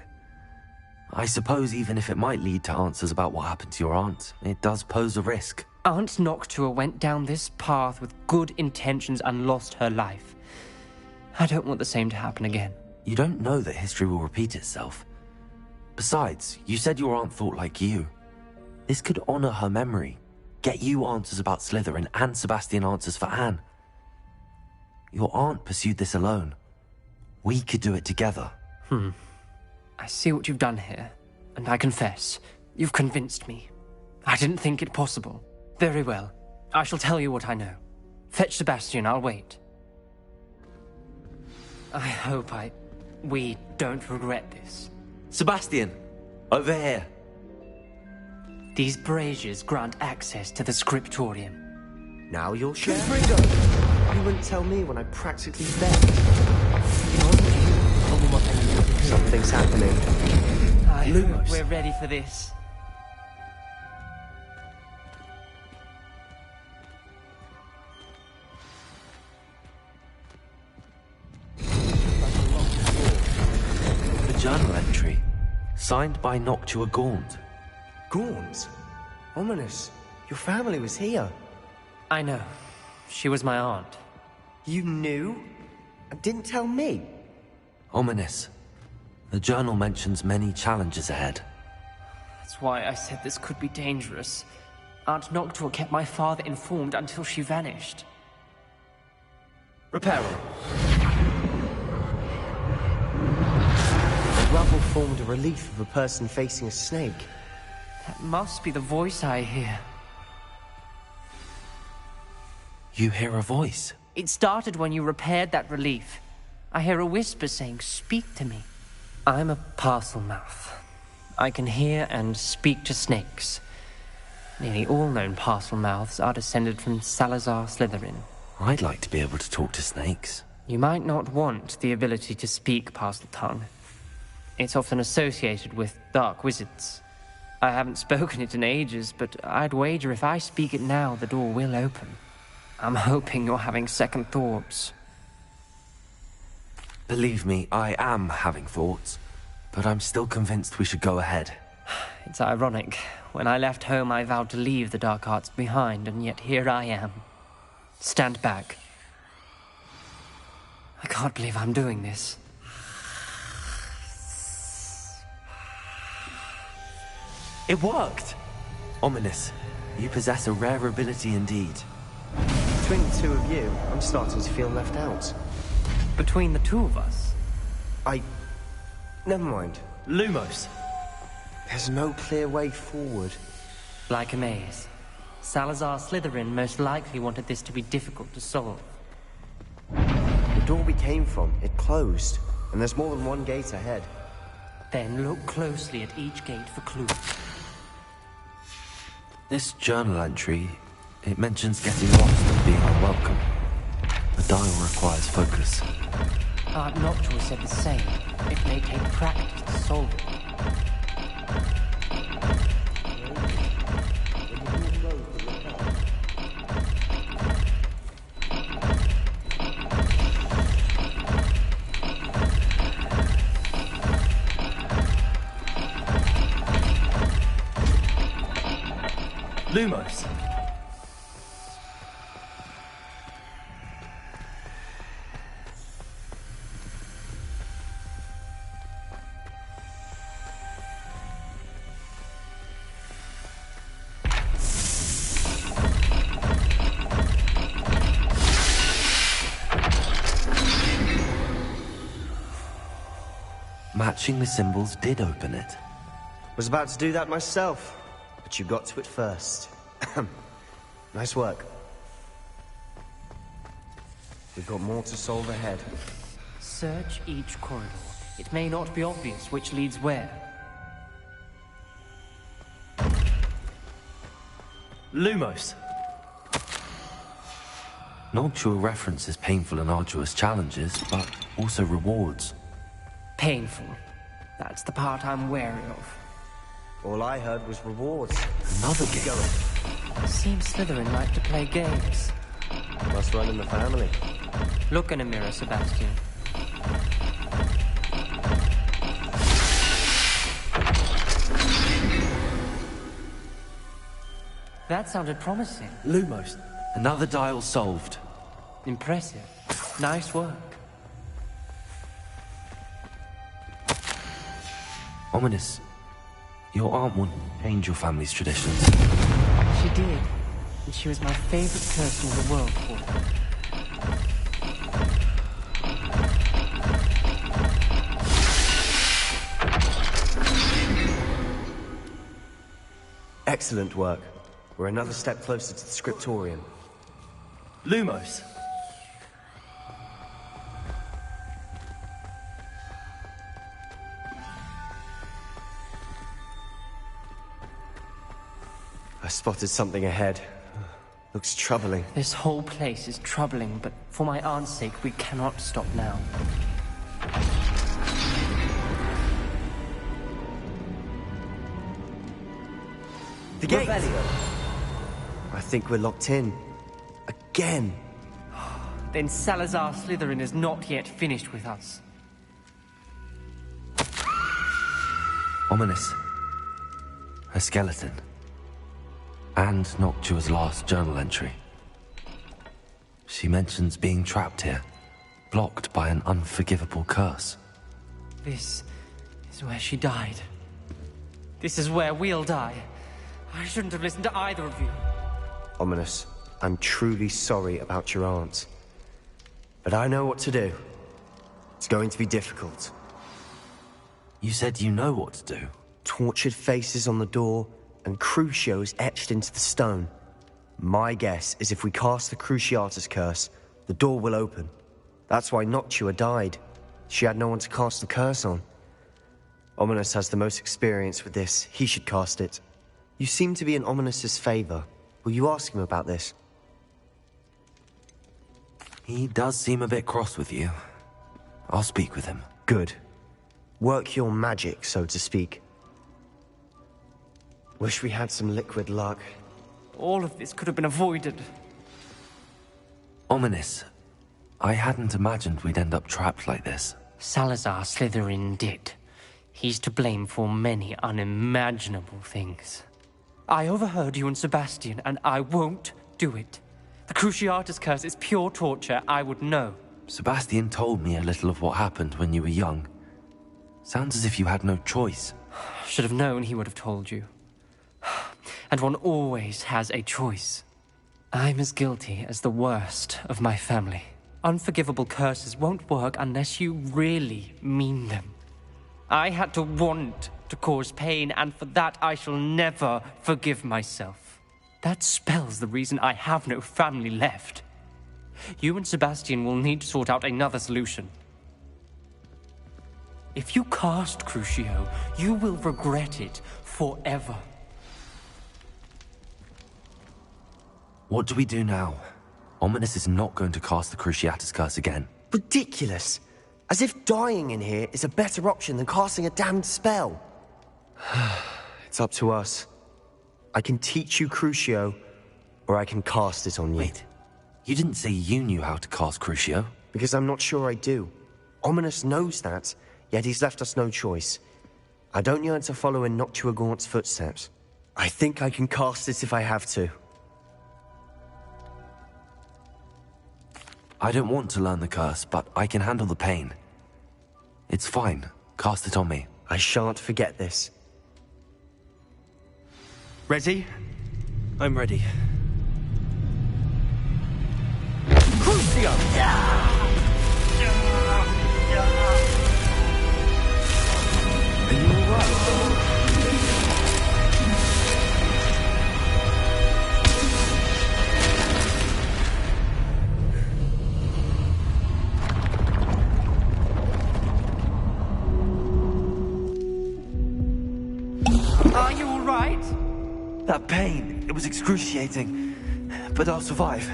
I suppose even if it might lead to answers about what happened to your aunt, it does pose a risk. Aunt Noctua went down this path with good intentions and lost her life. I don't want the same to happen again. You don't know that history will repeat itself. Besides, you said your aunt thought like you. This could honor her memory, get you answers about Slytherin and Sebastian answers for Anne. Your aunt pursued this alone. We could do it together. I see what you've done here, and I confess, you've convinced me. I didn't think it possible. Very well. I shall tell you what I know. Fetch Sebastian, I'll wait. I hope we don't regret this. Sebastian! Over here! These braziers grant access to the scriptorium. Now you'll share? You wouldn't tell me when I practically begged. It wasn't you who told me what I needed to do. Something's happening. I hope we're ready for this. The journal entry, signed by Noctua Gaunt. Gaunt? Ominous. Your family was here. I know. She was my aunt. You knew? And didn't tell me? Ominous. The journal mentions many challenges ahead. That's why I said this could be dangerous. Aunt Noctua kept my father informed until she vanished. Reparo. The rubble formed a relief of a person facing a snake. That must be the voice I hear. You hear a voice? It started when you repaired that relief. I hear a whisper saying, "Speak to me." I'm a parcel mouth. I can hear and speak to snakes. Nearly all known parcel mouths are descended from Salazar Slytherin. I'd like to be able to talk to snakes. You might not want the ability to speak parcel tongue. It's often associated with dark wizards. I haven't spoken it in ages, but I'd wager if I speak it now, the door will open. I'm hoping you're having second thoughts. Believe me, I am having thoughts, but I'm still convinced we should go ahead. It's ironic. When I left home, I vowed to leave the dark arts behind, and yet here I am. Stand back. I can't believe I'm doing this. It worked! Ominous, you possess a rare ability indeed. Between the two of you, I'm starting to feel left out. Between the two of us? Never mind. Lumos! There's no clear way forward. Like a maze. Salazar Slytherin most likely wanted this to be difficult to solve. The door we came from, it closed. And there's more than one gate ahead. Then look closely at each gate for clues. This journal entry, it mentions getting lost and being unwelcome. The dial requires focus. Art Noctua said the same. It may take practice to solve it. Lumos! Matching the symbols did open it. Was about to do that myself, but you got to it first. Nice work. We've got more to solve ahead. Search each corridor. It may not be obvious which leads where. Lumos! Noctua references painful and arduous challenges, but also rewards. Painful. That's the part I'm wary of. All I heard was rewards. Another game. Seems Slytherin like to play games. Must run in the family. Look in a mirror, Sebastian. That sounded promising. Lumos. Another dial solved. Impressive. Nice work. Ominous. Your aunt wouldn't change your family's traditions. She did. And she was my favorite person in the world for it. Excellent work. We're another step closer to the scriptorium. Lumos! I spotted something ahead. Looks troubling. This whole place is troubling, but for my aunt's sake, we cannot stop now. The gate! I think we're locked in. Again. Then Salazar Slytherin is not yet finished with us. Ominous. A skeleton. And Noctua's last journal entry. She mentions being trapped here, blocked by an unforgivable curse. This is where she died. This is where we'll die. I shouldn't have listened to either of you. Ominous, I'm truly sorry about your aunt. But I know what to do. It's going to be difficult. You said you know what to do. Tortured faces on the door, and Crucios etched into the stone. My guess is if we cast the Cruciatus curse, the door will open. That's why Noctua died. She had no one to cast the curse on. Ominous has the most experience with this. He should cast it. You seem to be in Ominous's favor. Will you ask him about this? He does seem a bit cross with you. I'll speak with him. Good. Work your magic, so to speak. Wish we had some liquid luck. All of this could have been avoided. Ominous. I hadn't imagined we'd end up trapped like this. Salazar Slytherin did. He's to blame for many unimaginable things. I overheard you and Sebastian, and I won't do it. The Cruciatus curse is pure torture. I would know. Sebastian told me a little of what happened when you were young. Sounds as if you had no choice. Should have known he would have told you. And one always has a choice. I'm as guilty as the worst of my family. Unforgivable curses won't work unless you really mean them. I had to want to cause pain, and for that I shall never forgive myself. That spell's the reason I have no family left. You and Sebastian will need to sort out another solution. If you cast Crucio, you will regret it forever. What do we do now? Ominous is not going to cast the Cruciatus curse again. Ridiculous! As if dying in here is a better option than casting a damned spell. It's up to us. I can teach you Crucio, or I can cast it on you. Wait, you didn't say you knew how to cast Crucio? Because I'm not sure I do. Ominous knows that, yet he's left us no choice. I don't yearn to follow in Noctua Gaunt's footsteps. I think I can cast it if I have to. I don't want to learn the curse, but I can handle the pain. It's fine. Cast it on me. I shan't forget this. Ready? I'm ready. Crucio! Are you alright? Are you all right? That pain, it was excruciating. But I'll survive.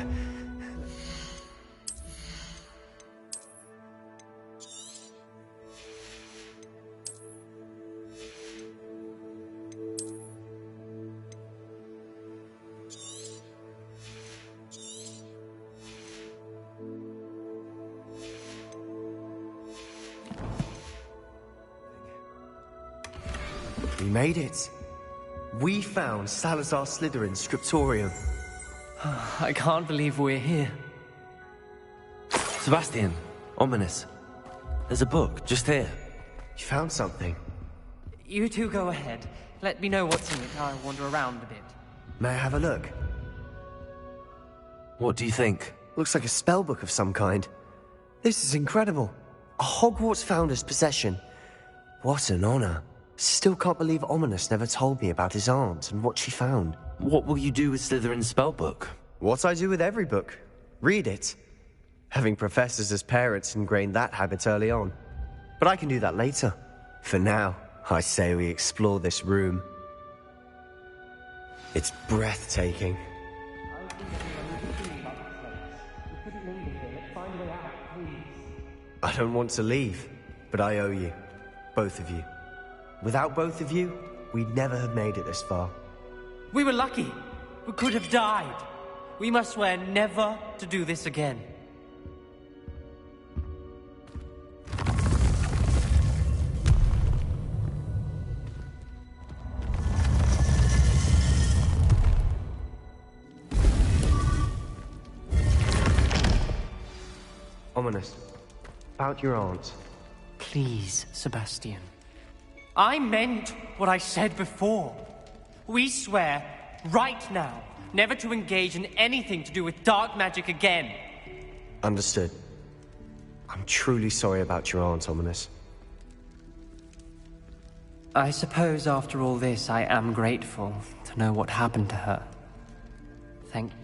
We made it. We found Salazar Slytherin's scriptorium. I can't believe we're here. Sebastian, Ominous. There's a book, just here. You found something? You two go ahead. Let me know what's in it. I'll wander around a bit. May I have a look? What do you think? Looks like a spellbook of some kind. This is incredible. A Hogwarts founder's possession. What an honor. Still can't believe Ominous never told me about his aunt and what she found. What will you do with Slytherin's spellbook? What I do with every book. Read it. Having professors as parents ingrained that habit early on. But I can do that later. For now, I say we explore this room. It's breathtaking. I don't want to leave, but I owe you. Both of you. Without both of you, we'd never have made it this far. We were lucky. We could have died. We must swear never to do this again. Ominous. About your aunt. Please, Sebastian. I meant what I said before. We swear, right now, never to engage in anything to do with dark magic again. Understood. I'm truly sorry about your aunt, Ominous. I suppose after all this, I am grateful to know what happened to her. Thank you.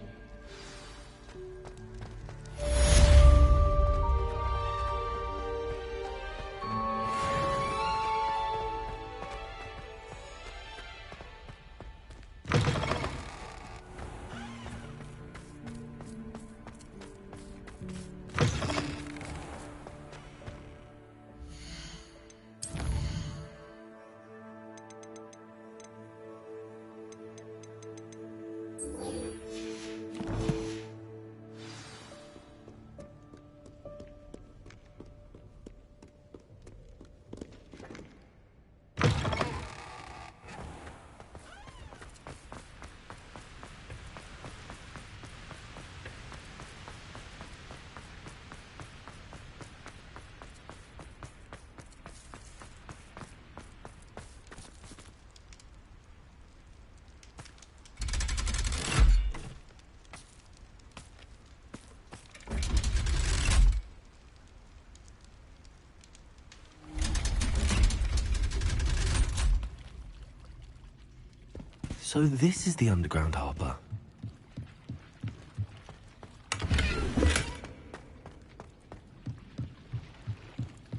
So this is the underground harbour.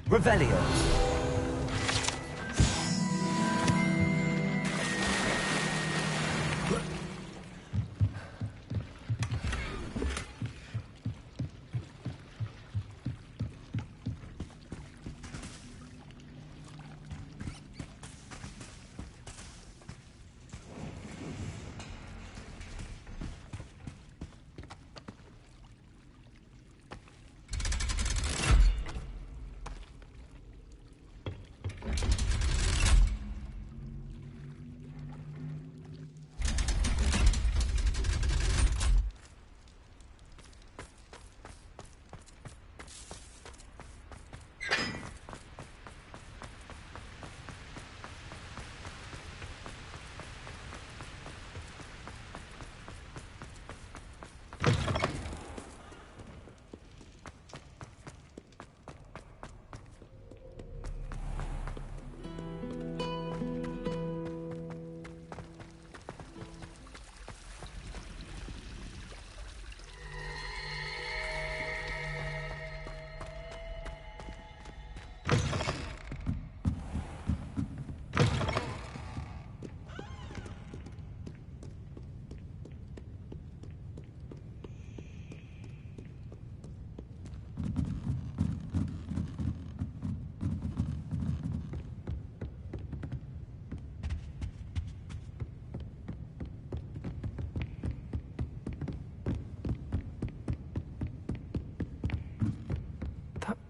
Revelio.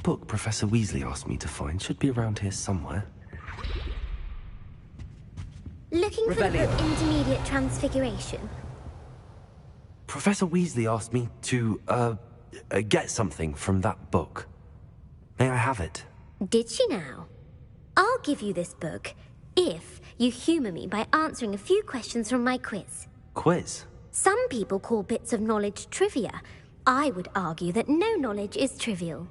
Book Professor Weasley asked me to find should be around here somewhere. Looking for the book Intermediate Transfiguration? Professor Weasley asked me to, get something from that book. May I have it? Did she now? I'll give you this book if you humour me by answering a few questions from my quiz. Quiz? Some people call bits of knowledge trivia. I would argue that no knowledge is trivial.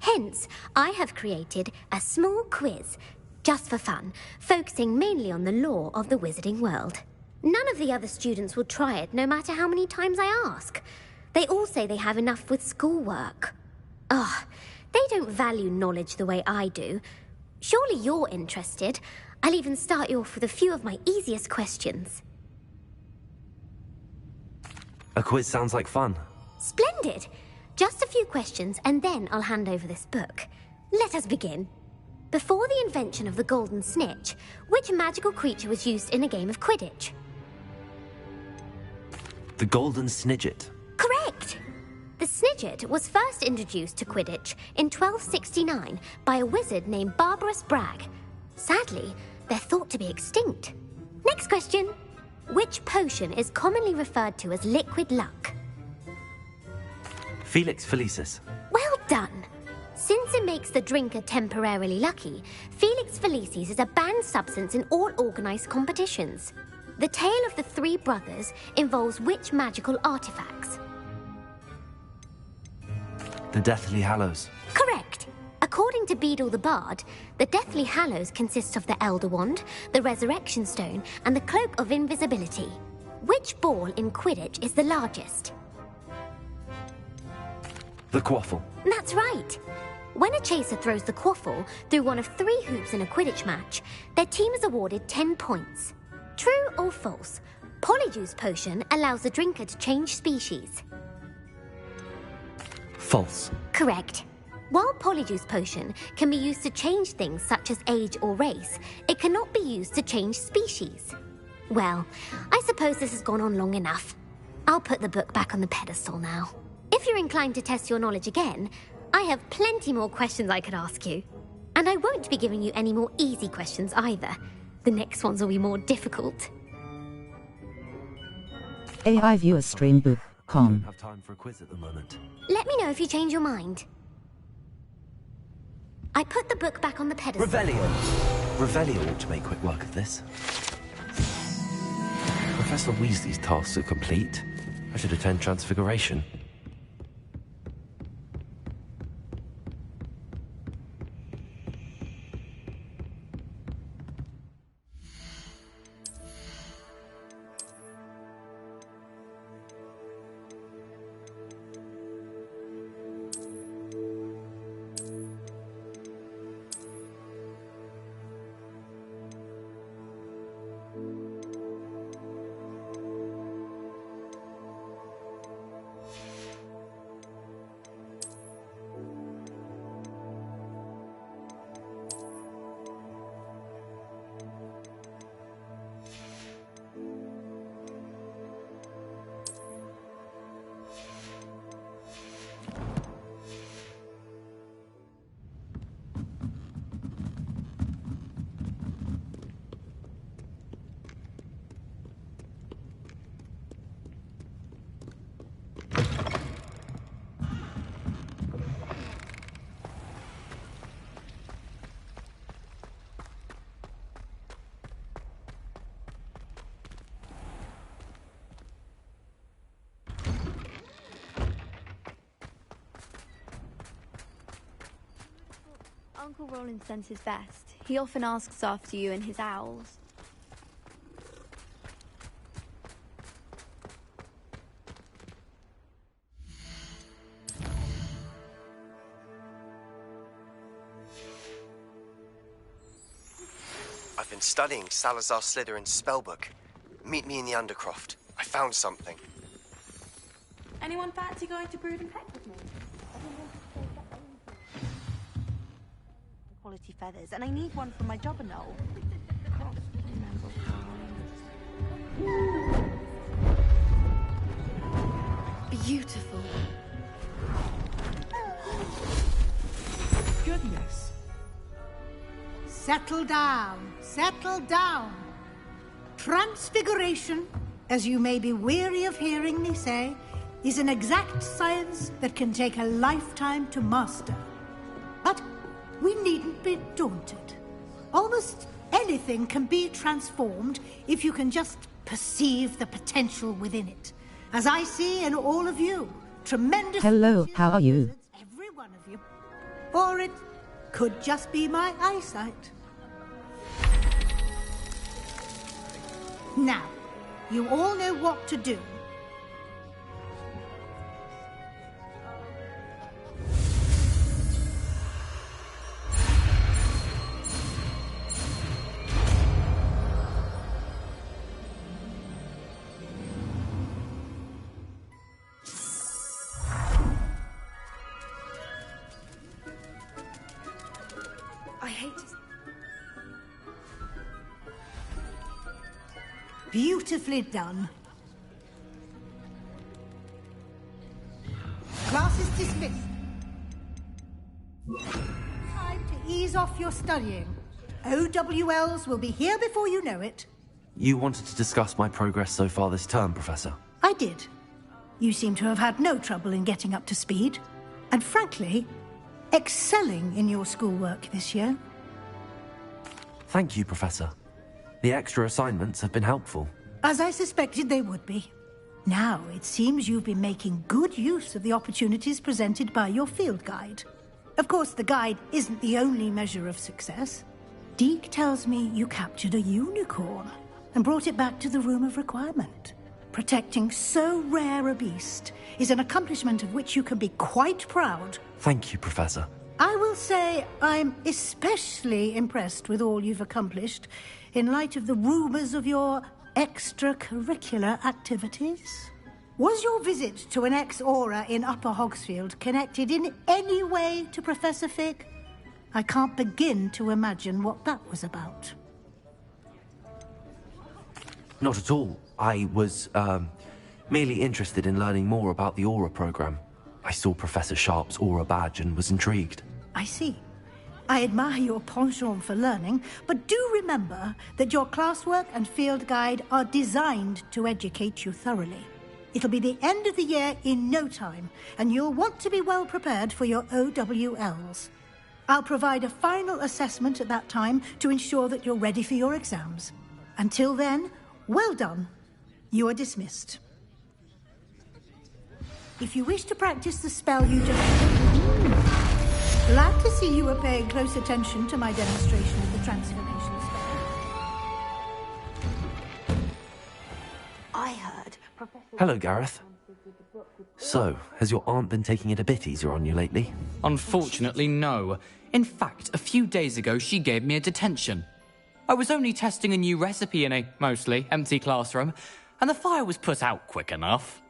Hence, I have created a small quiz, just for fun, focusing mainly on the lore of the wizarding world. None of the other students will try it, no matter how many times I ask. They all say they have enough with schoolwork. Ugh, they don't value knowledge the way I do. Surely you're interested. I'll even start you off with a few of my easiest questions. A quiz sounds like fun. Splendid! Just a few questions, and then I'll hand over this book. Let us begin. Before the invention of the golden snitch, which magical creature was used in a game of Quidditch? The golden snidget. Correct! The snidget was first introduced to Quidditch in 1269 by a wizard named Barbarous Bragg. Sadly, they're thought to be extinct. Next question. Which potion is commonly referred to as liquid luck? Felix Felicis. Well done! Since it makes the drinker temporarily lucky, Felix Felicis is a banned substance in all organised competitions. The tale of the three brothers involves which magical artifacts? The Deathly Hallows. Correct! According to Beedle the Bard, the Deathly Hallows consists of the Elder Wand, the Resurrection Stone, and the Cloak of Invisibility. Which ball in Quidditch is the largest? The Quaffle. That's right. When a chaser throws the quaffle through one of 3 hoops in a Quidditch match, their team is awarded 10 points. True or false? Polyjuice Potion allows the drinker to change species. False. Correct. While Polyjuice Potion can be used to change things such as age or race, it cannot be used to change species. Well, I suppose this has gone on long enough. I'll put the book back on the pedestal now. If you're inclined to test your knowledge again, I have plenty more questions I could ask you. And I won't be giving you any more easy questions either. The next ones will be more difficult. AI viewer stream book. I don't have time for a quiz at the moment. Let me know if you change your mind. I put the book back on the pedestal. Revelio. Revelio ought to make quick work of this. Professor Weasley's tasks are complete. I should attend Transfiguration. Uncle Roland sends his best. He often asks after you and his owls. I've been studying Salazar Slytherin's spellbook. Meet me in the Undercroft. I found something. Anyone fancy going to Brood and Peck with me? Quality feathers, and I need one from my jobber knoll. Beautiful. Goodness. Settle down. Settle down. Transfiguration, as you may be weary of hearing me say, is an exact science that can take a lifetime to master. But we needn't be daunted. Almost anything can be transformed if you can just perceive the potential within it. As I see in all of you, tremendous... Hello, how are you? Every one of you. Or it could just be my eyesight. Now, you all know what to do. I hate to... Beautifully done. Class is dismissed. Time to ease off your studying. OWLs will be here before you know it. You wanted to discuss my progress so far this term, Professor. I did. You seem to have had no trouble in getting up to speed. And frankly, excelling in your schoolwork this year. Thank you, Professor. The extra assignments have been helpful. As I suspected they would be. Now, it seems you've been making good use of the opportunities presented by your field guide. Of course, the guide isn't the only measure of success. Deke tells me you captured a unicorn and brought it back to the Room of Requirement. Protecting so rare a beast is an accomplishment of which you can be quite proud. Thank you, Professor. I will say I'm especially impressed with all you've accomplished in light of the rumours of your extracurricular activities. Was your visit to an ex-aura in Upper Hogsfield connected in any way to Professor Fick? I can't begin to imagine what that was about. Not at all. I was, merely interested in learning more about the Aura program. I saw Professor Sharp's Aura badge and was intrigued. I see. I admire your penchant for learning, but do remember that your classwork and field guide are designed to educate you thoroughly. It'll be the end of the year in no time, and you'll want to be well prepared for your OWLs. I'll provide a final assessment at that time to ensure that you're ready for your exams. Until then, well done. You are dismissed. If you wish to practice the spell you just... Glad to see you were paying close attention to my demonstration of the transformation spell. I heard Hello, Gareth. So, has your aunt been taking it a bit easier on you lately? Unfortunately, no. In fact, a few days ago, she gave me a detention. I was only testing a new recipe in a mostly empty classroom, and the fire was put out quick enough.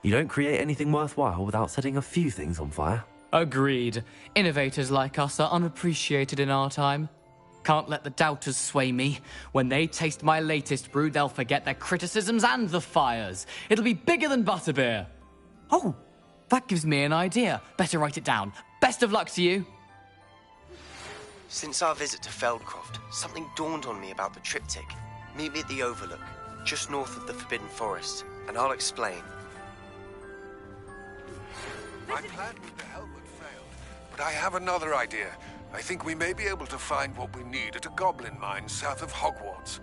You don't create anything worthwhile without setting a few things on fire. Agreed. Innovators like us are unappreciated in our time. Can't let the doubters sway me. When they taste my latest brew, they'll forget their criticisms and the fires. It'll be bigger than butterbeer. Oh, that gives me an idea. Better write it down. Best of luck to you. Since our visit to Feldcroft, something dawned on me about the triptych. Meet me at the Overlook, just north of the Forbidden Forest, and I'll explain. My plan with the helmet failed, but I have another idea. I think we may be able to find what we need at a goblin mine south of Hogwarts.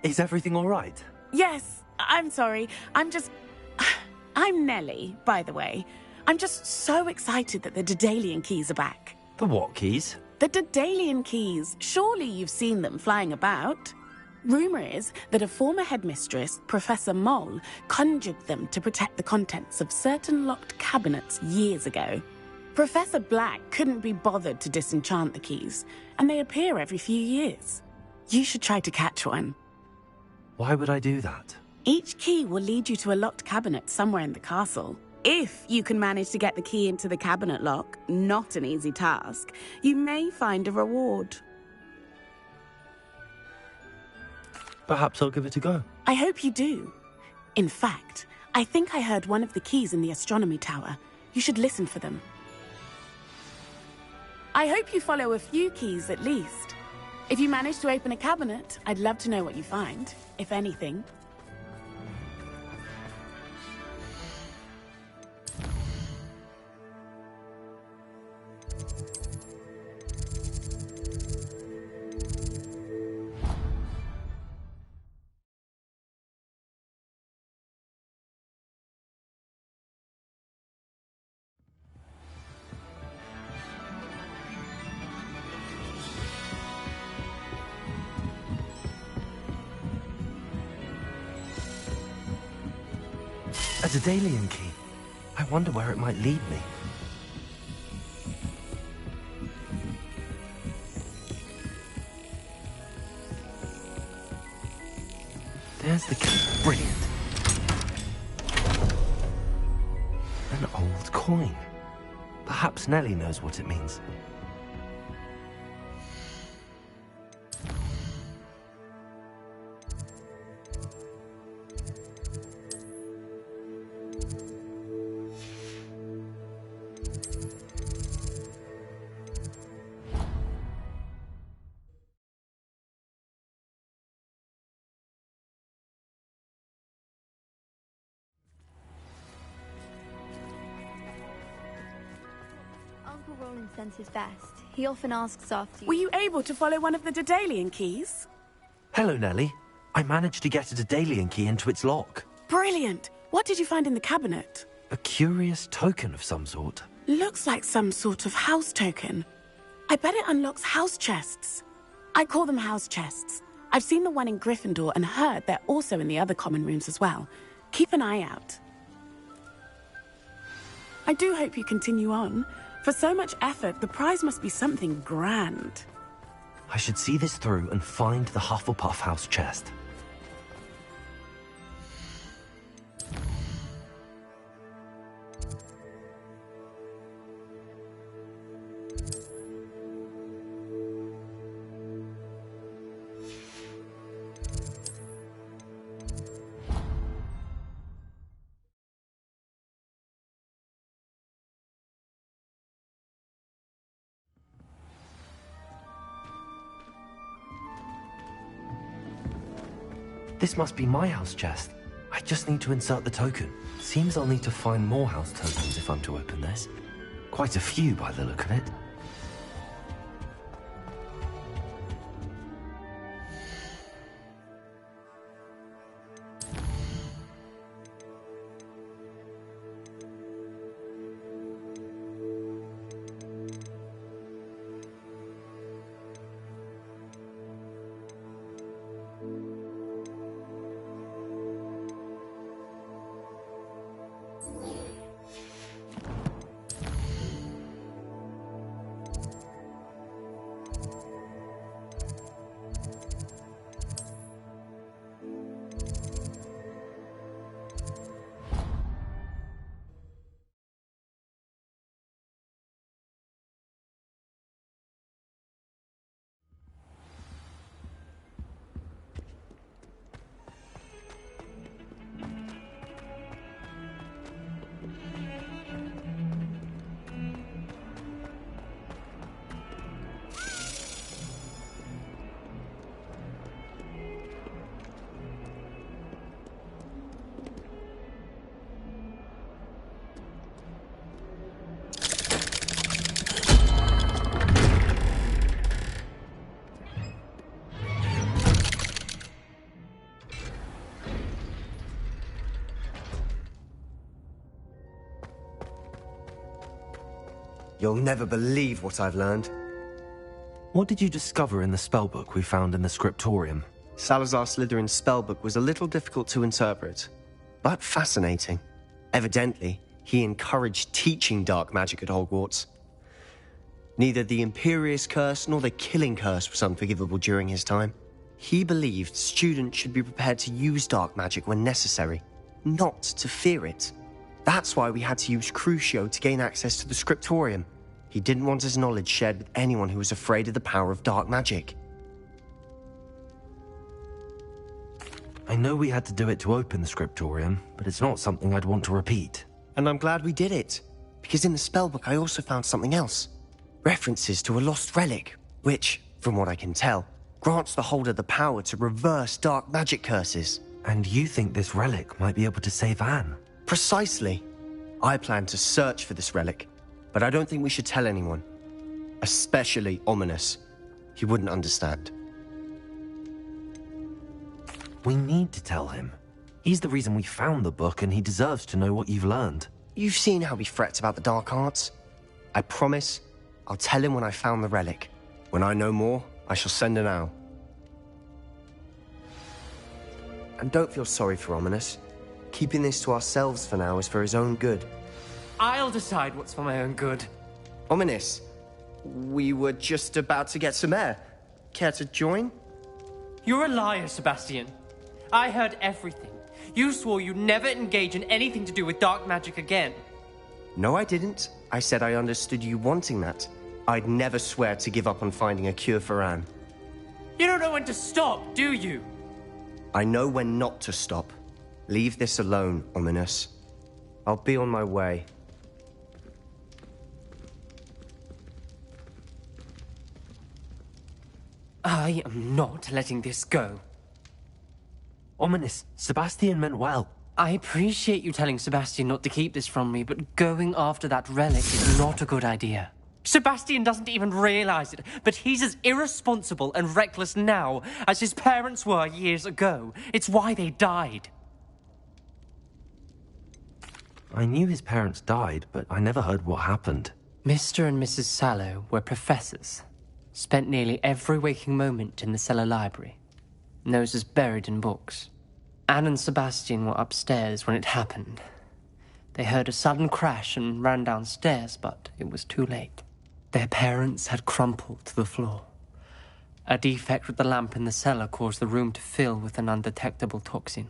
Is everything all right? Yes, I'm sorry. I'm Nellie, by the way. I'm just so excited that the Daedalian keys are back. The what keys? The Daedalian keys. Surely you've seen them flying about. Rumour is that a former headmistress, Professor Moll, conjured them to protect the contents of certain locked cabinets years ago. Professor Black couldn't be bothered to disenchant the keys, and they appear every few years. You should try to catch one. Why would I do that? Each key will lead you to a locked cabinet somewhere in the castle. If you can manage to get the key into the cabinet lock, not an easy task, you may find a reward. Perhaps I'll give it a go. I hope you do. In fact, I think I heard one of the keys in the astronomy tower. You should listen for them. I hope you follow a few keys at least. If you manage to open a cabinet, I'd love to know what you find, if anything. A Daedalian key. I wonder where it might lead me. There's the key. Brilliant. An old coin. Perhaps Nellie knows what it means. Uncle Roland sends his best. He often asks after you. Were you able to follow one of the Daedalian keys? Hello, Nellie. I managed to get a Daedalian key into its lock. Brilliant! What did you find in the cabinet? A curious token of some sort. Looks like some sort of house token. I bet it unlocks house chests. I call them house chests. I've seen the one in Gryffindor and heard they're also in the other common rooms as well. Keep an eye out. I do hope you continue on. For so much effort, the prize must be something grand. I should see this through and find the Hufflepuff house chest. This must be my house chest. I just need to insert the token. Seems I'll need to find more house tokens if I'm to open this. Quite a few by the look of it. You'll never believe what I've learned. What did you discover in the spellbook we found in the scriptorium? Salazar Slytherin's spellbook was a little difficult to interpret, but fascinating. Evidently, he encouraged teaching dark magic at Hogwarts. Neither the Imperious Curse nor the Killing Curse was unforgivable during his time. He believed students should be prepared to use dark magic when necessary, not to fear it. That's why we had to use Crucio to gain access to the scriptorium. He didn't want his knowledge shared with anyone who was afraid of the power of dark magic. I know we had to do it to open the scriptorium, but it's not something I'd want to repeat. And I'm glad we did it, because in the spellbook I also found something else. References to a lost relic, which, from what I can tell, grants the holder the power to reverse dark magic curses. And you think this relic might be able to save Anne? Precisely. I plan to search for this relic, but I don't think we should tell anyone. Especially Ominous. He wouldn't understand. We need to tell him. He's the reason we found the book, and he deserves to know what you've learned. You've seen how he frets about the dark arts. I promise I'll tell him when I found the relic. When I know more, I shall send an owl. And don't feel sorry for Ominous. Keeping this to ourselves for now is for his own good. I'll decide what's for my own good. Ominous, we were just about to get some air. Care to join? You're a liar, Sebastian. I heard everything. You swore you'd never engage in anything to do with dark magic again. No, I didn't. I said I understood you wanting that. I'd never swear to give up on finding a cure for Anne. You don't know when to stop, do you? I know when not to stop. Leave this alone, Ominous. I'll be on my way. I am not letting this go. Ominous, Sebastian meant well. I appreciate you telling Sebastian not to keep this from me, but going after that relic is not a good idea. Sebastian doesn't even realize it, but he's as irresponsible and reckless now as his parents were years ago. It's why they died. I knew his parents died, but I never heard what happened. Mr. and Mrs. Sallow were professors. Spent nearly every waking moment in the cellar library. Noses buried in books. Anne and Sebastian were upstairs when it happened. They heard a sudden crash and ran downstairs, but it was too late. Their parents had crumpled to the floor. A defect with the lamp in the cellar caused the room to fill with an undetectable toxin.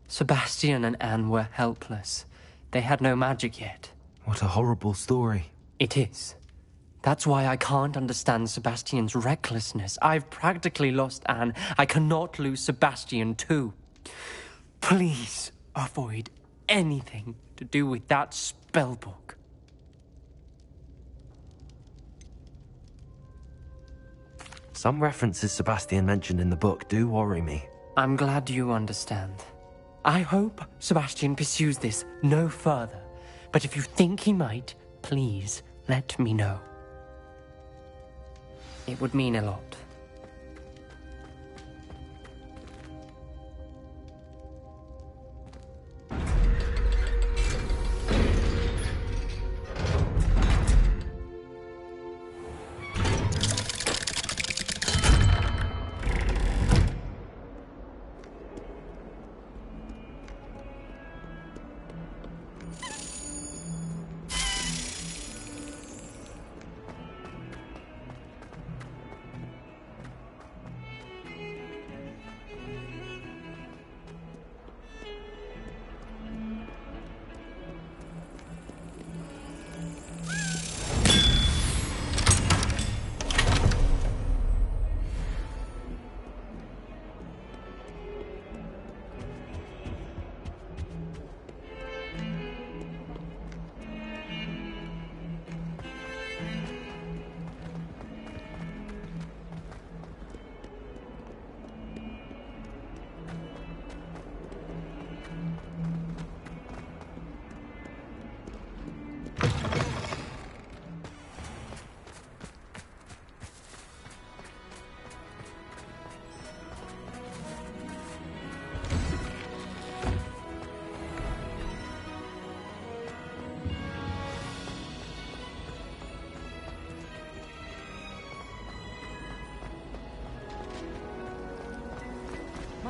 Sebastian and Anne were helpless. They had no magic yet. What a horrible story. It is. That's why I can't understand Sebastian's recklessness. I've practically lost Anne. I cannot lose Sebastian too. Please avoid anything to do with that spellbook. Some references Sebastian mentioned in the book do worry me. I'm glad you understand. I hope Sebastian pursues this no further. But if you think he might, please let me know. It would mean a lot.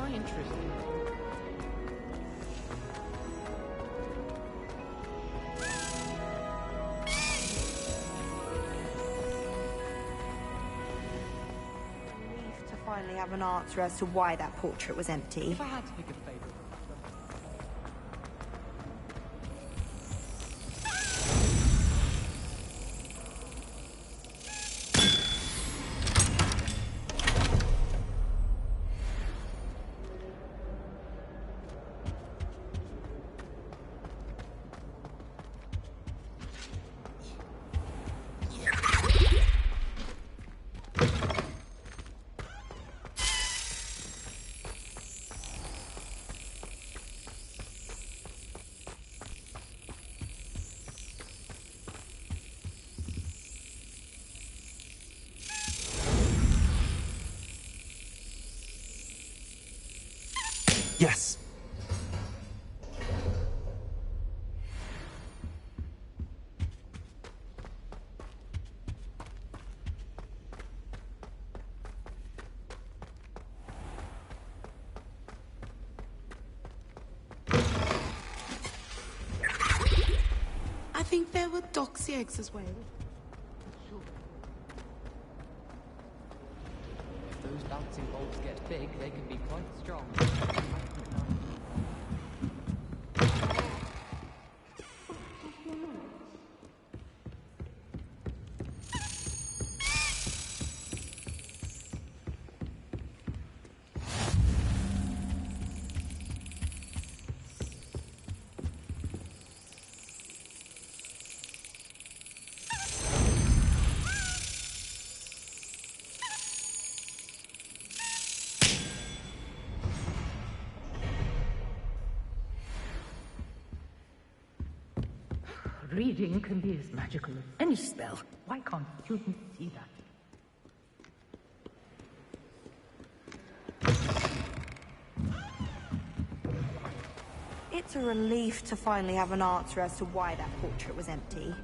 How interesting. Relief to finally have an answer as to why that portrait was empty. If I had to pick a favorite. Yes! I think there were doxy eggs as well. If those bouncing balls get big, they can be quite strong. Reading can be as magical as any spell. Why can't students see that? It's a relief to finally have an answer as to why that portrait was empty.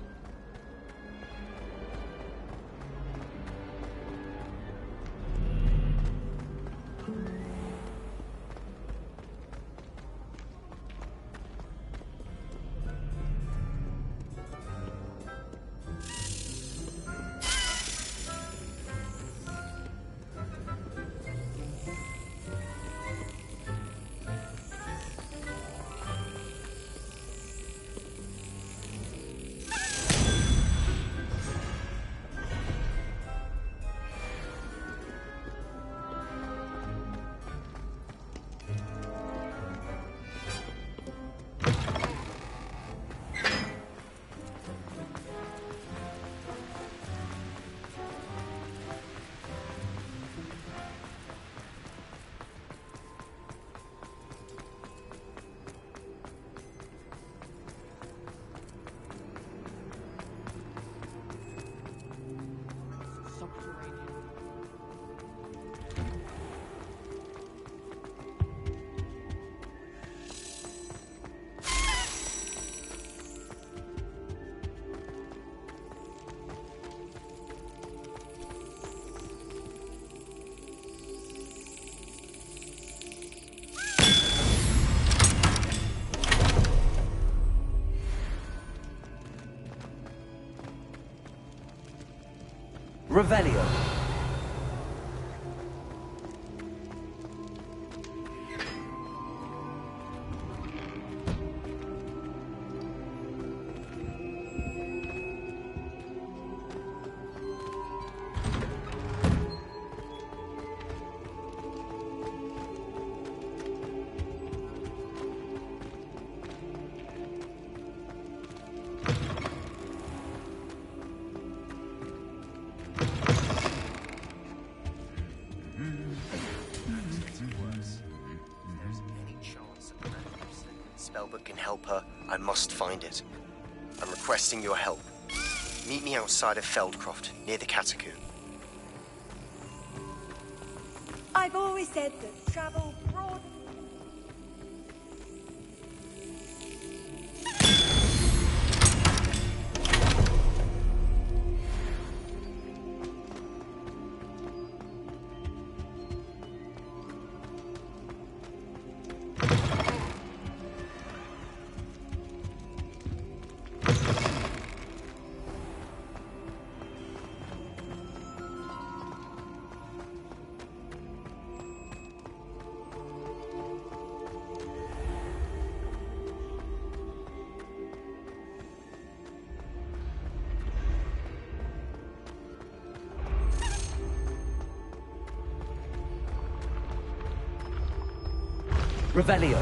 Revelio. Spellbook can help her, I must find it. I'm requesting your help. Meet me outside of Feldcroft, near the Catacomb. I've always said that travel broad... Revelio.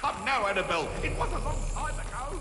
Come now, Annabelle. It was a long time ago.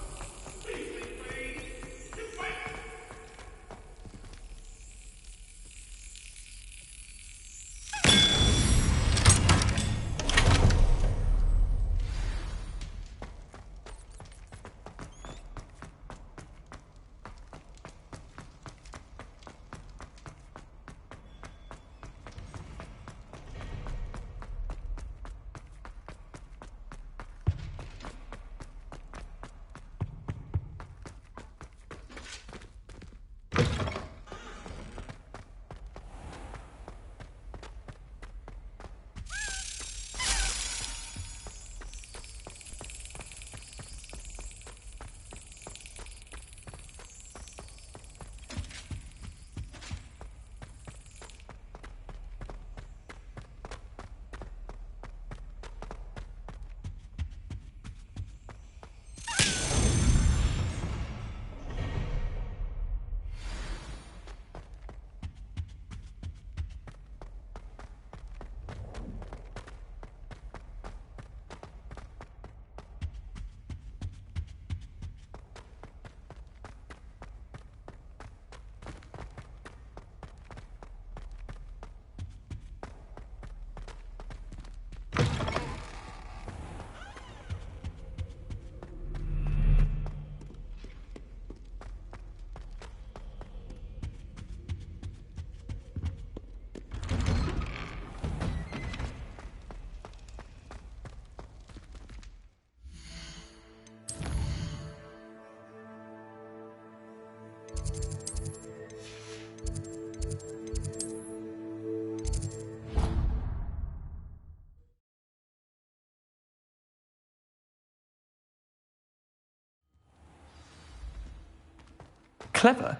Clever?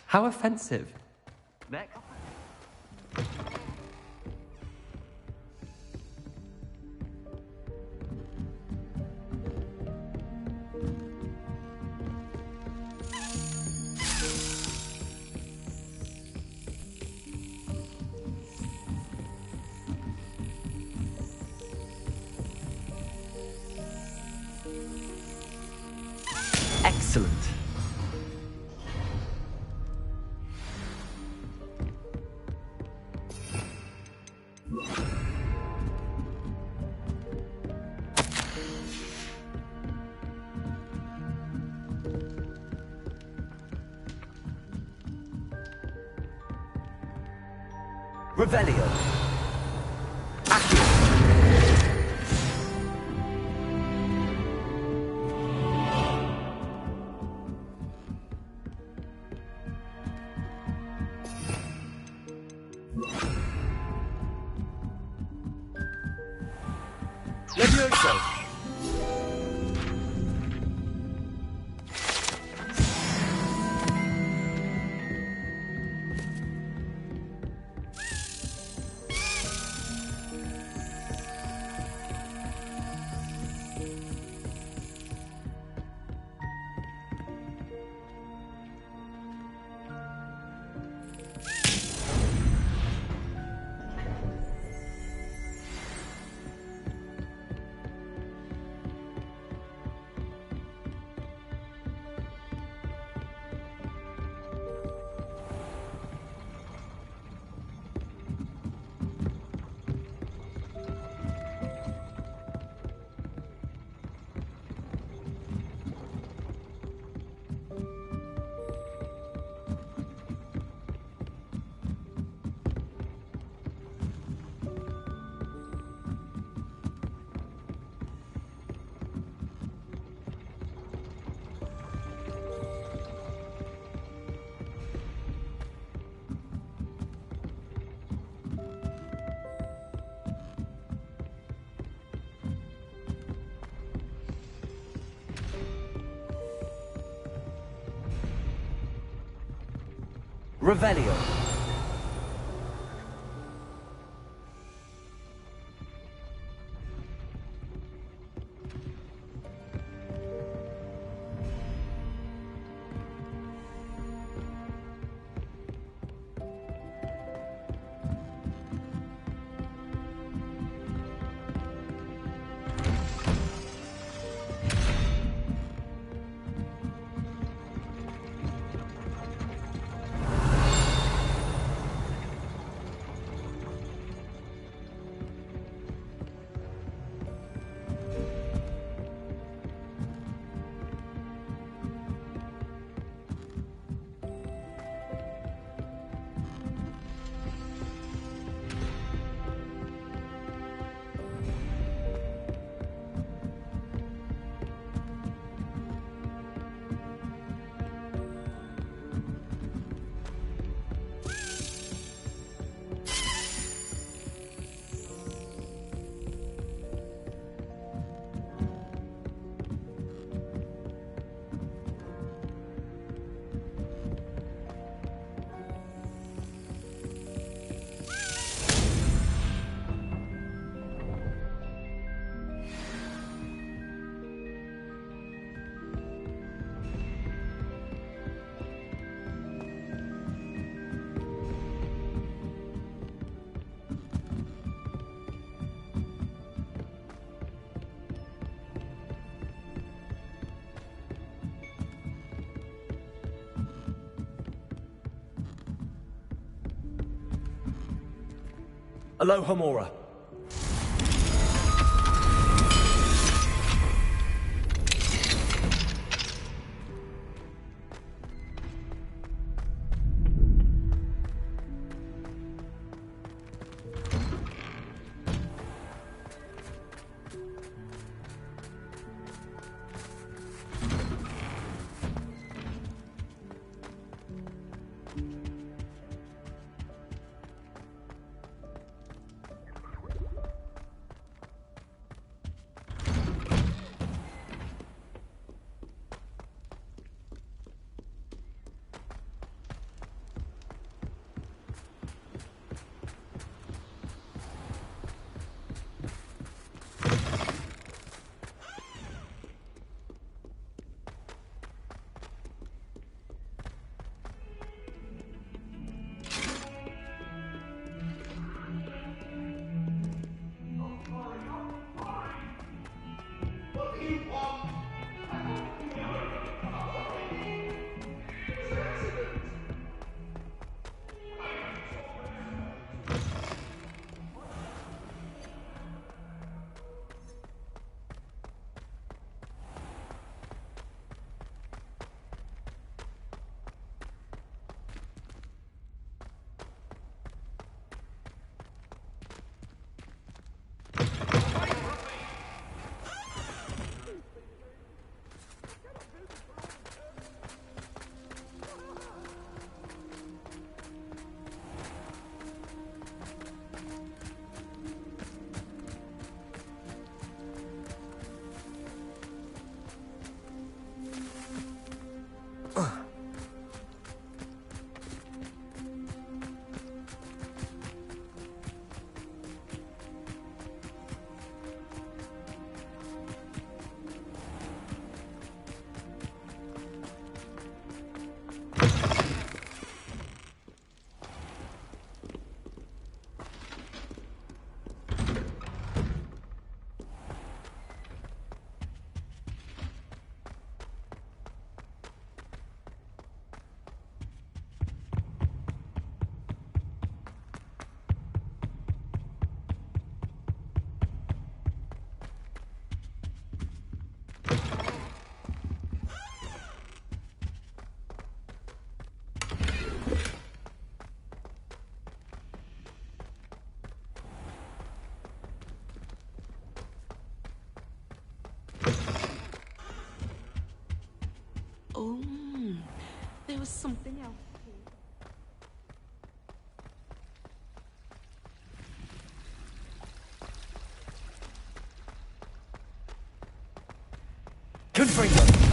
How offensive. Next. Revelio. Levioso. Revelio. Alohomora. was something else. Confringo!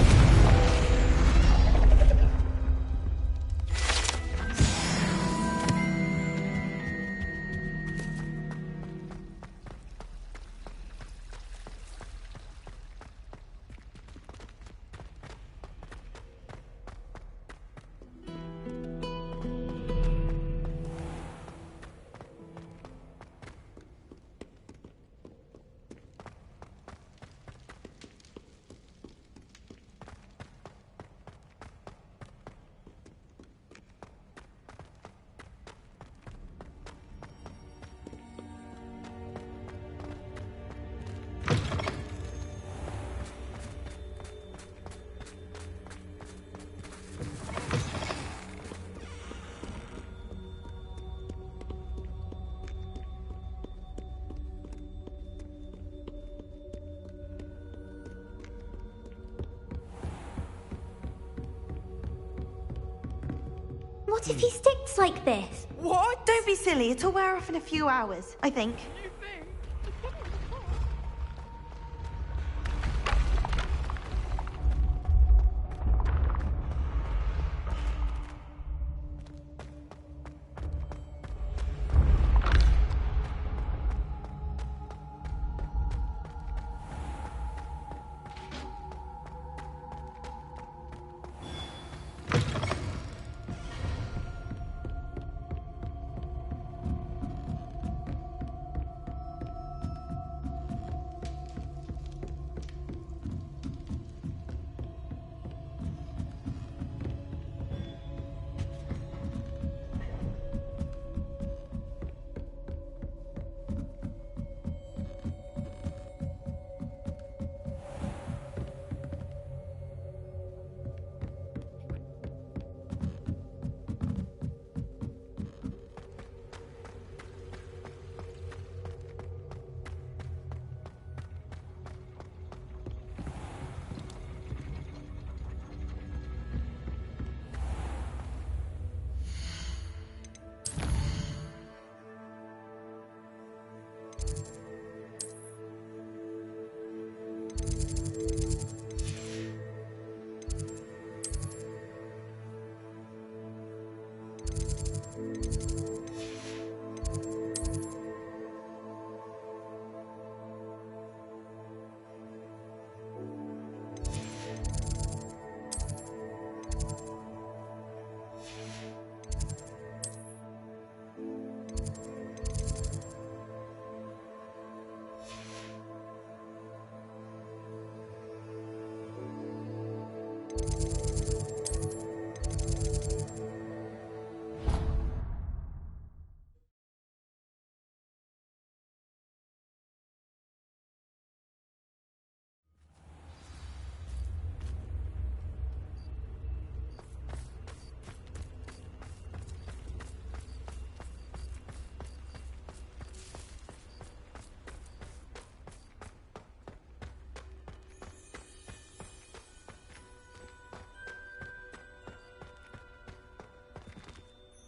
What if he sticks like this? What? Don't be silly. It'll wear off in a few hours, I think.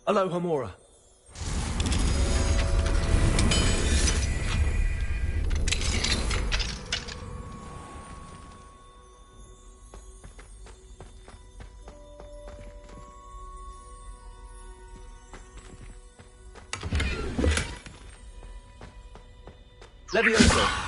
Aloha, Mora. Levioso.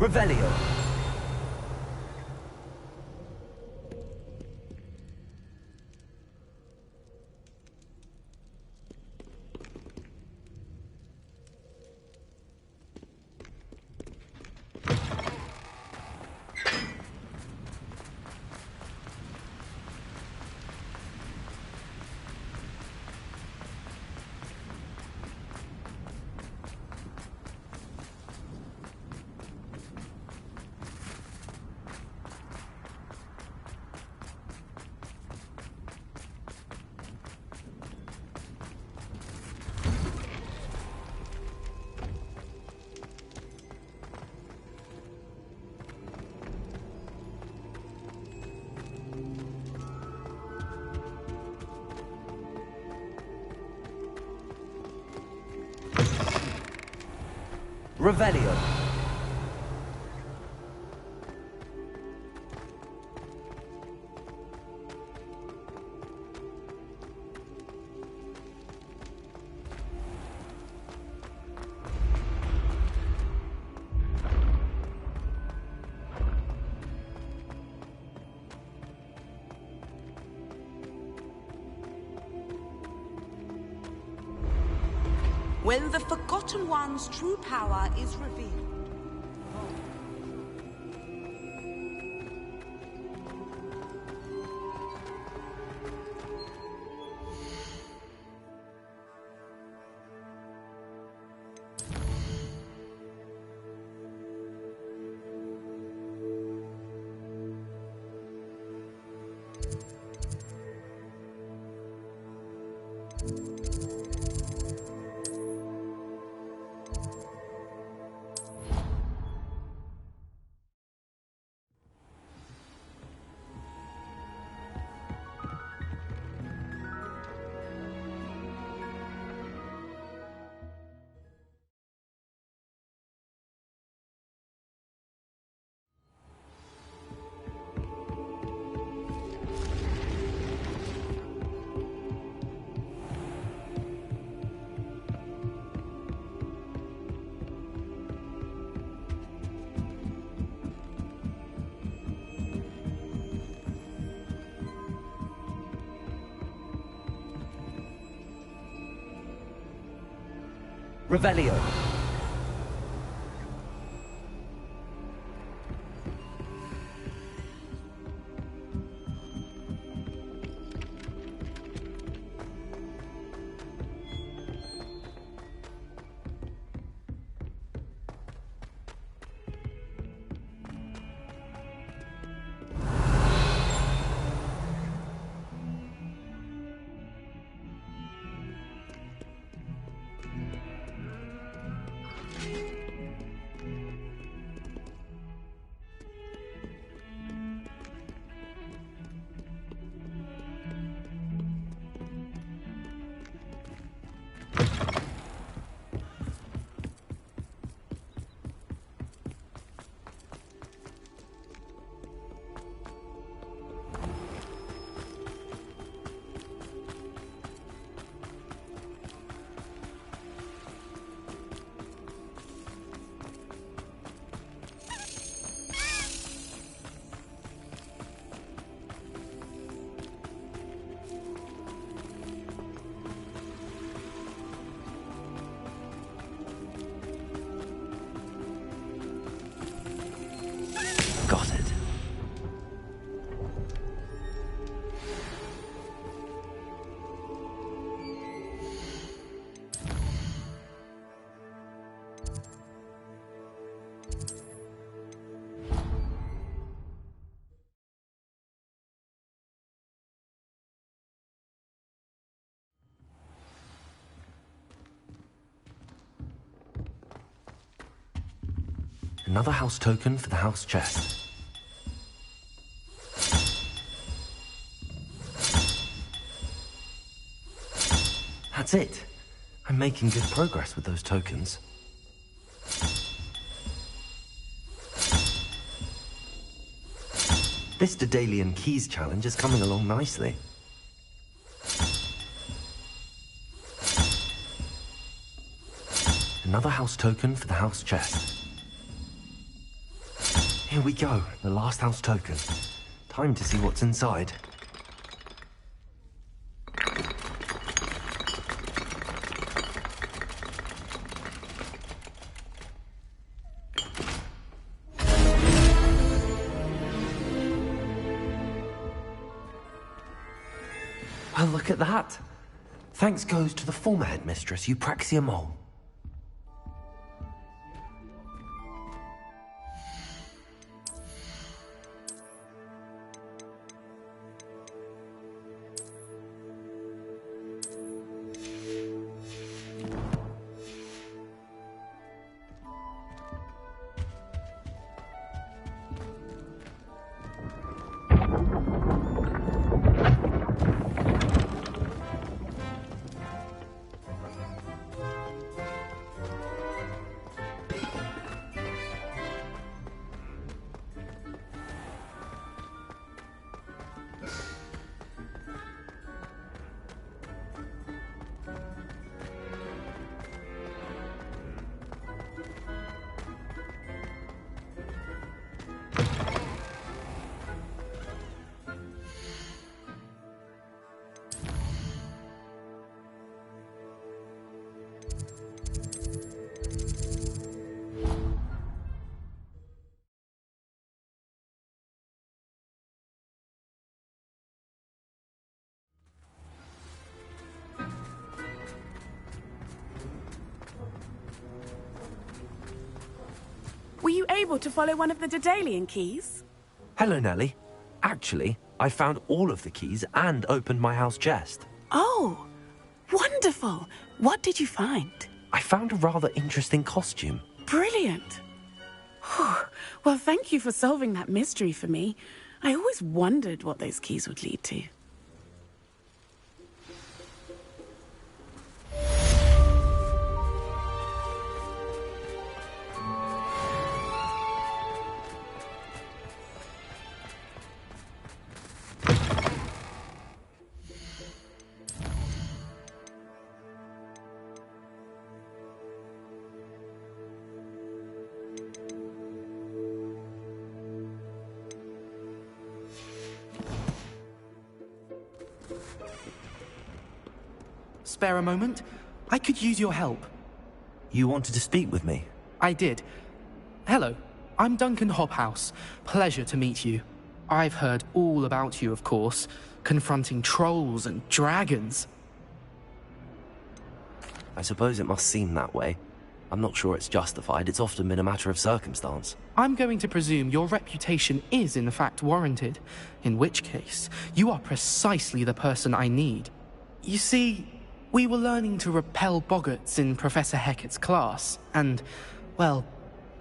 Revelio. Revelio. When the Forgotten One's true power is revealed. Revelio. Got it. Another house token for the house chest. That's it. I'm making good progress with those tokens. This Daedalian Keys challenge is coming along nicely. Another house token for the house chest. Here we go, the last house token. Time to see what's inside. Well, look at that. Thanks goes to the former headmistress, Eupraxia Mole. Were you able to follow one of the Daedalian keys? Hello, Nellie. Actually, I found all of the keys and opened my house chest. Oh, wonderful. What did you find? I found a rather interesting costume. Brilliant. Well, thank you for solving that mystery for me. I always wondered what those keys would lead to. Spare a moment? I could use your help. You wanted to speak with me? I did. Hello, I'm Duncan Hobhouse. Pleasure to meet you. I've heard all about you, of course, confronting trolls and dragons. I suppose it must seem that way. I'm not sure it's justified. It's often been a matter of circumstance. I'm going to presume your reputation is in fact warranted, in which case, you are precisely the person I need. You see, we were learning to repel boggarts in Professor Hecat's class, and, well,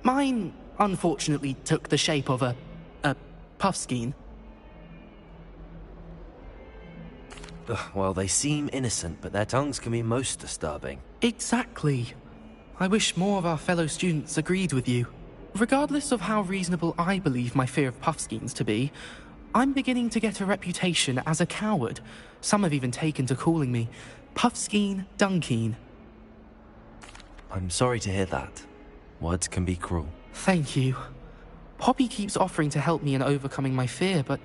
mine unfortunately took the shape of a puffskein. Well, they seem innocent, but their tongues can be most disturbing. Exactly. I wish more of our fellow students agreed with you. Regardless of how reasonable I believe my fear of puffskeins to be, I'm beginning to get a reputation as a coward. Some have even taken to calling me Puffskein Dunkeen. I'm sorry to hear that. Words can be cruel. Thank you. Poppy keeps offering to help me in overcoming my fear, but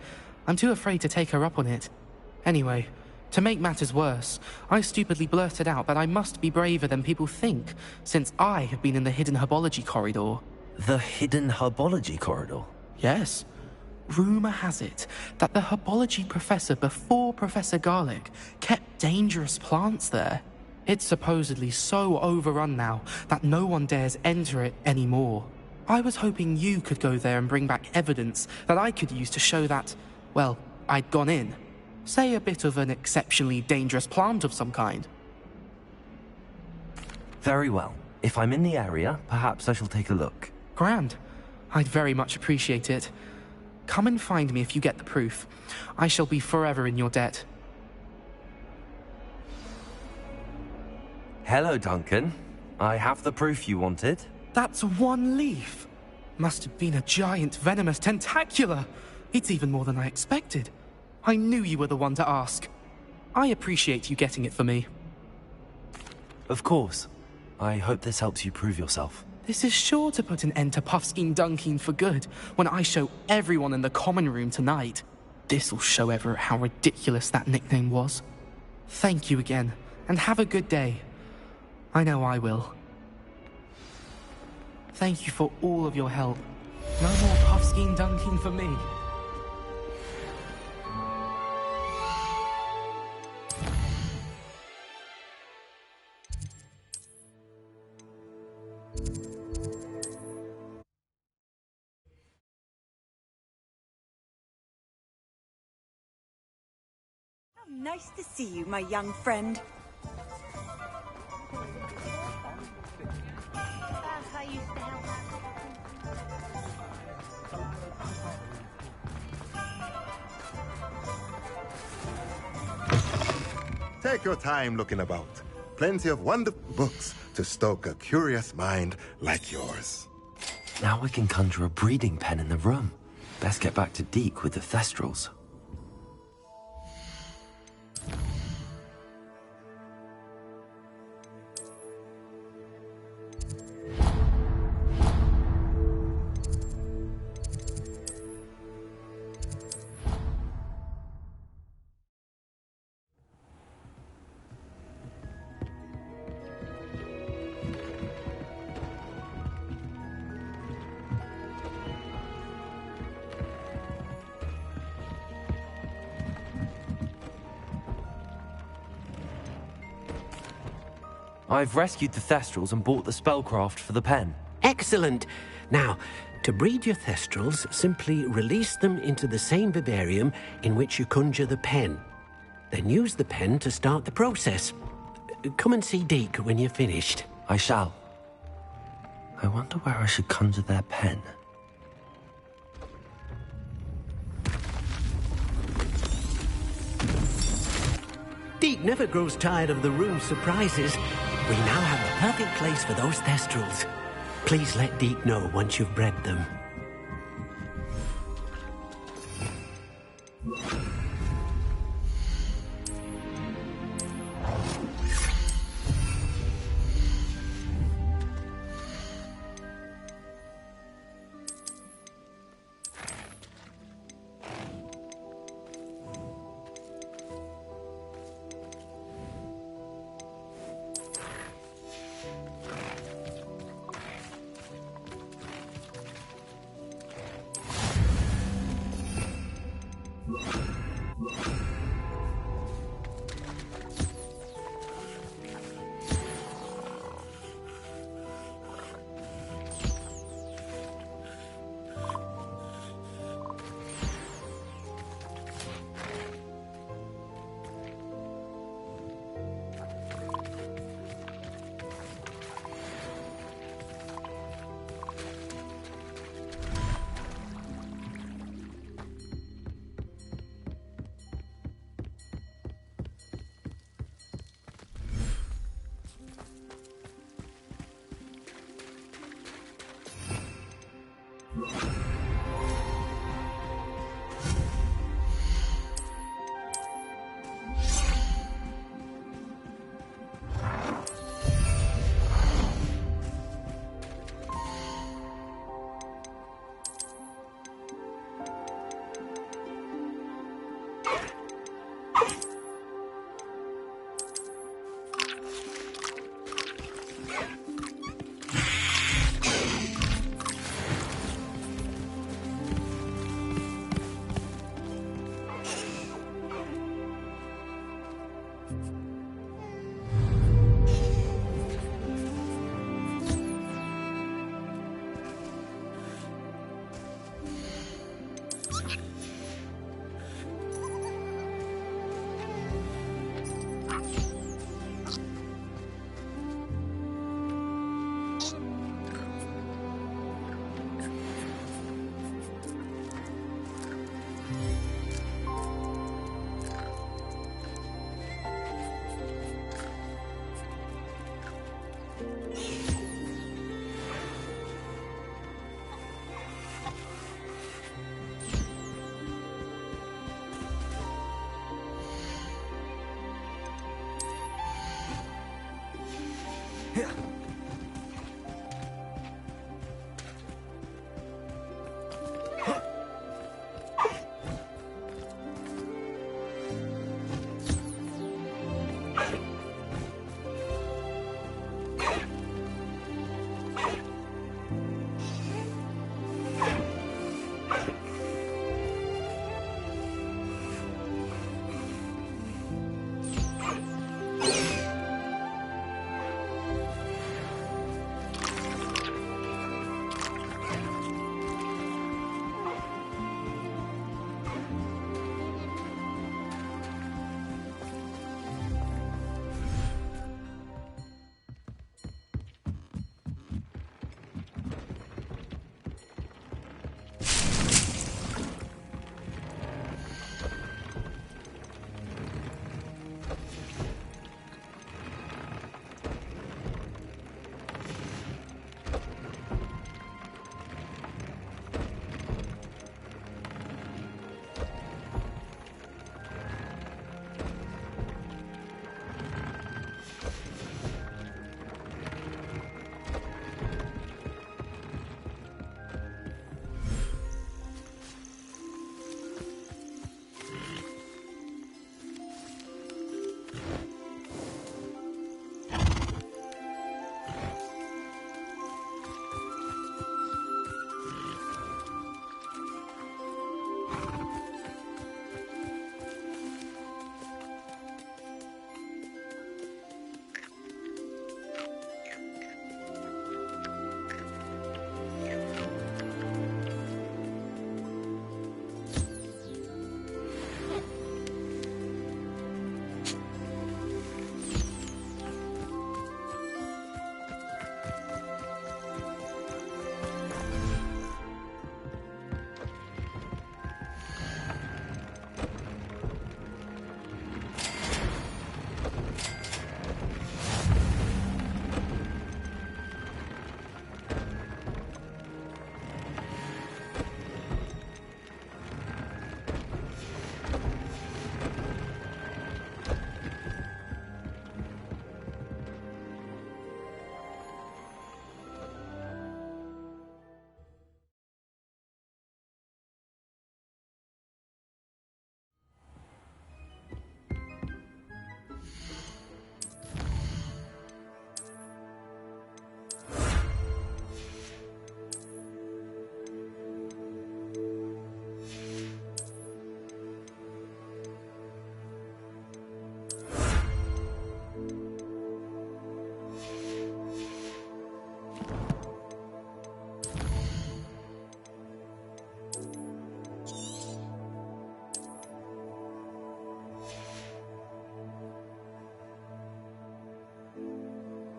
I'm too afraid to take her up on it. Anyway, to make matters worse, I stupidly blurted out that I must be braver than people think, since I have been in the hidden herbology corridor. The hidden herbology corridor? Yes. Rumour has it that the herbology professor before Professor Garlic kept dangerous plants there. It's supposedly so overrun now that no one dares enter it anymore. I was hoping you could go there and bring back evidence that I could use to show that, well, I'd gone in. Say a bit of an exceptionally dangerous plant of some kind. Very well. If I'm in the area, perhaps I shall take a look. Grand. I'd very much appreciate it. Come and find me if you get the proof. I shall be forever in your debt. Hello, Duncan. I have the proof you wanted. That's one leaf. Must have been a giant venomous tentacula. It's even more than I expected. I knew you were the one to ask. I appreciate you getting it for me. Of course. I hope this helps you prove yourself. This is sure to put an end to Puffskein Dunkin for good when I show everyone in the common room tonight. This'll show Everett how ridiculous that nickname was. Thank you again, and have a good day. I know I will. Thank you for all of your help. No more Puffskein Dunkin for me. Nice to see you, my young friend. Take your time looking about. Plenty of wonderful books to stoke a curious mind like yours. Now we can conjure a breeding pen in the room. Best get back to Deke with the Thestrals. I've rescued the Thestrals and bought the spellcraft for the pen. Excellent. Now, to breed your Thestrals, simply release them into the same vivarium in which you conjure the pen. Then use the pen to start the process. Come and see Deke when you're finished. I shall. I wonder where I should conjure their pen. Deke never grows tired of the room's surprises. We now have the perfect place for those Thestrals. Please let Deke know once you've bred them.